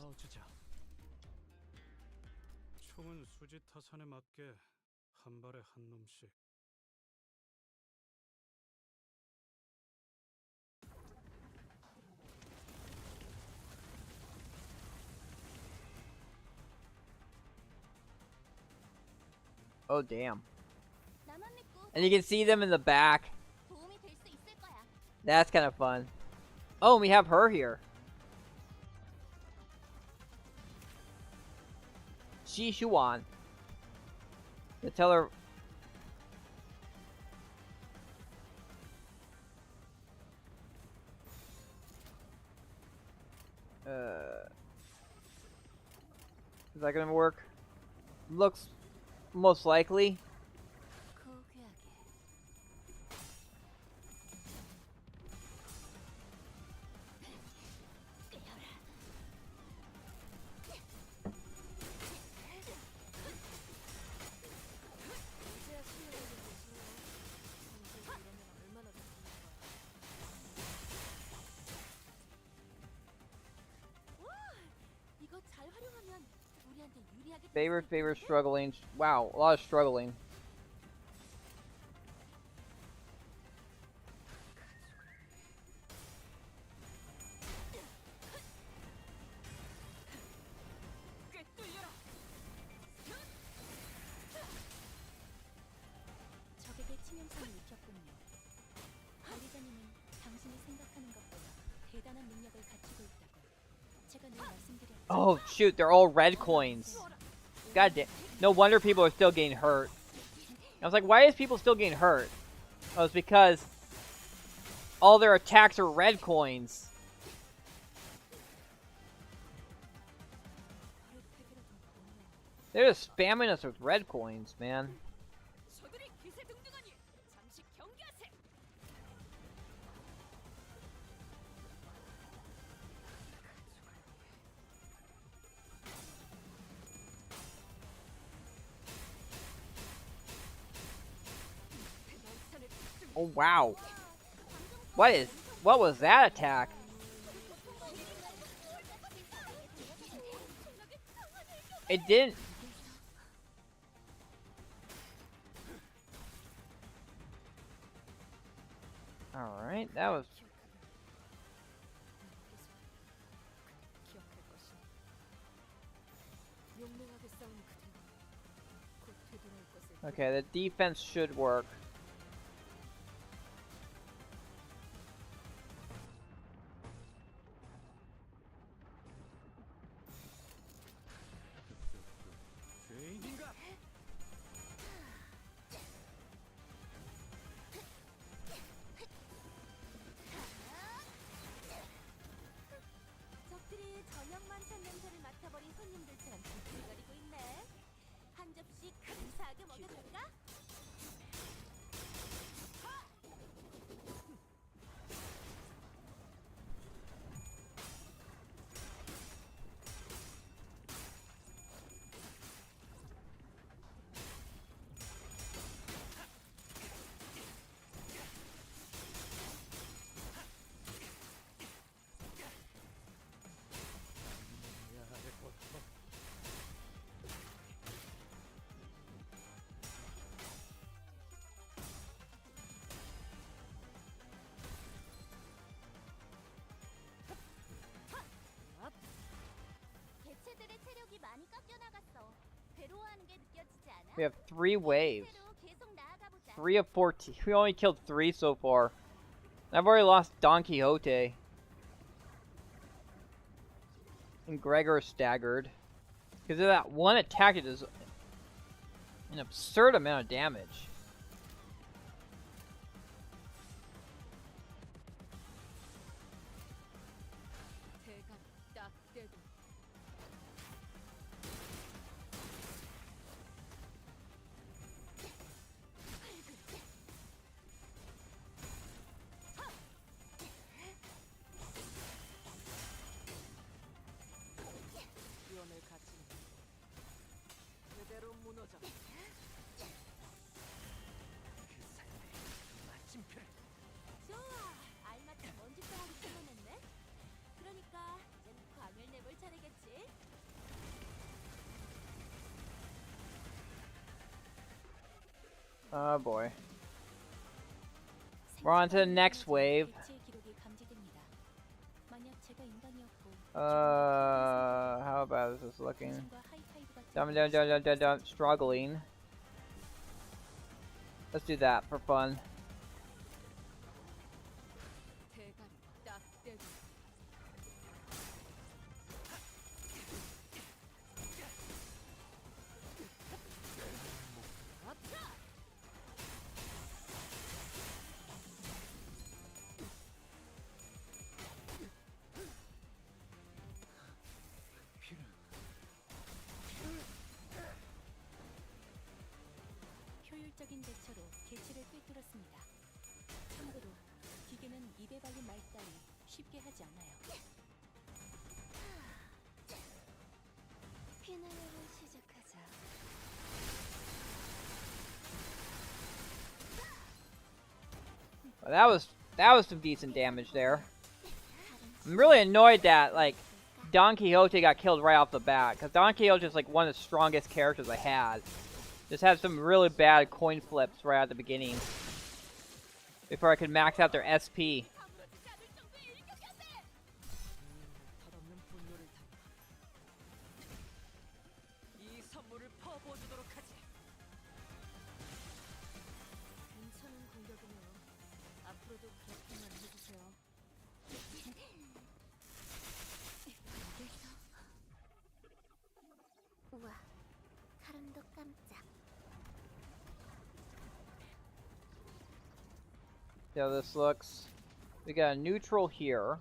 총은 수지 타산에 맞게 한 발에 한 놈씩. Oh damn. 나만 믿고 And you can see them in the back. 도움이 될 수 있을 거야. That's kind of fun. Oh, and we have her here. Shi Shuan. To tell her. Is that gonna work? Looks most likely. 고귀하게. 이거 잘 활용하면 우리한테 유리하게 Favor, struggling. Wow, a lot of struggling. 적에게 치명상을 입혔군요. 관리자님은 당신이 생각하는 것보다 대단한 능력을 가지고 있다고 제가 늘 말씀드렸죠. Oh shoot, they're all red coins. God damn. No wonder people are still getting hurt. I was like, why is people still getting hurt? Oh, it's because all their attacks are red coins. They're just spamming us with red coins, man. 저들이 기세 등등하니 잠시 경계하세. Oh wow. What was that attack? It didn't. All right, that was. Okay, the defense should work. 죄인인가? 적들이 저녁 만찬 냄새를 맡아버린 손님들처럼 비틀거리고 있네. 한 접시 감사하게 먹여줄까? We have 3 waves. 대로 계속 나아가보자. 3 of 14. We only killed 3 so far. I've already lost Don Quixote. And Gregor is staggered. Because of that one attack, it does an absurd amount of damage. 대가 딱 대고. 위험을 가치는 그대로 무너져. 그 삶의 마침표를 좋아. 알맞게 먼지 덩어리 끊어냈네. 그러니까 이젠 광을 내볼 차례겠지. Oh boy. We're on to the next wave. 객체의 기록이 감지됩니다. 만약 제가 인간이었고 How bad is this looking? 당신과 하이파이브 같은 Struggling. Let's do that for fun. 대가 딱 대고. 피를 효율적인 대처로 개체를 꿰뚫었습니다. 참고로 기계는 입에 발린 말 따위 쉽게 하지 않아요. 피나를 시작하자. Well, that was some decent damage there. I'm really annoyed that like Don Quixote got killed right off the bat, because Don Quixote is like one of the strongest characters I had. Just had some really bad coin flips right at the beginning before I could max out their SP. 덧없는 분노를 담아 이 선물을 퍼부어주도록 하지. 괜찮은 공격이네요. 앞으로도 그렇게만 해주세요. 우와, 사람도 깜짝. See how this looks. We got a neutral here,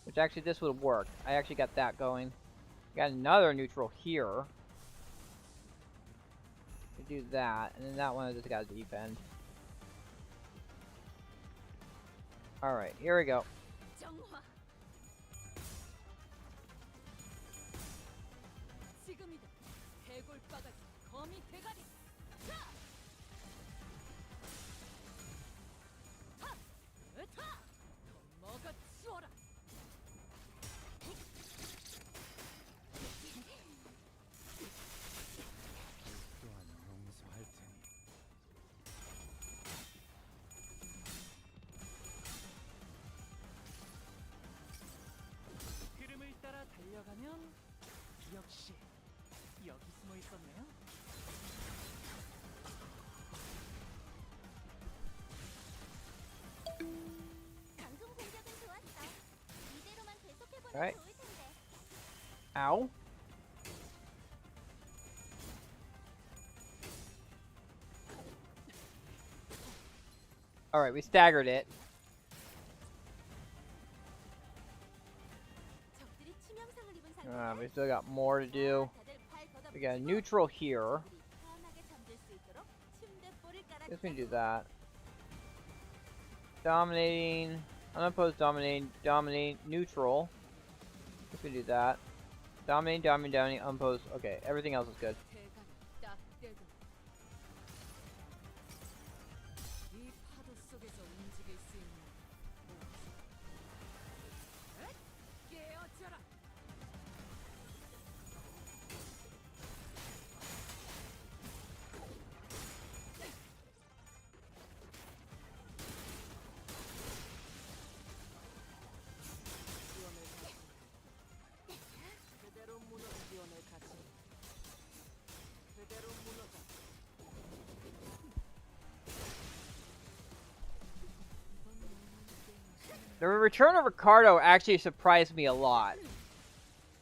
which actually this would work. I actually got that going. Got another neutral here. We do that, and then that one I just got to defend. Alright, here we go. 정화. 지금이다. 해골바가지 거미 대가리. 자! 하! 으타! 더 먹어 치워라. 또한 용서할 테니 흐름을 따라 달려가면 역시 여기 숨어 있었네요. 방금 공격은 좋았어. 이대로만 계속해보면 Alright. 좋을 텐데. Ow. Alright, we staggered it. 적들이 치명상을 입은 상태야. We still got more to do. 다들 팔 걷어붙이고 We got a neutral here. 우리 편하게 잠들 수 있도록 침대볼을 Guess we can 깔아주자. do that. Dominating. Unopposed dominating. Dominate. Neutral. Guess we can do that. Dominating. Unopposed. Okay, everything else is good. 대가리 딱 대고. 이 파도 속에서 움직일 수 있는 모습. 깨어져라. 위험을 가치. 그대로 무너져 위험을 가치. The return of Ricardo actually surprised me a lot.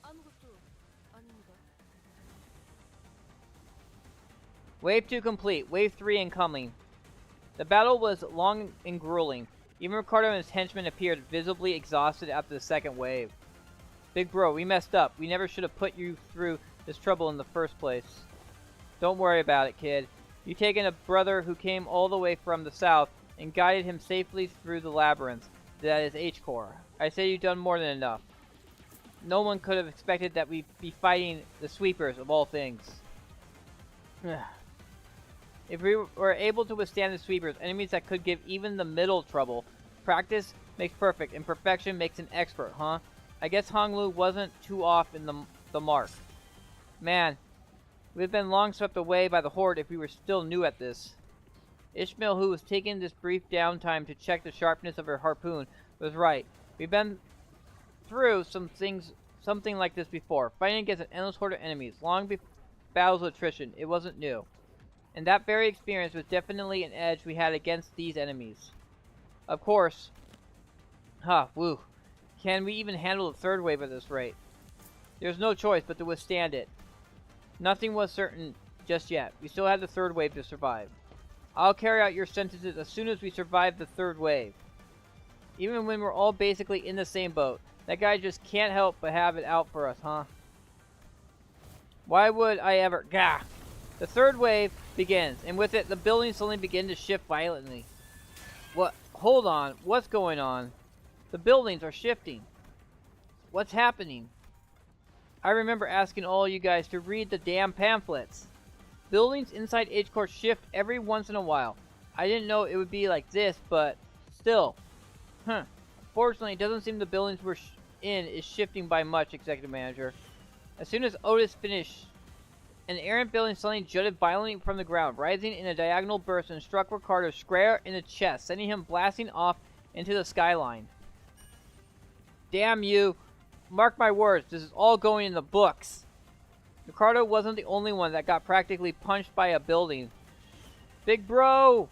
아무것도 아닙니다. Wave 2 complete. Wave 3 incoming. The battle was long and grueling. Even Ricardo and his henchmen appeared visibly exhausted after the second wave. Big bro, we messed up. We never should have put you through this trouble in the first place. Don't worry about it, kid. You've taken a brother who came all the way from the south and guided him safely through the labyrinth that is H-Core. I say you've done more than enough. No one could have expected that we'd be fighting the sweepers of all things. If we were able to withstand the sweepers, enemies that could give even the middle trouble, practice makes perfect, and perfection makes an expert, huh? I guess Honglu wasn't too off in the mark. Man, we've been long swept away by the Horde if we were still new at this. Ishmael, who was taking this brief downtime to check the sharpness of her harpoon, was right. We've been through something like this before, fighting against an endless horde of enemies, long battles of attrition. It wasn't new. And that very experience was definitely an edge we had against these enemies. Of course. Woo. Can we even handle the third wave at this rate? There's no choice but to withstand it. Nothing was certain just yet. We still had the third wave to survive. I'll carry out your sentences as soon as we survive the third wave. Even when we're all basically in the same boat, that guy just can't help but have it out for us, huh? Why would I ever... Gah! The third wave begins, and with it, the buildings suddenly begin to shift violently. What? Hold on. What's going on? The buildings are shifting. What's happening? I remember asking all you guys to read the damn pamphlets. Buildings inside H-Core shift every once in a while. I didn't know it would be like this, but still. Fortunately, it doesn't seem the buildings we're in is shifting by much, Executive Manager. As soon as Otis finished, an errant building suddenly jutted violently from the ground, rising in a diagonal burst and struck Ricardo square in the chest, sending him blasting off into the skyline. Damn you. Mark my words, this is all going in the books. Ricardo wasn't the only one that got practically punched by a building. Big bro!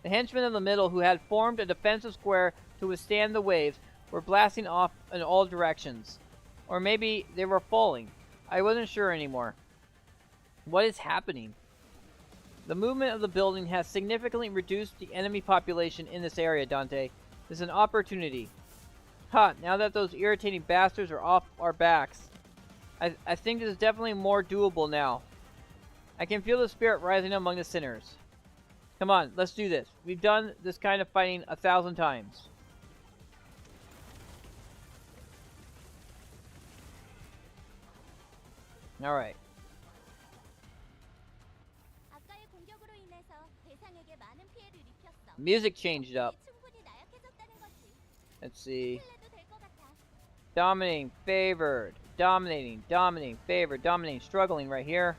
The henchmen in the middle, who had formed a defensive square to withstand the waves, were blasting off in all directions. Or maybe they were falling. I wasn't sure anymore. What is happening? The movement of the building has significantly reduced the enemy population in this area, Dante. This is an opportunity. Now that those irritating bastards are off our backs, I think this is definitely more doable now. I can feel the spirit rising among the sinners. Come on, let's do this. We've done this kind of fighting 1,000 times. Alright. 아까의 공격으로 인해서 대상에게 많은 피해를 입혔어. Music changed up. 충분히 나약해졌다는 거지. Let's see. 해도 될 것 같아. Dominating, favored. Dominating, dominating, favored, dominating, struggling right here.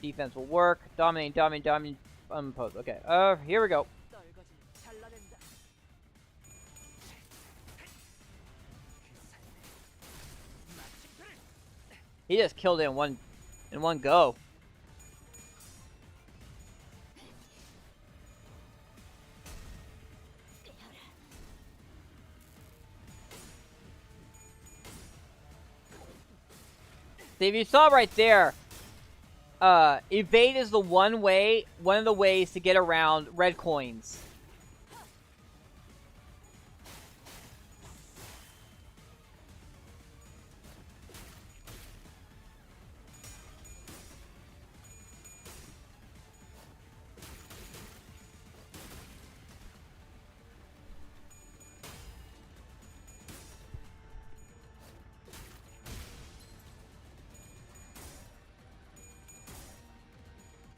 Defense will work. Dominating, dominating, dominating, unopposed. Okay, here we go. 떨거지 잘라낸다. He just killed it in one go. See, if you saw right there, evade is the one of the ways to get around red coins.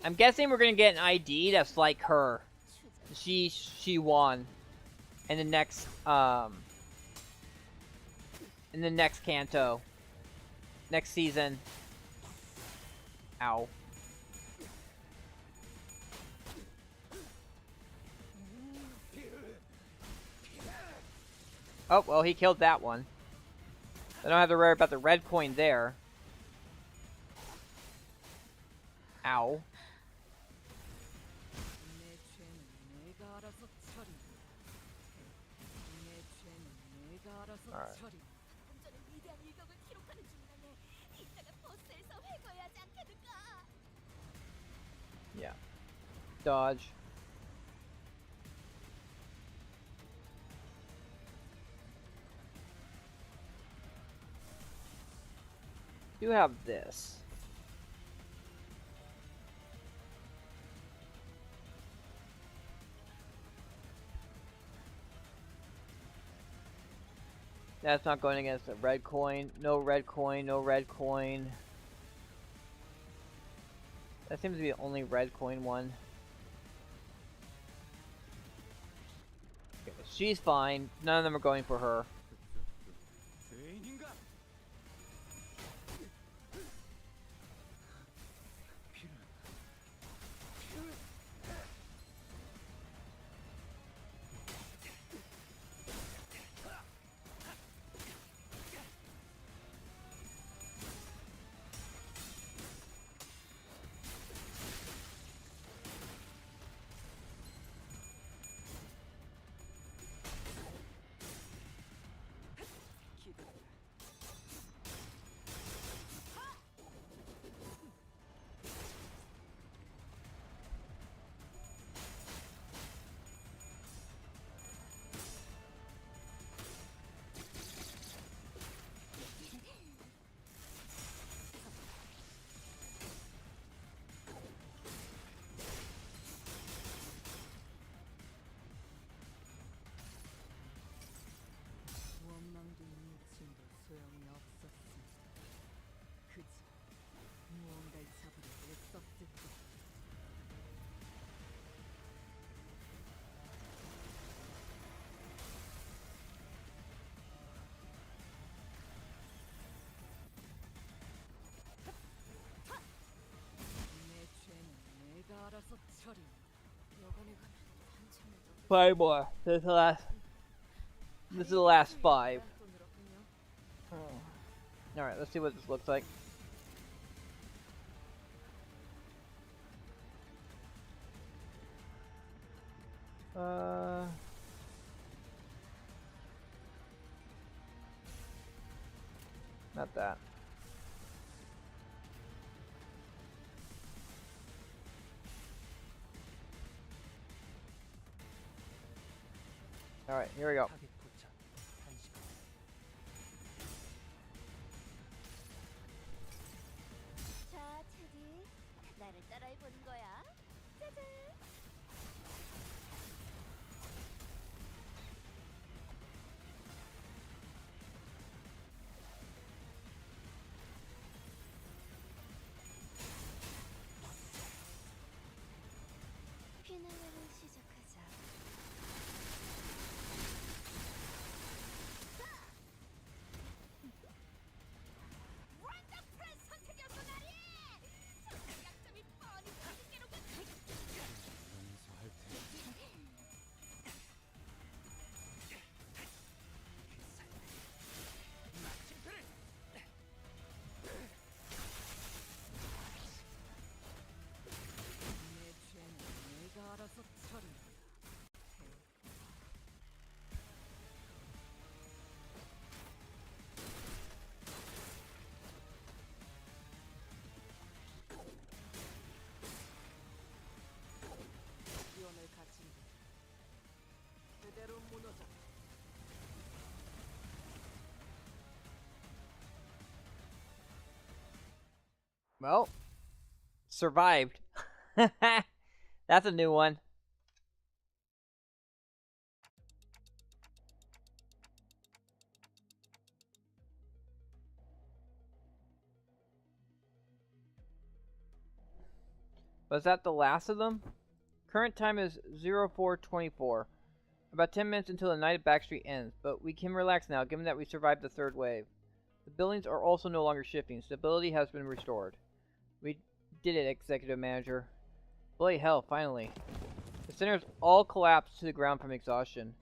I'm guessing we're gonna get an ID that's like her. She won in the next canto. Next season. Ow. Oh, well, he killed that one. I don't have to worry about the red coin there. Ow. 내 죄는 내가 알아서 처리. 내가 알아서 Alright. 처리. 방금 전에 위대한 일격을 기록하는 중간에 이따가 버스에서 회고해야 하지 않겠는가? Yeah. Dodge. You have this. That's not going against a red coin. No red coin, no red coin. That seems to be the only red coin one. Okay, she's fine. None of them are going for her. 죄인인가? 원망도 미친도 소용이 없었습니다. 그저 무언가를 잡으려 애썼을 뿐. 내 죄는 내가 알아서 처리. 여간에 가면 한참을 더 5 more. This is the last. This is the last 5. 또 늘었군요. Alright, let's see what this looks like. Not that. Alright, here we go. 타겟 포착. 단식. 자, 테디, 나를 따라해 보는 거야. 짜잔. 피날레를 시작하자. 원더풀한 선택이었어, 나리! 정말 약점이 뻔히 보이게로군. 용서할 테니. 마침표를. 내 죄는 내가 알아서 처리. 위험을 갖춘 그대로 무너져. Well, survived. That's a new one. Was that the last of them? Current time is 0424. About 10 minutes until the night at Backstreet ends, but we can relax now given that we survived the third wave. The buildings are also no longer shifting. Stability has been restored. We did it, Executive Manager. Bloody hell, finally. The centers all collapsed to the ground from exhaustion.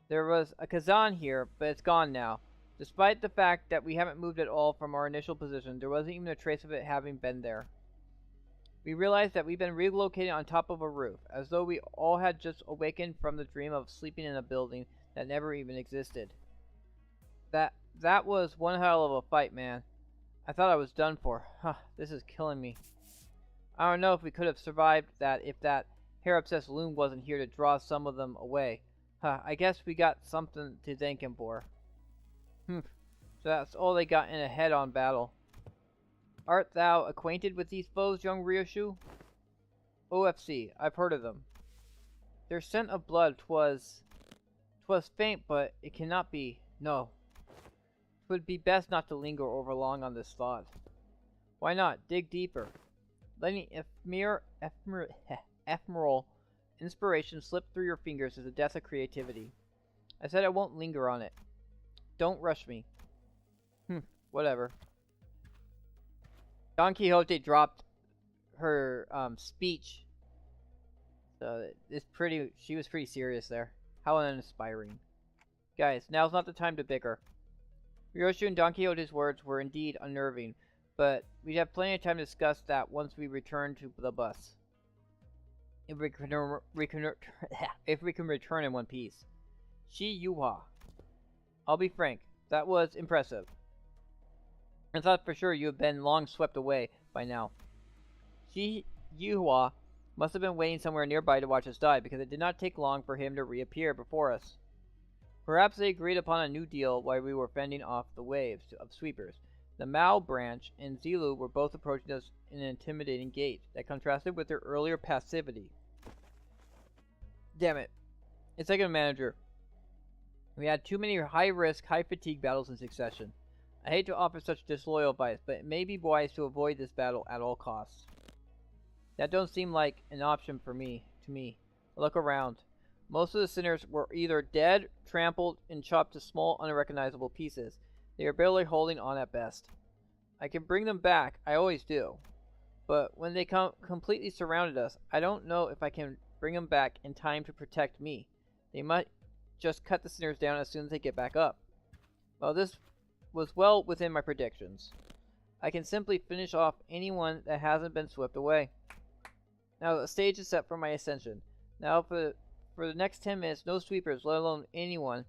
There was a Kazan here, but it's gone now. Despite the fact that we haven't moved at all from our initial position, there wasn't even a trace of it having been there. We realized that we've been relocated on top of a roof, as though we all had just awakened from the dream of sleeping in a building that never even existed. That was one hell of a fight, man. I thought I was done for. Huh, this is killing me. I don't know if we could have survived that if that hair-obsessed loon wasn't here to draw some of them away. Huh, I guess we got something to thank him for. So that's all they got in a head-on battle. Art thou acquainted with these foes, young Ryoshu? OFC, I've heard of them. Their scent of blood, 'twas faint, but it cannot be. No. 'Twould be best not to linger over long on this thought. Why not? Dig deeper. Letting ephemeral inspiration slip through your fingers is the death of creativity. I said I won't linger on it. Don't rush me. Whatever. Don Quixote dropped her speech. So she was pretty serious there. How uninspiring. Guys, now's not the time to bicker. Ryoshu and Don Quixote's words were indeed unnerving, but we'd have plenty of time to discuss that once we return to the bus. If we can return in one piece. Shi Yuha. I'll be frank, that was impressive. I thought for sure you had been long swept away by now. Shi Yuha must have been waiting somewhere nearby to watch us die, because it did not take long for him to reappear before us. Perhaps they agreed upon a new deal while we were fending off the waves of sweepers. The Mao branch and Zilu were both approaching us in an intimidating gait that contrasted with their earlier passivity. Damn it. Executive Manager. We had too many high-risk, high-fatigue battles in succession. I hate to offer such disloyal advice, but it may be wise to avoid this battle at all costs. That don't seem like an option to me. Look around. Most of the sinners were either dead, trampled, and chopped to small, unrecognizable pieces. They are barely holding on at best. I can bring them back, I always do. But when they completely surrounded us, I don't know if I can bring them back in time to protect me. They might just cut the sinners down as soon as they get back up. Well, this was well within my predictions. I can simply finish off anyone that hasn't been swept away. Now the stage is set for my ascension. Now for the next 10 minutes, no sweepers, let alone anyone,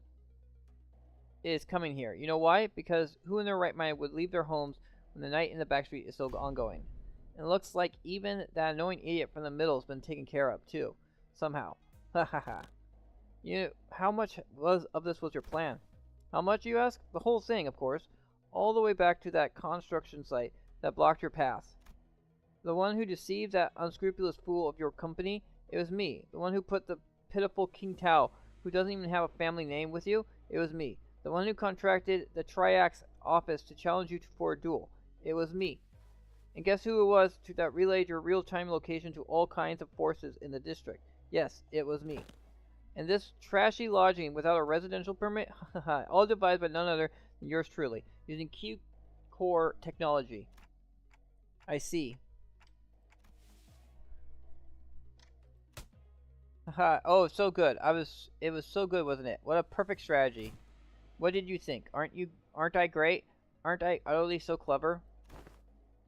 is coming here. You know why? Because who in their right mind would leave their homes when the night in the backstreet is still ongoing? And it looks like even that annoying idiot from the middle has been taken care of, too. Somehow. Ha ha ha. You know, how much of this was your plan? How much, you ask? The whole thing, of course. All the way back to that construction site that blocked your path. The one who deceived that unscrupulous fool of your company, it was me. The one who put the pitiful King Tao, who doesn't even have a family name, with you, it was me. The one who contracted the Triax office to challenge you for a duel, it was me. And guess who it was that relayed your real-time location to all kinds of forces in the district? Yes, it was me. And this trashy lodging without a residential permit, all devised by none other than yours truly, using Q-Core technology. I see. Oh, so good. It was so good, wasn't it? What a perfect strategy. What did you think? Aren't I great? Aren't I utterly so clever?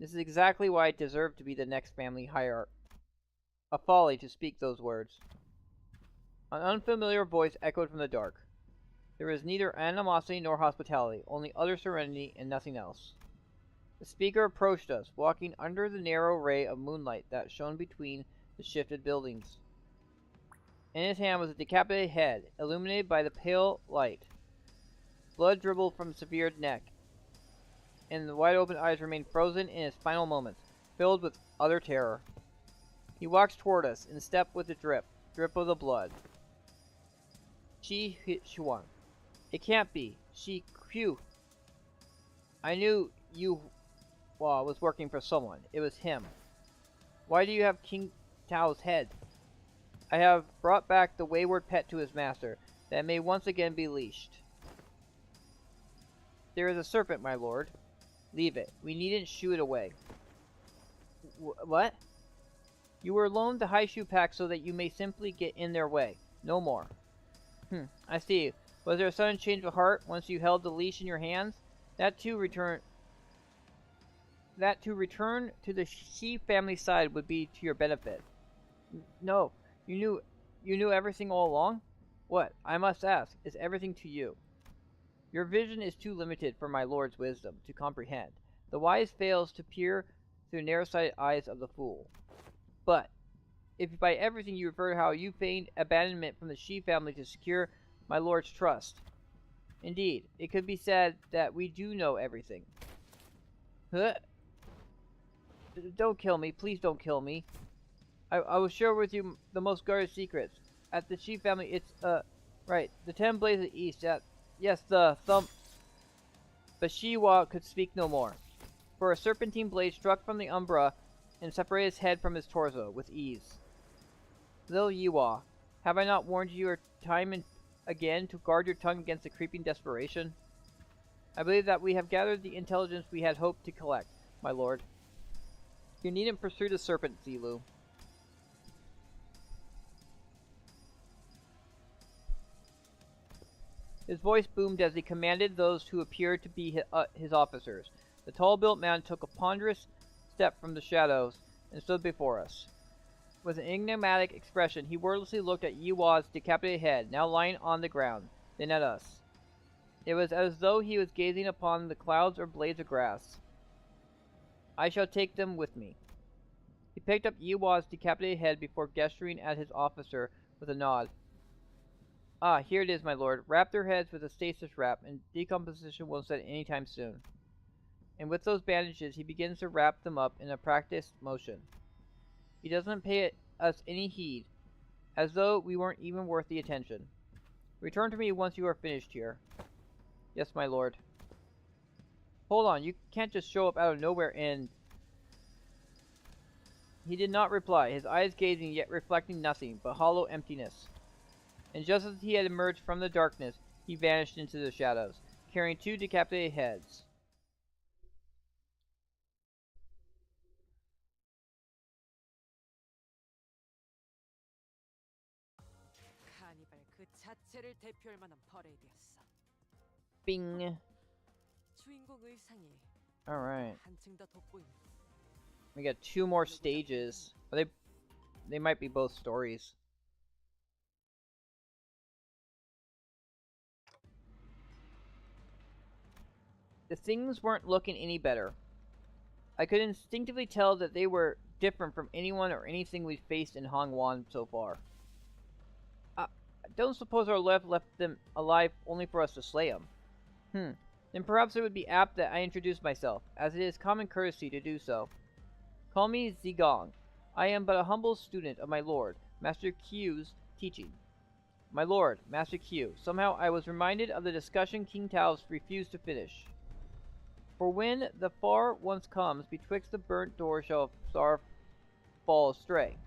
This is exactly why I deserve to be the next family hierarch. A folly to speak those words. An unfamiliar voice echoed from the dark. There was neither animosity nor hospitality, only utter serenity and nothing else. The speaker approached us, walking under the narrow ray of moonlight that shone between the shifted buildings. In his hand was a decapitated head, illuminated by the pale light. Blood dribbled from the severed neck, and the wide-open eyes remained frozen in his final moments, filled with utter terror. He walked toward us, in step with the drip of the blood. Shi Chuan. It can't be. Shi Q. I knew you was working for someone. It was him. Why do you have King Tao's head? I have brought back the wayward pet to his master, that it may once again be leashed. There is a serpent, my lord. Leave it. We needn't shoo it away. What? You were loaned the high shoe pack so that you may simply get in their way. No more. I see. Was there a sudden change of heart once you held the leash in your hands? That to return to the Shi family side would be to your benefit. No. You knew everything all along? What, I must ask, is everything to you? Your vision is too limited for my lord's wisdom to comprehend. The wise fails to peer through narrow-sighted eyes of the fool. But if by everything you refer to how you feigned abandonment from the Shi family to secure my lord's trust. Indeed, it could be said that we do know everything. Huh? Don't kill me. Please don't kill me. I will share with you the most guarded secrets. At the Shi family, it's, right, the 10 Blades of the East, yes, the thumb... But Shiwa could speak no more. For a serpentine blade struck from the umbra and separated his head from his torso with ease. Little Yiwa, have I not warned you time and again to guard your tongue against the creeping desperation? I believe that we have gathered the intelligence we had hoped to collect, my lord. You needn't pursue the serpent, Zilu. His voice boomed as he commanded those who appeared to be his officers. The tall-built man took a ponderous step from the shadows and stood before us. With an enigmatic expression, he wordlessly looked at Yiwa's decapitated head, now lying on the ground, then at us. It was as though he was gazing upon the clouds or blades of grass. I shall take them with me. He picked up Yiwa's decapitated head before gesturing at his officer with a nod. Ah, here it is, my lord. Wrap their heads with a stasis wrap, and decomposition won't set any time soon. And with those bandages, he begins to wrap them up in a practiced motion. He doesn't pay us any heed, as though we weren't even worth the attention. Return to me once you are finished here. Yes, my lord. Hold on, you can't just show up out of nowhere and... He did not reply, his eyes gazing yet reflecting nothing but hollow emptiness. And just as he had emerged from the darkness, he vanished into the shadows, carrying 2 decapitated heads. 카니발 그 자체를 대표할 만한 퍼레이드였어. Bing. 주인공 의상이 Alright. 한층 더 돋보인다. We got 2 more stages. They might be both stories. The things weren't looking any better. I could instinctively tell that they were different from anyone or anything we've faced in Hongwan so far. I don't suppose our left them alive only for us to slay them. Then perhaps it would be apt that I introduce myself, as it is common courtesy to do so. Call me Zigong. I am but a humble student of my lord, Master Q's teaching. My lord, Master Q. Somehow I was reminded of the discussion King Tao's refused to finish. For when the far once comes, betwixt the burnt door shall star fall astray.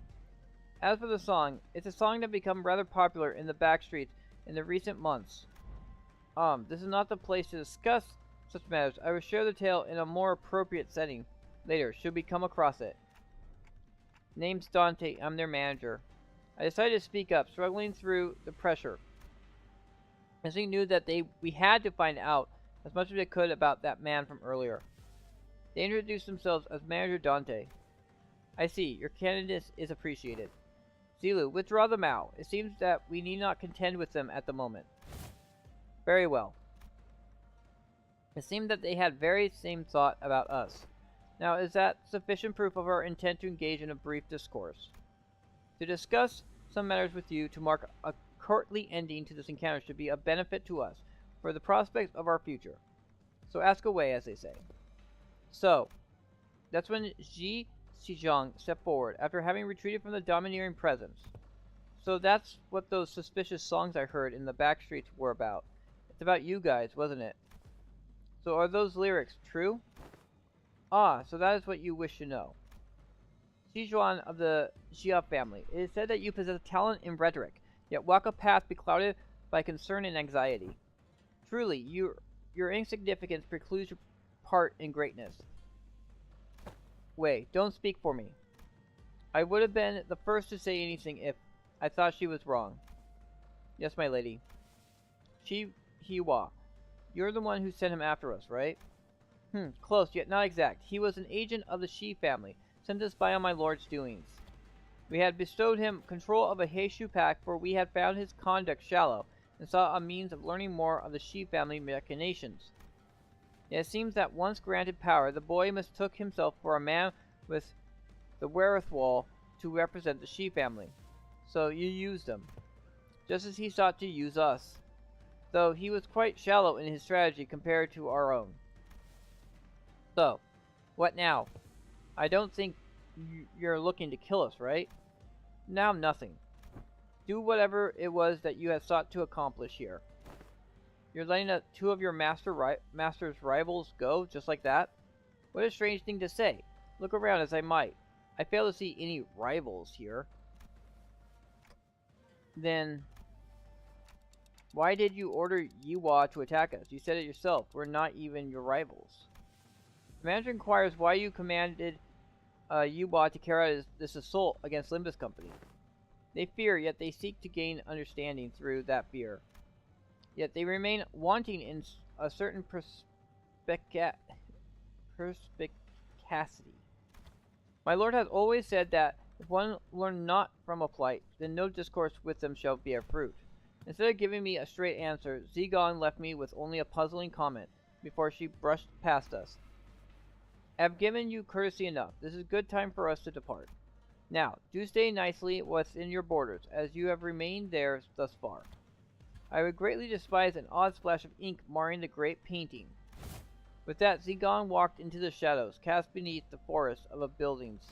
As for the song, it's a song that become rather popular in the back streets in the recent months. This is not the place to discuss such matters. I will share the tale in a more appropriate setting later, should we come across it. Name's Dante, I'm their manager. I decided to speak up, struggling through the pressure. As we knew that we had to find out as much as they could about that man from earlier. They introduced themselves as Manager Dante. I see, your candidness is appreciated. Zilu, withdraw the Mao. It seems that we need not contend with them at the moment. Very well. It seemed that they had very same thought about us. Now, is that sufficient proof of our intent to engage in a brief discourse? To discuss some matters with you to mark a courtly ending to this encounter should be a benefit to us, for the prospects of our future. So ask away, as they say. So, that's when Ji Xizhang stepped forward, after having retreated from the domineering presence. So that's what those suspicious songs I heard in the back streets were about. It's about you guys, wasn't it? So are those lyrics true? Ah, so that is what you wish to know. Xizhuan of the Xia family, it is said that you possess talent in rhetoric, yet walk a path beclouded by concern and anxiety. Truly, your insignificance precludes your part in greatness. Wait, don't speak for me. I would have been the first to say anything if I thought she was wrong. Yes, my lady. Hiwa, you're the one who sent him after us, right? Close, yet not exact. He was an agent of the Shi family, sent to spy on my lord's doings. We had bestowed him control of a Heishu pack, for we had found his conduct shallow, and saw a means of learning more of the Shi family machinations. It seems that once granted power, the boy mistook himself for a man with the wherewithal to represent the Shi family. So you used him, just as he sought to use us, though he was quite shallow in his strategy compared to our own. So, what now? I don't think you're looking to kill us, right? Now nothing. Do whatever it was that you had sought to accomplish here. You're letting two of your master's rivals go just like that? What a strange thing to say. Look around as I might. I fail to see any rivals here. Then, why did you order Yiwa to attack us? You said it yourself. We're not even your rivals. The manager inquires why you commanded Yiwa to carry out this assault against Limbus Company. They fear, yet they seek to gain understanding through that fear. Yet they remain wanting in a certain perspicacity. My lord has always said that if one learn not from a plight, then no discourse with them shall bear fruit. Instead of giving me a straight answer, Zigon left me with only a puzzling comment before she brushed past us. I have given you courtesy enough. This is a good time for us to depart. Now, do stay nicely within your borders, as you have remained there thus far. I would greatly despise an odd splash of ink marring the great painting. With that, Zigon walked into the shadows, cast beneath the forest of buildings.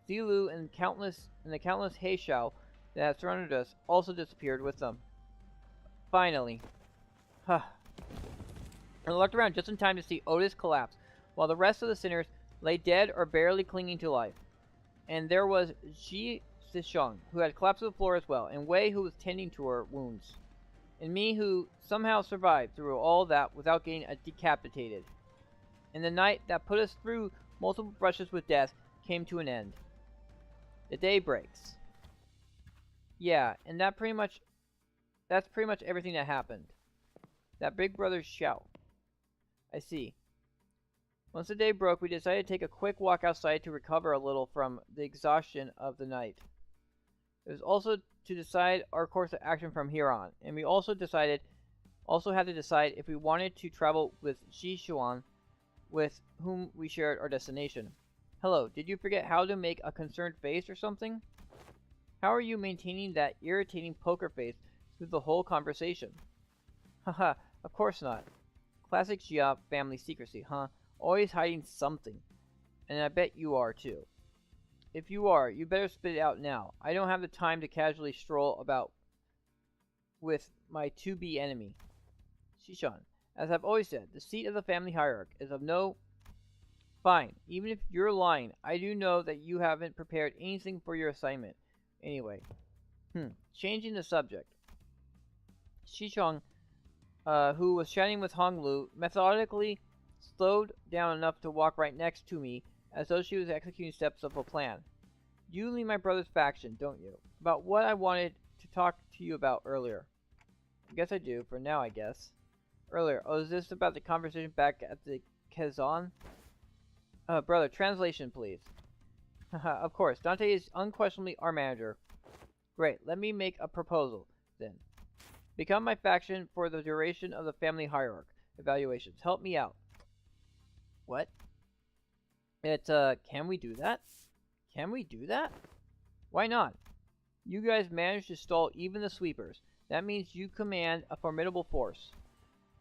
Zilu and the countless Heishao that had surrounded us also disappeared with them. Finally. I looked around just in time to see Otis collapse, while the rest of the sinners lay dead or barely clinging to life. And there was Ji Zisheng, who had collapsed to the floor as well, and Wei, who was tending to her wounds. And me, who somehow survived through all that without getting decapitated. And the night that put us through multiple brushes with death came to an end. The day breaks. Yeah, and that's pretty much everything that happened. That big brother's shout. I see. Once the day broke, we decided to take a quick walk outside to recover a little from the exhaustion of the night. It was also to decide our course of action from here on, and we also had to decide if we wanted to travel with Shi Xuan, with whom we shared our destination. Hello, did you forget how to make a concerned face or something? How are you maintaining that irritating poker face through the whole conversation? Haha, of course not. Classic Xia family secrecy, huh? Always hiding something. And I bet you are, too. If you are, you better spit it out now. I don't have the time to casually stroll about with my to-be enemy. Shishan, as I've always said, the seat of the family hierarchy is of no... Fine, even if you're lying, I do know that you haven't prepared anything for your assignment. Anyway. Changing the subject. Shishong, who was chatting with Honglu, methodically slowed down enough to walk right next to me, as though she was executing steps of a plan. You lead my brother's faction, don't you? About what I wanted to talk to you about earlier. I guess I do, for now I guess. Earlier, oh, is this about the conversation back at the Kazan? Brother, translation please. Haha, of course, Dante is unquestionably our manager. Great, let me make a proposal, then. Become my faction for the duration of the family hierarchy evaluations. Help me out. What? Can we do that? Can we do that? Why not? You guys managed to stall even the sweepers. That means you command a formidable force.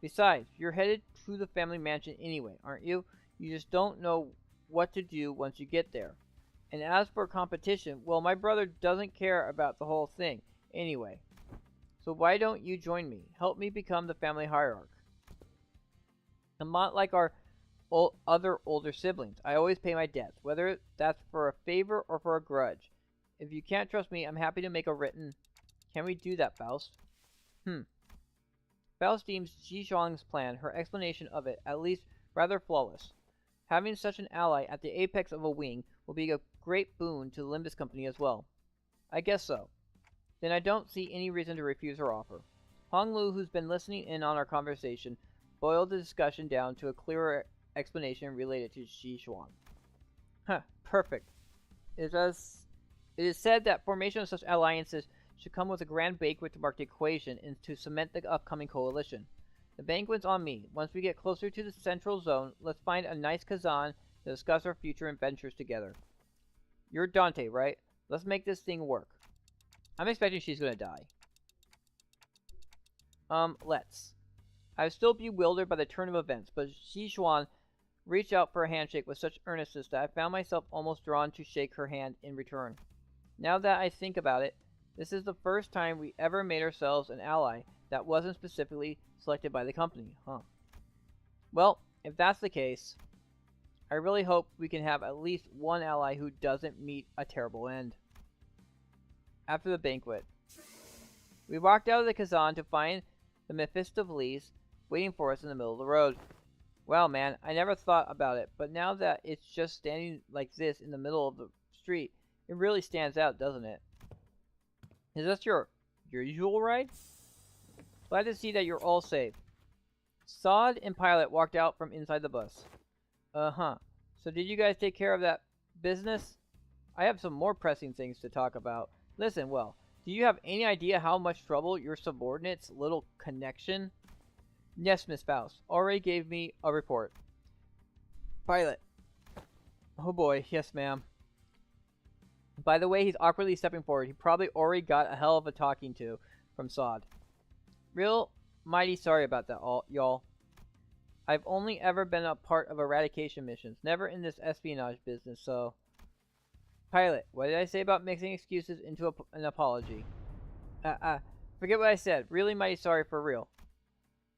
Besides, you're headed to the family mansion anyway, aren't you? You just don't know what to do once you get there. And as for competition, well, my brother doesn't care about the whole thing anyway. So why don't you join me? Help me become the family hierarch. I'm not like our other older siblings. I always pay my debts, whether that's for a favor or for a grudge. If you can't trust me, I'm happy to make a written... Can we do that, Faust? Faust deems Ji Zhang's plan, her explanation of it, at least rather flawless. Having such an ally at the apex of a wing will be a great boon to the Limbus Company as well. I guess so. Then I don't see any reason to refuse her offer. Honglu, who's been listening in on our conversation, boiled the discussion down to a clearer explanation related to Shi Xuan. Perfect. It is said that formation of such alliances should come with a grand banquet to mark the equation and to cement the upcoming coalition. The banquet's on me. Once we get closer to the central zone, let's find a nice Kazan to discuss our future adventures together. You're Dante, right? Let's make this thing work. I'm expecting she's gonna die. Let's. I was still bewildered by the turn of events, but Sichuan reached out for a handshake with such earnestness that I found myself almost drawn to shake her hand in return. Now that I think about it, this is the first time we ever made ourselves an ally that wasn't specifically selected by the company, huh? Well, if that's the case, I really hope we can have at least one ally who doesn't meet a terrible end. After the banquet, we walked out of the Kazan to find the Mephistopheles waiting for us in the middle of the road. Well, man, I never thought about it, but now that it's just standing like this in the middle of the street, it really stands out, doesn't it? Is this your usual ride? Glad to see that you're all safe. Sod and Pilot walked out from inside the bus. Uh-huh. So did you guys take care of that business? I have some more pressing things to talk about. Listen, well, do you have any idea how much trouble your subordinate's little connection? Yes, Miss Faust. Already gave me a report. Pilot. Oh boy, yes ma'am. By the way, he's awkwardly stepping forward. He probably already got a hell of a talking to from Sod. Real mighty sorry about that, y'all. I've only ever been a part of eradication missions, never in this espionage business, so... Pilot, what did I say about mixing excuses into an apology? Forget what I said. Really mighty sorry for real.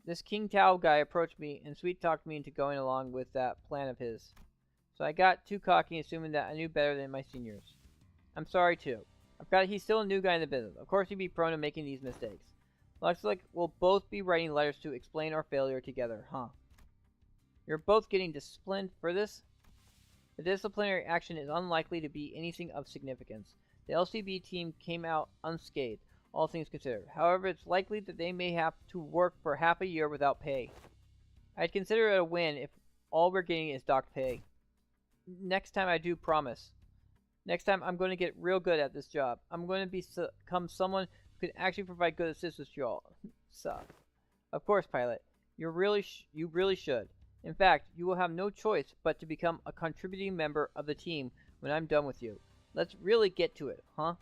This King Tao guy approached me and sweet-talked me into going along with that plan of his. So I got too cocky, assuming that I knew better than my seniors. I'm sorry, too. I forgot he's still a new guy in the business. Of course he'd be prone to making these mistakes. Looks like we'll both be writing letters to explain our failure together, huh? You're both getting disciplined for this? The disciplinary action is unlikely to be anything of significance. The LCB team came out unscathed, all things considered. However, it's likely that they may have to work for half a year without pay. I'd consider it a win if all we're getting is docked pay. Next time I do promise. Next time I'm going to get real good at this job. I'm going to become someone who can actually provide good assistance to y'all. So, of course, Pilot. You really should. In fact, you will have no choice but to become a contributing member of the team when I'm done with you. Let's really get to it, huh?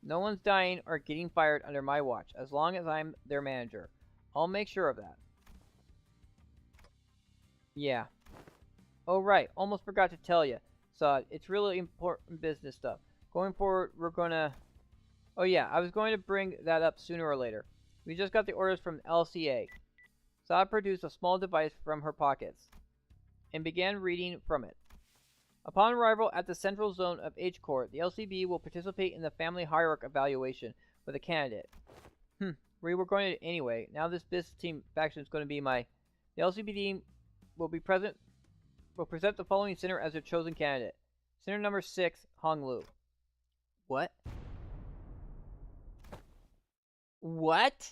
No one's dying or getting fired under my watch, as long as I'm their manager. I'll make sure of that. Yeah. Oh, right. Almost forgot to tell you. So, it's really important business stuff. Going forward, we're gonna... Oh, yeah. I was going to bring that up sooner or later. We just got the orders from LCA. Saad produced a small device from her pockets and began reading from it. Upon arrival at the central zone of H-Core, the LCB will participate in the family hierarchy evaluation with a candidate. We were going to anyway. Now this business team faction is going to be my... The LCB team will present the following center as their chosen candidate. Center number 6, Honglu. What? What?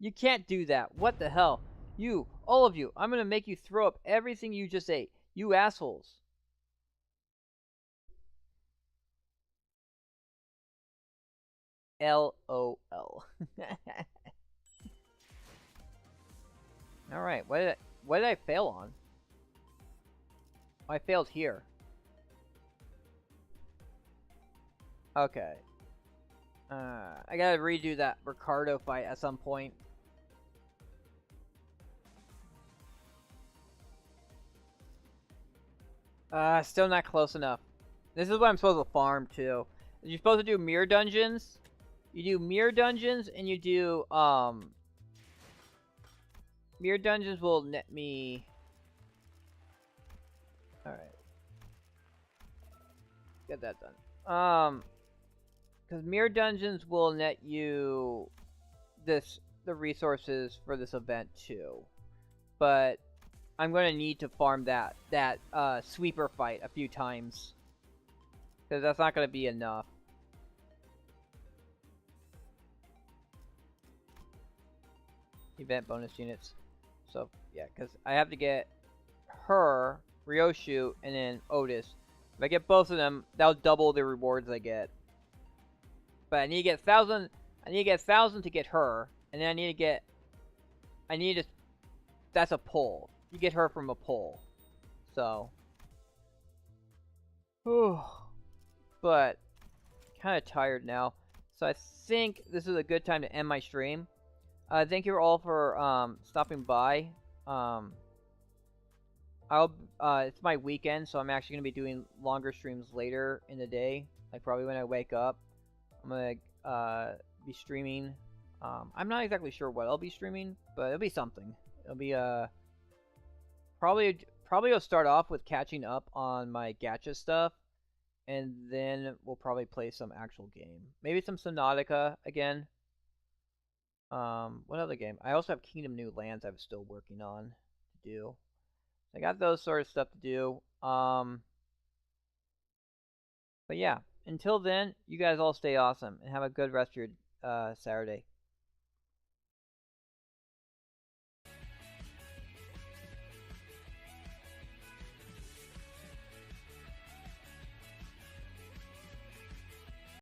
You can't do that. What the hell? You, all of you, I'm gonna make you throw up everything you just ate. You assholes. LOL. Alright, what did I fail on? Oh, I failed here. Okay. I gotta redo that Ricardo fight at some point. Still not close enough. This is what I'm supposed to farm too. You're supposed to do mirror dungeons. You do mirror dungeons and you do, mirror dungeons will net me... Alright. Get that done. Because mirror dungeons will net you the resources for this event too. But I'm gonna need to farm that sweeper fight a few times. Because that's not gonna be enough. Event bonus units. So yeah, because I have to get her, Ryoshu, and then Otis. If I get both of them, that'll double the rewards I get. But I need to get 1,000. I need to get 1,000 to get her, and then I need to get. I need to. That's a pull. You get her from a pull. So. Whew. But kind of tired now. So I think this is a good time to end my stream. Thank you all for stopping by. It's my weekend, so I'm actually gonna be doing longer streams later in the day. Like probably when I wake up, I'm gonna be streaming. I'm not exactly sure what I'll be streaming, but it'll be something. It'll be probably I'll start off with catching up on my gacha stuff, and then we'll probably play some actual game. Maybe some Subnautica again. What other game? I also have Kingdom New Lands I'm still working on to do. I got those sort of stuff to do. But yeah, until then, you guys all stay awesome and have a good rest of your Saturday.